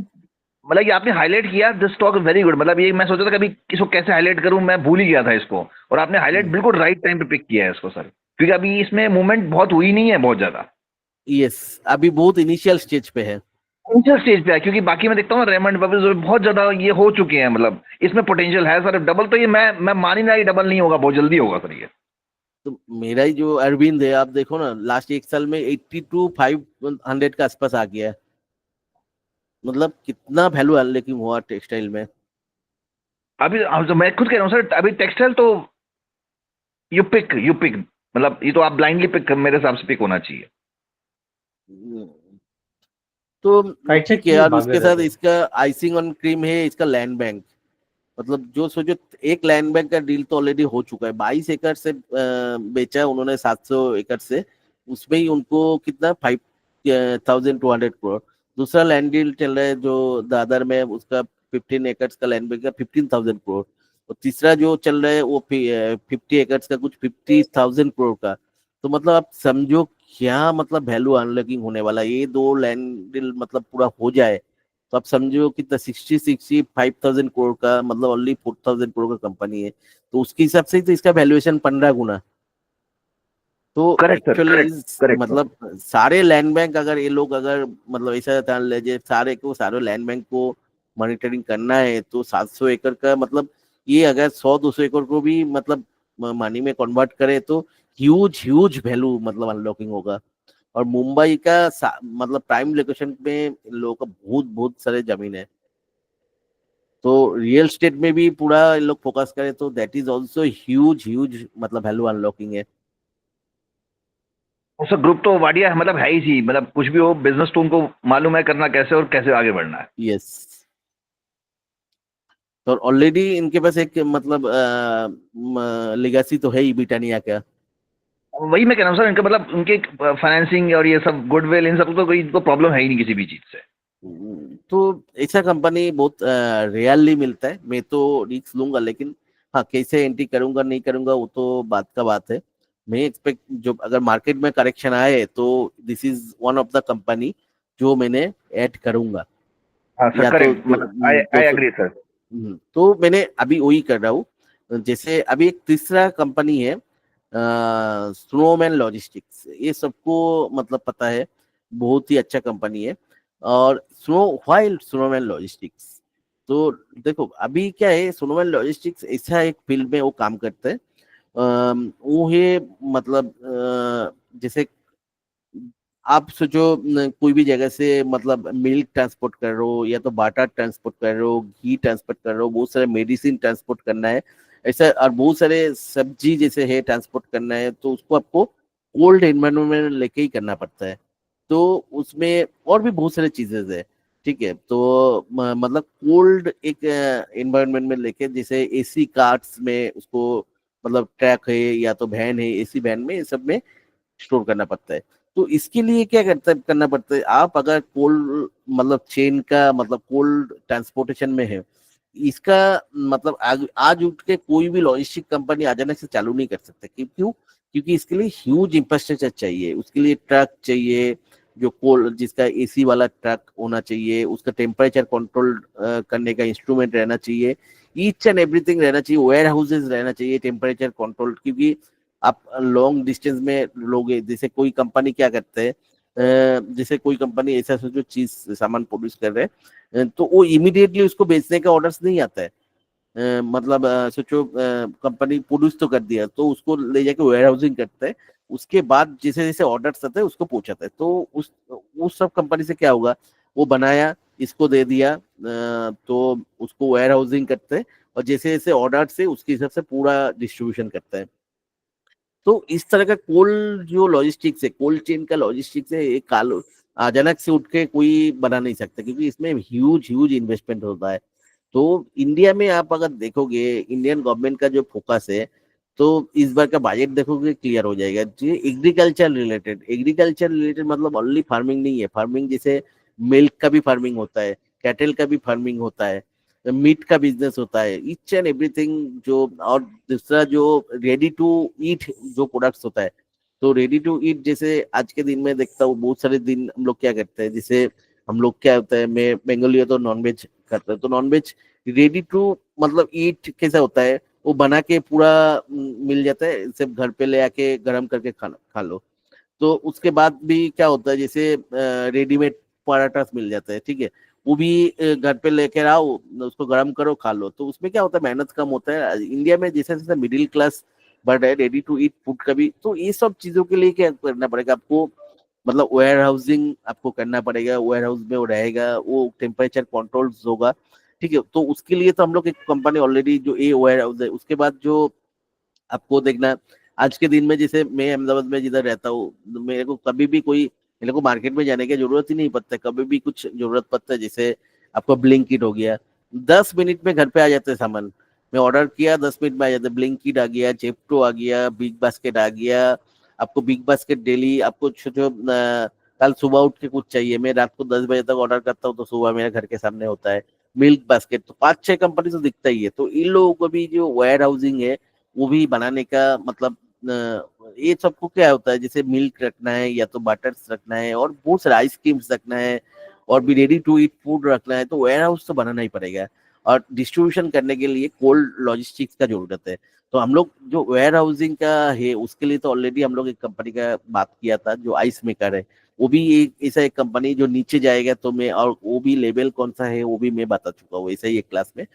मतलब ये आपने हाईलाइट किया, दिस स्टॉक वेरी गुड। मतलब ये मैं सोचा था कभी इसको कैसे हाईलाइट करूं, मैं भूल ही गया था इसको, और आपने हाईलाइट बिल्कुल राइट टाइम पे पिक किया है इसको सर, क्योंकि अभी इसमें मूवमेंट बहुत हुई नहीं है बहुत ज्यादा। यस, अभी बहुत इनिशियल स्टेज पे है। इनिशियल स्टेज पे है, क्योंकि बाकी मैं देखता हूँ रेमंड बबल्स बहुत ज्यादा ये हो चुके हैं, मतलब इसमें पोटेंशियल है सर। डबल तो ये मैं मान ही ना, ये डबल नहीं होगा, बहुत जल्दी होगा सर ये। तो मेरा ही जो अरविंद है, आप देखो ना, लास्ट एक साल में 80 to 500 के आसपास आ गया है। मतलब कितना वैल्यू अनलॉकिंग हुआ टेक्सटाइल में। अभी तो मैं खुद कह रहा हूँ सर, अभी टेक्सटाइल तो यू पिक, मतलब ये तो आप ब्लाइंडली पिक, मेरे हिसाब से पिक होना चाहिए। तो High-tech ठीक है, भी और भाग उसके रहा साथ है। इसका आइसिंग ऑन क्रीम है इसका लैंड बैंक। मतलब जो सोचो, एक लैंड बैंक का डील तो ऑलरेडी हो चुका है, 22 एकड़ से बेचा है उन्होंने, 700 एकड़ से। उसमें ही उनको कितना 5,200 करोड़। दूसरा लैंड डील चल रहा है जो दादर में, उसका 15 एकड़ का लैंड बैंक का 15,000 करोड़। और तीसरा जो चल रहा है वो 50 एकड़ का कुछ 50,000 करोड़ का। तो मतलब आप समझो क्या मतलब वैल्यू अनलॉकिंग होने वाला है। ये दो लैंड डील मतलब पूरा हो जाए तो आप समझो कितना 65,000 करोड़ का, मतलब ओनली 4,000 करोड़ का कंपनी है। तो उसके हिसाब से ही तो इसका वैल्यूएशन 15 गुना। तो करेक्ट सर, एक्चुअली करेक्ट। मतलब सारे लैंड बैंक अगर ये लोग अगर मतलब ऐसा ध्यान लीजिए, सारे लैंड बैंक को मॉनिटरिंग करना है तो 700 एकड़ का मतलब, ये अगर 100-200 एकड़ को भी मतलब मनी में कन्वर्ट करे तो ह्यूज ह्यूज वैल्यू मतलब अनलॉकिंग होगा। और मुंबई का मतलब प्राइम लोकेशन में इन लोगों का बहुत बहुत सारे जमीन है। तो रियल स्टेट में भी पूरा इन लोग फोकस करें तो that is also huge huge मतलब वैल्यू अनलॉकिंग है। सर ग्रुप तो वाडिया है, मतलब है ही सी, मतलब कुछ भी हो बिजनेस तो उनको मालूम है करना कैसे और कैसे आगे बढ़ना है। यस, तो ऑलरेडी इनके पास एक मतलब लेगेसी तो है ही ब्रिटानिया का। वही मैं कह रहा हूँ सर, इनका मतलब उनके फाइनेंसिंग और ये सब गुडविल, इन सब तो कोई इनको प्रॉब्लम है ही नहीं किसी भी चीज से। तो ऐसा कंपनी बहुत रेयरली मिलता है। मैं तो रिस्क लूंगा, लेकिन हाँ, कैसे एंट्री करूंगा नहीं करूंगा वो तो बात का बात है। मैं एक्सपेक्ट जो अगर मार्केट में करेक्शन आए तो this is one of the company जो मैंने ऐड करूंगा। हाँ सर या करेक्ट, मतलब आई एग्री सर। तो मैंने अभी वही कर रहा हूँ। जैसे अभी एक तीसरा कंपनी है स्नोमैन लॉजिस्टिक्स, ये सबको मतलब पता है, बहुत ही अच्छा कंपनी है। और स्नोमैन लॉजिस्टिक्स, तो देखो अभी क्या है, स्नोमैन लॉजिस्टिक्स ऐसा एक फील्ड में वो काम करता है। वो है मतलब जैसे आप सोचो कोई भी जगह से मतलब मिल्क ट्रांसपोर्ट कर रहे हो, या तो बाटा ट्रांसपोर्ट कर रहे हो, घी ट्रांसपोर्ट कर रहे हो, बहुत सारे मेडिसिन ट्रांसपोर्ट करना है ऐसा, और बहुत सारे सब्जी जैसे है ट्रांसपोर्ट करना है, तो उसको आपको कोल्ड एनवायरमेंट में लेके ही करना पड़ता है। तो उसमें और भी बहुत सारे चीजें है। ठीक है, तो मतलब कोल्ड एक एनवायरमेंट में लेके, जैसे एसी कार्स में उसको मतलब ट्रक है या तो वैन है, एसी वैन में, ये सब में स्टोर करना पड़ता है। तो इसके लिए क्या करना पड़ता है, आप अगर कोल्ड मतलब चेन का मतलब कोल्ड ट्रांसपोर्टेशन में है, इसका मतलब आज उठ के कोई भी लॉजिस्टिक कंपनी अचानक से चालू नहीं कर सकते। क्यों? क्योंकि इसके लिए ह्यूज इंफ्रास्ट्रक्चर चाहिए, उसके लिए ट्रक चाहिए, जो कोल्ड जिसका एसी वाला ट्रक होना चाहिए, उसका टेम्परेचर कंट्रोल करने का इंस्ट्रूमेंट रहना चाहिए, ईच एंड एवरीथिंग रहना चाहिए, वेयर हाउसेज रहना चाहिए टेम्परेचर कंट्रोल। क्योंकि आप लॉन्ग डिस्टेंस में लोग, जैसे कोई कंपनी क्या करते हैं, जैसे कोई कंपनी ऐसा सोचो चीज सामान प्रोड्यूस कर रहे हैं, तो वो इमीडिएटली उसको बेचने का ऑर्डर्स नहीं आता है। मतलब सोचो कंपनी प्रोड्यूस तो कर दिया, तो उसको ले जाके वेयर हाउसिंग करते हैं, उसके बाद जैसे जैसे ऑर्डर्स आते हैं उसको पहुंचाते हैं। तो उस सब कंपनी से क्या होगा, वो बनाया, इसको दे दिया, तो उसको वेयर हाउसिंग करते हैं, और जैसे जैसे ऑर्डर से उसके हिसाब से पूरा डिस्ट्रीब्यूशन करता है। तो इस तरह का कोल्ड जो लॉजिस्टिक्स है, कोल्ड चेन का लॉजिस्टिक्स है, एक काल अचानक से उठ के कोई बना नहीं सकता, क्योंकि इसमें ह्यूज ह्यूज इन्वेस्टमेंट होता है। तो इंडिया में आप अगर देखोगे, इंडियन गवर्नमेंट का जो फोकस है, तो इस बार का बजट देखोगे क्लियर हो जाएगा। एग्रीकल्चर रिलेटेड मतलब ओनली फार्मिंग नहीं है, फार्मिंग जैसे मिल्क का भी फार्मिंग होता है, कैटल का भी फार्मिंग होता है, मीट का बिजनेस होता है, ईच एंड एवरीथिंग जो। और दूसरा जो रेडी टू ईट जो प्रोडक्ट्स होता है, तो रेडी टू ईट जैसे आज के दिन में देखता हूँ बहुत सारे दिन हम लोग क्या करते हैं, जैसे हम लोग क्या होता है, मैं बंगाली है तो नॉनवेज करते हैं, तो नॉनवेज रेडी टू मतलब ईट कैसा होता है, वो बना के पूरा मिल जाता है, सिर्फ घर पे ले आके गर्म करके खा लो। तो उसके बाद भी क्या होता है, जैसे रेडीमेड पराठा मिल जाता है, ठीक है, वो भी घर पे लेकर आओ, उसको गर्म करो खा लो। तो उसमें क्या होता है, मेहनत कम होता है। इंडिया में जैसे जैसे मिडिल क्लास बढ़ रहा है, रेडी टू ईट फूड का भी, तो ये सब चीजों के लिए क्या करना पड़ेगा आपको, मतलब वेयर हाउसिंग आपको करना पड़ेगा, वेयर हाउस में वो रहेगा, वो टेम्परेचर कंट्रोल्स होगा, ठीक है। तो उसके लिए तो हम लोग एक कंपनी ऑलरेडी जो ये वेयर हाउस है, उसके बाद जो आपको देखना, आज के दिन में जैसे मैं अहमदाबाद में जिधर रहता हूँ, मेरे को कभी भी कोई, मेरे को मार्केट में जाने की जरूरत ही नहीं पड़ता, कभी भी कुछ जरूरत पड़ता है, जैसे आपको ब्लिंकिट हो गया, 10 मिनट में घर पे आ जाते हैं सामान। मैं ऑर्डर किया, 10 मिनट में आ जाते, ब्लिंकिट आ गया, जेप्टो आ गया, बिग बास्केट आ गया। आपको बिग बास्केट डेली आपको जो कल सुबह उठ के कुछ चाहिए, मैं रात को 10 बजे तक ऑर्डर करता हूँ तो सुबह मेरे घर के सामने होता है। मिल्क बास्केट, तो 5-6 कंपनी तो दिखता ही है। तो इन लोगों को भी जो वेयर हाउसिंग है वो भी बनाने का मतलब ये सबको क्या होता है, जैसे मिल्क रखना है या तो बटर्स रखना है और बहुत सारे आइसक्रीम्स रखना है और भी रेडी टू ईट फूड रखना है, तो वेयर हाउस तो बनाना ही पड़ेगा। और डिस्ट्रीब्यूशन करने के लिए कोल्ड लॉजिस्टिक्स का जरूरत है। तो हम लोग जो वेयर हाउसिंग का है उसके लिए तो ऑलरेडी हम लोग एक कंपनी का बात किया था जो आइस मेकर है, वो भी एक ऐसा एक कंपनी जो नीचे जाएगा, तो मैं, और वो भी लेवल कौन सा है वो भी मैं बता चुका हूँ ऐसा ही एक क्लास में।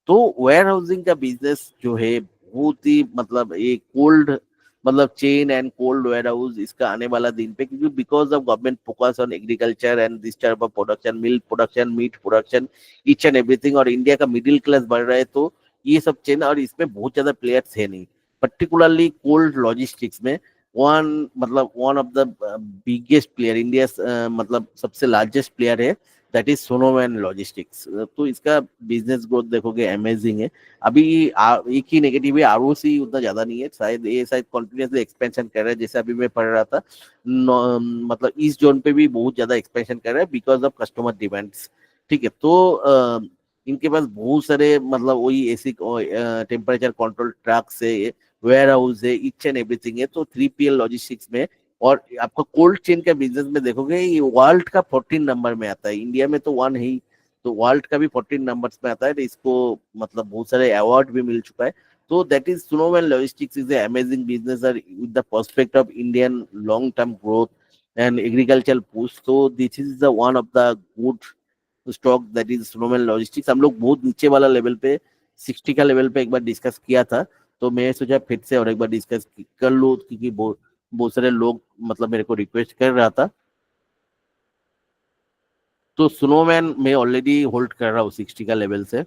तो वेयर हाउसिंग का बिजनेस जो है बहुत ही मतलब एक कोल्ड मतलब chain and cold warehouse इसका आने वाला दिन पे, क्योंकि because of government focus on agriculture and this type of production, milk production, meat production, each and everything, और इंडिया का मिडिल क्लास बढ़ रहा है, तो ये सब चेन, और इसमें बहुत ज्यादा प्लेयर्स है नहीं, पर्टिकुलरली कोल्ड लॉजिस्टिक्स में one of the biggest player India, मतलब सबसे लार्जेस्ट प्लेयर है, दैट इज सोनोमैन लॉजिस्टिक्स। तो इसका बिजनेस ग्रोथ देखोगे अमेजिंग है। अभी एक ही नेगेटिव है, आरओसी उतना ज्यादा नहीं है, शायद ये शायद कॉन्टिन्यूसली एक्सपेंशन कर रहा है, जैसे अभी मैं पढ़ रहा था मतलब ईस्ट जोन पे भी बहुत ज्यादा एक्सपेंशन कर रहा है बिकॉज ऑफ कस्टमर डिमांड्स, ठीक है। तो इनके पास बहुत सारे मतलब वही एसी टेम्परेचर कंट्रोल ट्रक्स है, वेयर हाउस है, ईच एंड एवरीथिंग है। तो 3PL लॉजिस्टिक्स में, और आपका कोल्ड चेन का बिजनेस में देखोगे ये वर्ल्ड का 14 नंबर में आता है, इंडिया में तो 1 ही, तो वर्ल्ड का भी 14 नंबर्स में आता है। तो इसको मतलब बहुत सारे अवार्ड भी मिल चुका है। तो that is Snowman logistics is amazing business with the prospect of Indian long term growth and agriculture push. तो this is the one of the good stock that is Snowman logistics. हम लोग बहुत नीचे वाला लेवल पे 60 का level पे एक बार डिस्कस किया था, तो मैं सोचा फिर से और एक बार डिस्कस कर लूँ, क्योंकि बहुत सारे लोग मतलब मेरे को रिक्वेस्ट कर रहा था। तो स्नोमैन मैं ऑलरेडी होल्ड कर रहा हूँ 60 का लेवल से,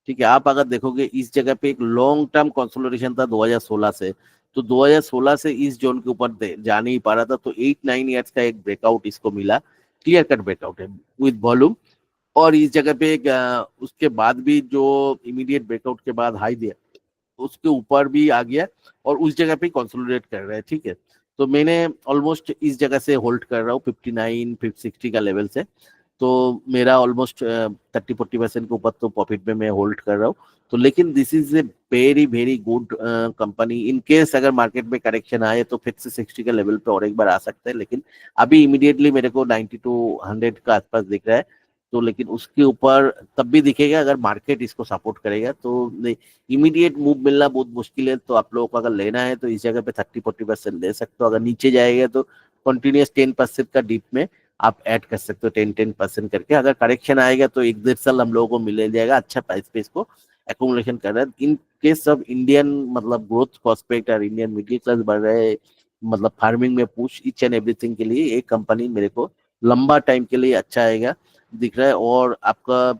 ठीक है। आप अगर देखोगे इस जगह पे एक लॉन्ग टर्म कंसोलिडेशन था 2016 से, तो 2016 से इस जोन के ऊपर जा नहीं पा रहा था, तो 8-9 ईयर्स का एक ब्रेकआउट इसको मिला, क्लियर कट ब्रेकआउट है विद वॉल्यूम। और इस जगह पे एक उसके बाद भी जो इमीडिएट ब्रेकआउट के बाद हाई दिया उसके ऊपर भी आ गया और उस जगह पे कंसोलिडेट कर रहा है, ठीक है। तो मैंने ऑलमोस्ट इस जगह से होल्ड कर रहा हूँ 59-60 का लेवल से, तो मेरा ऑलमोस्ट 30-40% के ऊपर तो प्रॉफिट में मैं होल्ड कर रहा हूँ। तो लेकिन this is a very very good company, in case अगर मार्केट में करेक्शन आए तो फिर से 60 के लेवल पे और एक बार आ सकता है, लेकिन अभी इमीडिएटली मेरे को 90-100 का आसपास दिख रहा है। तो लेकिन उसके ऊपर तब भी दिखेगा अगर मार्केट इसको सपोर्ट करेगा, तो इमीडिएट मूव मिलना बहुत मुश्किल है। तो आप लोगों को अगर लेना है तो इस जगह पे 30-40% ले सकते हो, अगर नीचे जाएगा तो कंटिन्यूस 10% का डिप में आप ऐड कर सकते हो, 10% करके। अगर करेक्शन आएगा तो 1-1.5 साल हम लोगों को मिल जाएगा, अच्छा प्राइस पे इसको एकोमुलेशन कर रहा है। इन केस ऑफ इंडियन मतलब ग्रोथ प्रोस्पेक्ट और इंडियन मिडिल क्लास बढ़ रहे मतलब फार्मिंग में पुश ईच एंड एवरीथिंग के लिए एक कंपनी मेरे को लंबा टाइम के लिए अच्छा आएगा दिख रहा है। और आपका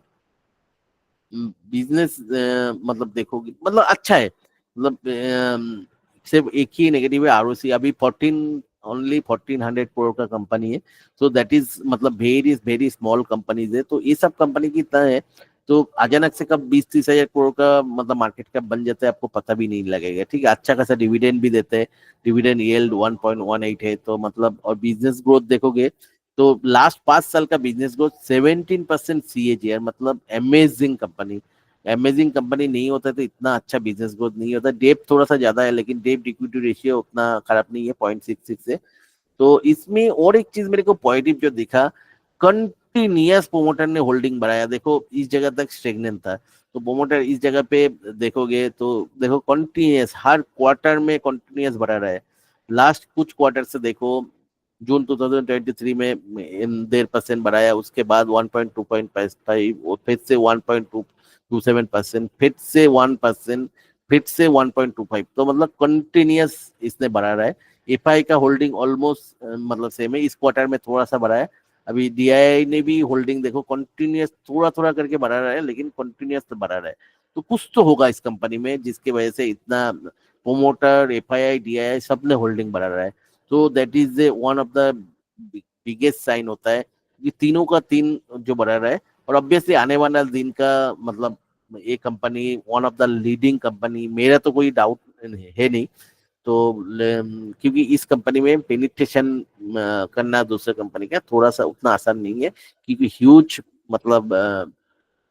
बिजनेस मतलब देखोगे मतलब अच्छा है, मतलब सिर्फ एक ही नेगेटिव है, आरओसी अभी 1400 करोड़ का कंपनी है। सो दैट इज मतलब वेरी स्मॉल कंपनीज है। तो ये सब कंपनी की तरह है, तो अचानक से कब 20-30 हजार करोड़ का मतलब मार्केट कैप बन जाता है आपको पता भी नहीं लगेगा, ठीक है। अच्छा खासा डिविडेंड भी देते हैं, डिविडेंड यील्ड 1.18 है। तो मतलब और बिजनेस ग्रोथ देखोगे तो लास्ट 5 साल का बिजनेस ग्रोथ 17% CAGR, मतलब अमेजिंग कंपनी। अमेजिंग कंपनी नहीं होता तो इतना अच्छा बिजनेस ग्रोथ नहीं होता। डेप थोड़ा सा ज्यादा है, लेकिन डेप इक्विटी रेशियो उतना खराब नहीं है, 0.66 है। तो इसमें और एक चीज मेरे को पॉजिटिव जो दिखा, कंटिन्यूअस प्रोमोटर ने होल्डिंग बढ़ाया। देखो इस जगह तक स्टेगनेंट था, तो प्रोमोटर इस जगह पे देखोगे तो देखो कंटिन्यूअस हर क्वार्टर में कंटिन्यूअस बढ़ा रहा है। लास्ट कुछ क्वार्टर से देखो, जून 2023 में 1.5% बढ़ाया, उसके बाद 1.25, और फिर से 1.27%, फिर से 1%, फिर से 1.25, तो मतलब कंटिन्यूअस इसने बढ़ा रहा है। एफआई का होल्डिंग ऑलमोस्ट मतलब सेम है, इस क्वार्टर में थोड़ा सा बढ़ा है। अभी डीआईआई ने भी होल्डिंग देखो कंटिन्यूअस थोड़ा थोड़ा करके बढ़ा रहा है, लेकिन कंटिन्यूअस तो बढ़ा रहा है। तो कुछ तो होगा इस कंपनी में जिसकी वजह से इतना प्रोमोटर, एफआईआई, डीआईआई सब ने होल्डिंग बढ़ा रहा है। तो that is one of the biggest sign होता है कि तीनों का तीन जो बढ़ा रहा है। और ऑब्वियसली आने वाला दिन का मतलब ये company one of the leading company, मेरा तो कोई डाउट है नहीं। तो क्योंकि इस कंपनी में पेनिट्रेशन करना दूसरे कंपनी का थोड़ा सा उतना आसान नहीं है, क्योंकि ह्यूज मतलब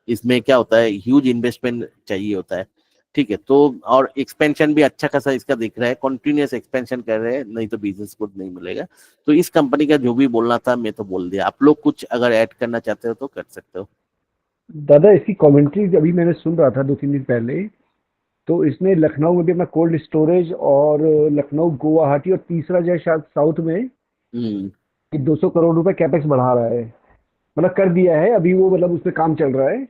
इसमें क्या होता है, ह्यूज इन्वेस्टमेंट चाहिए होता है। ठीक है, तो और एक्सपेंशन भी अच्छा खासा इसका दिख रहा है, कंटिन्यूअस एक्सपेंशन कर रहे हैं, नहीं तो बिजनेस को नहीं मिलेगा। तो इस कंपनी का जो भी बोलना था मैं तो बोल दिया। आप लोग कुछ अगर ऐड करना चाहते हो तो कर सकते हो। दादा इसकी कमेंट्री अभी मैंने सुन रहा था 2-3 दिन पहले, तो इसने लखनऊ में भी अपना कोल्ड स्टोरेज और लखनऊ, गुवाहाटी और तीसरा जो है शायद साउथ में 200 करोड़ रुपए कैपेक्स बढ़ा रहा है, मतलब कर दिया है अभी वो, मतलब उस पर काम चल रहा है।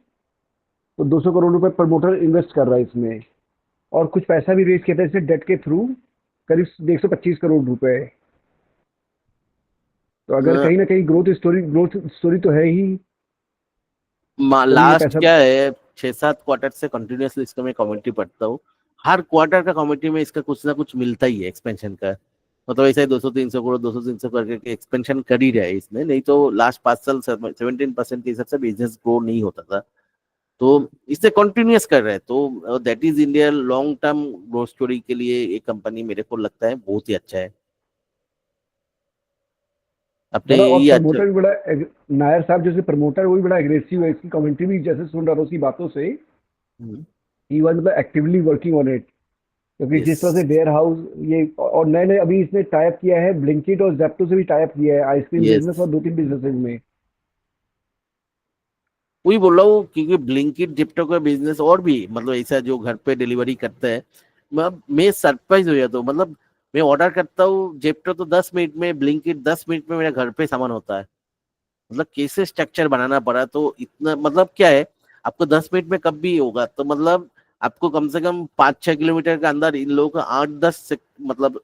तो 200 करोड़ रुपए प्रमोटर इन्वेस्ट कर रहा है इसमें, और कुछ पैसा भी रेज किया था इसने डेट के थ्रू, करीब 125 करोड़ रुपए। तो अगर कहीं ना कहीं ग्रोथ स्टोरी तो है ही। लास्ट पैसा क्या है 6-7 क्वार्टर से कंटिन्यूअसली इसका मैं कमेंट्री पढ़ता हूँ, हर क्वार्टर का कमेंट्री में इसका कुछ ना कुछ मिलता ही है एक्सपेंशन का। मतलब ऐसा ही 200-300 करोड़ 200-300 करके एक्सपेंशन कर ही रहा है इसने, नहीं तो लास्ट 5 साल 17% के हिसाब से बिजनेस ग्रो नहीं होता था। तो इससे कंटिन्यूअस कर रहा है, तो that is India long term growth story के लिए ये कंपनी मेरे को लगता है बहुत ही अच्छा है। अपने और ये अच्छा प्रमोटर भी बड़ा नायर साहब जैसे प्रमोटर, वो भी बड़ा एग्रेसिव है। इसकी कमेंट्री भी जैसे सुन रहा था उसकी बातों से, ही वाज मतलब एक्टिवली वर्किंग ऑन इट, क्योंकि जिस तरह से वेयर हाउस ये, और नए नए अभी इसने टाइप किया है ब्लिंकिट और जेप्टो से भी टाइप किया है आइसक्रीम बिजनेस और 2-3 बिजनेसेस में। वही बोल रहा हूँ, क्योंकि ब्लिंकिट जिप्टो का बिजनेस और भी मतलब ऐसा जो घर पे डिलीवरी करता है, मैं सरप्राइज हो जाता हूँ। मतलब मैं ऑर्डर करता हूँ जेप्टो तो 10 मिनट में, ब्लिंकिट 10 मिनट में मेरे घर पे सामान होता है। मतलब कैसे स्ट्रक्चर बनाना पड़ा, तो इतना मतलब क्या है, आपको 10 मिनट में कब भी होगा, तो मतलब आपको कम से कम 5-6 किलोमीटर के अंदर इन लोगों का 8-10 मतलब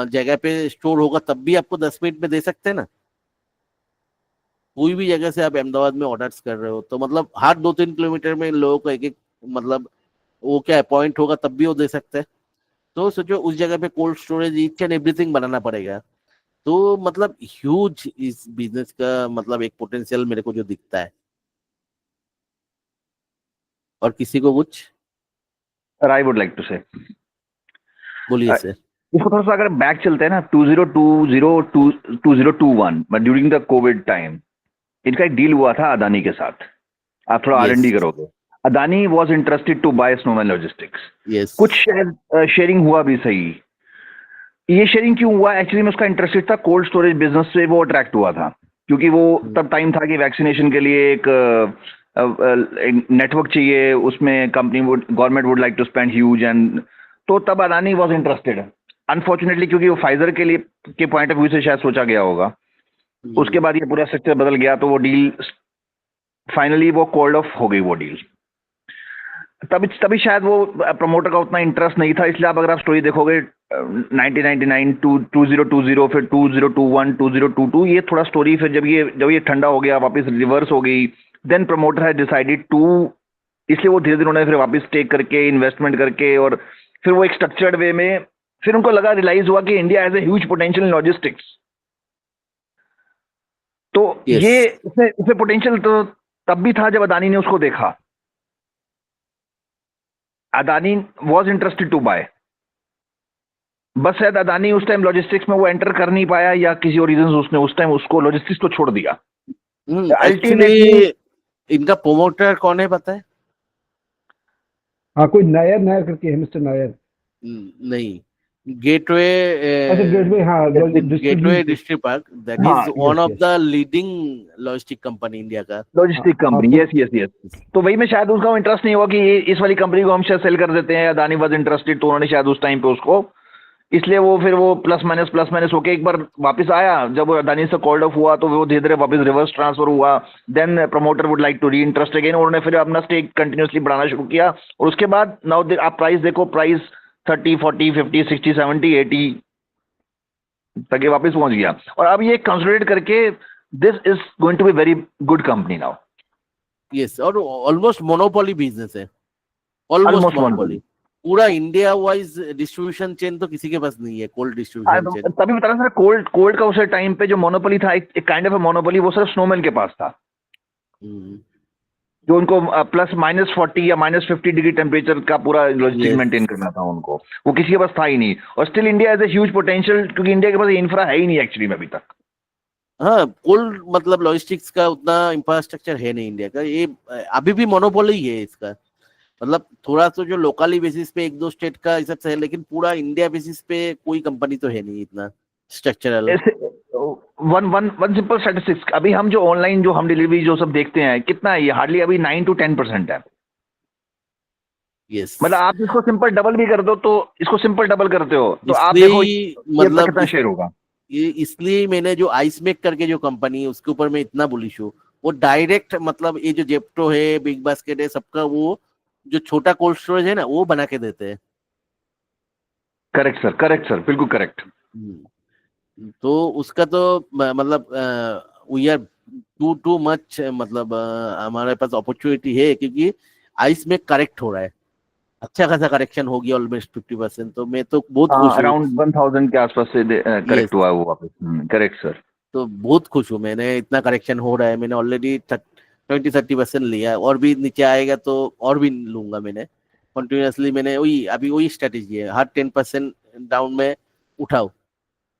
जगह पे स्टोर होगा, तब भी आपको 10 मिनट में दे सकते हैं ना। कोई भी जगह से आप अहमदाबाद में ऑर्डर्स कर रहे हो, तो मतलब हर 2-3 किलोमीटर में इन लोगों का एक मतलब वो क्या है पॉइंट होगा, तब भी वो दे सकते हैं। तो सोचो उस जगह पे cold storage each and everything बनाना पड़ेगा। तो मतलब ह्यूज इस बिजनेस का मतलब एक पोटेंशियल मेरे को जो दिखता है। और किसी को कुछ? Sir I would like to say, बोलिए सर। इसको थोड़ा सा अगर बैक चलते हैं ना 2021, but during the Covid time इनका एक डील हुआ था अदानी के साथ। आप थोड़ा R&D करोगे, Adani was interested to buy Snowman Logistics. कुछ शेयरिंग हुआ भी सही। ये शेयरिंग क्यों हुआ, एक्चुअली में उसका इंटरेस्टेड था कोल्ड स्टोरेज बिजनेस से, वो अट्रैक्ट हुआ था क्योंकि वो तब टाइम था कि वैक्सीनेशन के लिए एक नेटवर्क चाहिए, उसमें company would, government would like to spend huge, and तो तब अदानी वॉज इंटरेस्टेड। अनफॉर्चुनेटली क्योंकि वो फाइजर के लिए के पॉइंट ऑफ व्यू से शायद सोचा गया होगा, उसके बाद ये पूरा स्ट्रक्चर बदल गया, तो वो डील फाइनली वो कॉल्ड ऑफ हो गई वो डील। तभी शायद वो प्रमोटर का उतना इंटरेस्ट नहीं था। इसलिए आप अगर आप स्टोरी देखोगे 1999 टू 2020, फिर 2021, 2022, ये थोड़ा स्टोरी, फिर जब ये ठंडा हो गया वापस रिवर्स हो गई, then promoter has decided to, इसलिए वो धीरे धीरे उन्होंने फिर वापस टेक करके इन्वेस्टमेंट करके, और फिर वो एक स्ट्रक्चर्ड वे में, फिर उनको लगा, रियलाइज हुआ कि India has a huge potential in logistics. तो ये इसमें पोटेंशियल तो तब भी था जब अदानी ने उसको देखा। Adani was interested to buy, बस शायद अदानी उस टाइम लॉजिस्टिक्स में वो एंटर कर नहीं पाया, या किसी और रीजन उसने उस टाइम उसको लॉजिस्टिक्स तो छोड़ दिया। अल्टीमेटली इनका प्रोमोटर कौन है पता है? हाँ, कोई नायर करके है, मिस्टर नायर। नहीं, गेटवे अच्छा गेटवे, हाँ गेटवे डिस्ट्रिक्ट पार्क, दैट हाँ, is one of yes. The leading logistic company India का। लॉजिस्टिक कंपनी, आपको- यस यस यस। तो वही में शायद उसका इंटरेस्ट नहीं हुआ कि इस वाली कंपनी को हम शायद सेल कर देते हैं, अदानी वाज इंटरेस्टेड, तो उन्होंने शायद उस टाइम पे उसको, इसलिए वो फिर वो प्लस माइनस होके एक बार वापस आया। जब वो अदानी से कॉल्ड ऑफ हुआ तो वो धीरे धीरे वापस रिवर्स ट्रांसफर हुआ। Then promoter would like to reinterest again, उन्होंने फिर अपना स्टेक कंटिन्यूसली बढ़ाना शुरू किया। और उसके बाद नाउ आप प्राइस देखो, प्राइस 30, 40, 50, 60, 70, 80 तक ये वापस पहुंच गया। और अब ये कंसोलिडेट करके this is going to be very good company now. Yes, और ऑलमोस्ट मोनोपोली बिजनेस है, ऑलमोस्ट Almost मोनोपोली। monopoly। पूरा इंडिया वाइज डिस्ट्रीब्यूशन चेन तो किसी के पास नहीं है, कोल्ड डिस्ट्रीब्यूशन चेन। तभी बता रहा सर, कोल्ड का उस टाइम पे जो मोनोपोली था, एक काइंड ऑफ मोनोपोली, वो सिर्फ स्नोमैन के पास था, जो उनको प्लस -40 या -50 डिग्री टेम्परेचर का पूरा लॉजिस्टिक Yes. मेंटेन करना था उनको, वो किसी के पास था ही नहीं। और still India has a huge potential, क्योंकि इंडिया के पास इंफ्रा है ही नहीं एक्चुअली में अभी तक। हाँ, कोल्ड मतलब लॉजिस्टिक्स का उतना इंफ्रास्ट्रक्चर है नहीं इंडिया का, ये अभी भी मोनोपोली ही है इसका। मतलब थोड़ा तो जो लोकली बेसिस पे एक दो स्टेट का हिसाब से है, लेकिन पूरा इंडिया बेसिस पे कोई कंपनी तो है नहीं इतना स्ट्रक्चरल। वन सिंपल स्टैटिस्टिक्स, अभी हम जो ऑनलाइन जो हम डिलीवरी जो सब देखते हैं, कितना है ये? हार्डली अभी 9 to 10% है। यस, मतलब आप इसको सिंपल डबल भी कर दो, तो इसको सिंपल डबल करते हो तो आप देखो मतलब कितना शेयर होगा। ये इसलिए मैंने जो आइसमेक करके जो कंपनी है उसके ऊपर मैं इतना बुलिश हूँ। वो डायरेक्ट मतलब ये जो जेप्टो है, बिग बास्केट है, सबका वो जो छोटा कोल्ड स्टोरेज है ना, वो बना के देते हैं। करेक्ट सर, बिल्कुल करेक्ट। तो उसका तो मतलब वी आर टू मच, मतलब हमारे पास अपॉर्चुनिटी है, क्योंकि आइस में करेक्ट हो रहा है, अच्छा खासा करेक्शन हो गया, ऑलमोस्ट 50%। तो मैं तो बहुत खुश हूँ। अराउंड 1000 के आसपास से करेक्ट हुआ वो वापस। Correct sir. तो बहुत खुश हूँ, मैंने इतना करेक्शन हो रहा है, मैंने ऑलरेडी 20-30% लिया है, और भी नीचे आएगा तो और भी लूंगा। मैंने कंटिन्यूअसली मैंने वही स्ट्रेटेजी है, हर 10% डाउन में उठाओ।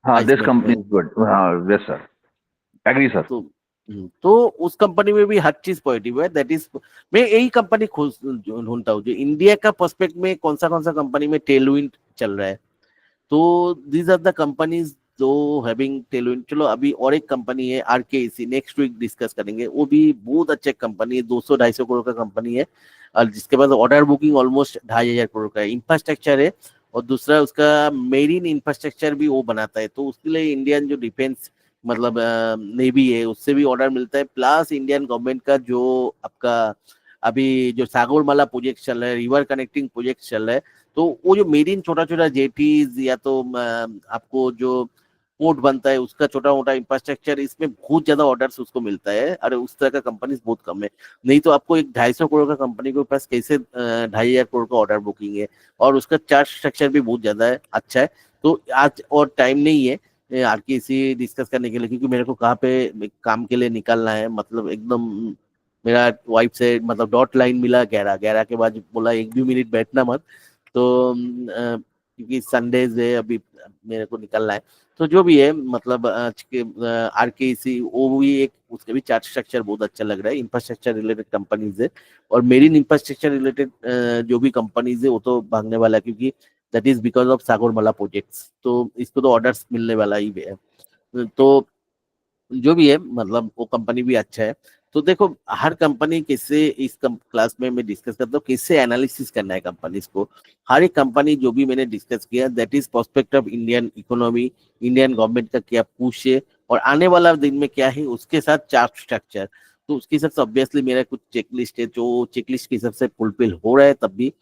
हाँ, दिस कंपनी इज गुड। हाँ, यस सर, एग्री सर। तो उस कंपनी में भी हर चीज पॉजिटिव है। दैट इज, मैं यही कंपनी ढूंढता हूँ जो इंडिया का पर्सपेक्ट में कौन सा कंपनी में टेलविंड चल रहा है। तो दीज आर द कंपनीज जो हैविंग टेलविंड। चलो अभी और एक कंपनी है आरकेसी, नेक्स्ट वीक डिस्कस करेंगे, वो भी बहुत अच्छे कंपनी है, 200-250 करोड़ का कंपनी है, और जिसके पास ऑर्डर बुकिंग ऑलमोस्ट 2500 करोड़ का है, इंफ्रास्ट्रक्चर है, और दूसरा उसका मेरीन इंफ्रास्ट्रक्चर भी वो बनाता है। तो उसके लिए इंडियन जो डिफेंस मतलब नेवी है, उससे भी ऑर्डर मिलता है, प्लस इंडियन गवर्नमेंट का जो आपका अभी जो सागरमाला प्रोजेक्ट चल रहा है, रिवर कनेक्टिंग प्रोजेक्ट चल रहा है, तो वो जो मेरीन छोटा जेटीज या तो आपको जो पोर्ट बनता है, उसका छोटा मोटा इंफ्रास्ट्रक्चर, इसमें बहुत ज्यादा ऑर्डर्स उसको मिलता है। और उस तरह का कंपनी बहुत कम है, नहीं तो आपको एक 250 करोड़ का कंपनी के पास कैसे 2500 करोड़ का ऑर्डर बुकिंग है, और उसका चार्ज स्ट्रक्चर भी बहुत ज्यादा है, अच्छा है। तो आज और टाइम नहीं है आरकेसी डिस्कस करने के लिए, क्योंकि मेरे को कहाँ पे काम के लिए निकलना है। मतलब एकदम मेरा वाइफ से मतलब डॉट लाइन मिला 11 के बाद, बोला 1 भी मिनट बैठना मत। तो क्योंकि संडेज है, अभी मेरे को निकलना है। तो जो भी है मतलब आरकेसी वो भी एक, उसके भी चार्ट स्ट्रक्चर बहुत अच्छा लग रहा है। इंफ्रास्ट्रक्चर रिलेटेड कंपनीज है, और मेरीन इंफ्रास्ट्रक्चर रिलेटेड जो भी कंपनीज है वो तो भागने वाला है, क्योंकि that is because of Sagarmala projects. तो इसको तो ऑर्डर्स मिलने वाला ही है। तो जो भी है मतलब वो कंपनी भी अच्छा है। तो देखो हर कंपनी कैसे, इस क्लास में मैं डिस्कस करता हूँ कैसे एनालिसिस करना है कंपनीज को। हर एक कंपनी जो भी मैंने डिस्कस किया, that is पर्सपेक्ट of Indian economy, Indian government का क्या पुश है, और आने वाला दिन में क्या है, उसके साथ चार्ट स्ट्रक्चर। तो उसके हिसाब से ऑब्वियसली मेरा कुछ चेकलिस्ट है, जो चेकलिस्ट के हिसाब से फुलफिल हो रहा है तब भी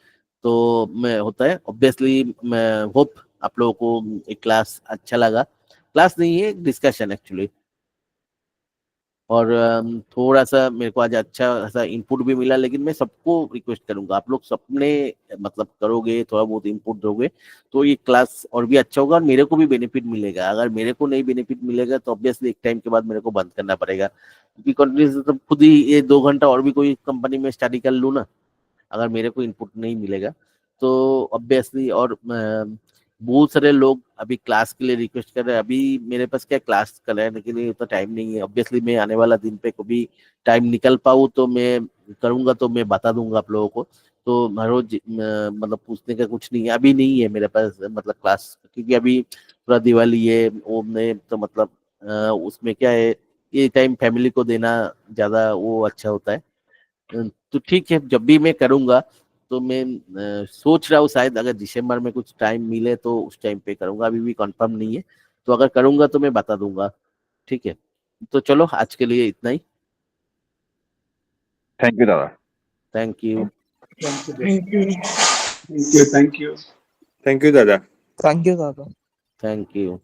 तो मैं होता है। ऑब्वियसली मैं होप आप लोगों को एक क्लास अच्छा लगा। क्लास नहीं है, डिस्कशन एक्चुअली। और थोड़ा सा मेरे को आज अच्छा सा इनपुट भी मिला, लेकिन मैं सबको रिक्वेस्ट करूंगा, आप लोग सबने मतलब करोगे, थोड़ा बहुत इनपुट दोगे तो ये क्लास और भी अच्छा होगा, और मेरे को भी बेनिफिट मिलेगा। अगर मेरे को नहीं बेनिफिट मिलेगा तो ऑब्वियसली एक टाइम के बाद मेरे को बंद करना पड़ेगा, क्योंकि कंटिन्यूस तो खुद ही ये 2 घंटा और भी कोई कंपनी में स्टडी कर लूँ ना, अगर मेरे को इनपुट नहीं मिलेगा तो ऑब्वियसली। और बहुत सारे लोग अभी क्लास के लिए रिक्वेस्ट कर रहे हैं। अभी मेरे पास क्या क्लास कराने के लिए उतना टाइम नहीं है। ऑब्वियसली मैं आने वाला दिन पे कभी टाइम निकल पाऊँ तो मैं करूँगा, तो मैं बता दूंगा आप लोगों को तो हर रोज मतलब पूछने का कुछ नहीं है, अभी नहीं है मेरे पास मतलब क्लास, क्योंकि अभी पूरा दिवाली है वो में, तो मतलब उसमें क्या है, ये टाइम फैमिली को देना ज्यादा वो अच्छा होता है। तो ठीक है, जब भी मैं करूंगा तो मैं सोच रहा हूँ शायद अगर दिसंबर में कुछ टाइम मिले तो उस टाइम पे करूंगा, अभी भी कंफर्म नहीं है, तो अगर करूंगा तो मैं बता दूंगा। ठीक है, तो चलो आज के लिए इतना ही। Thank you dada. Thank you. Thank you. Thank you. Thank you dada. Thank you.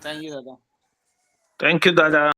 Thank you दादा।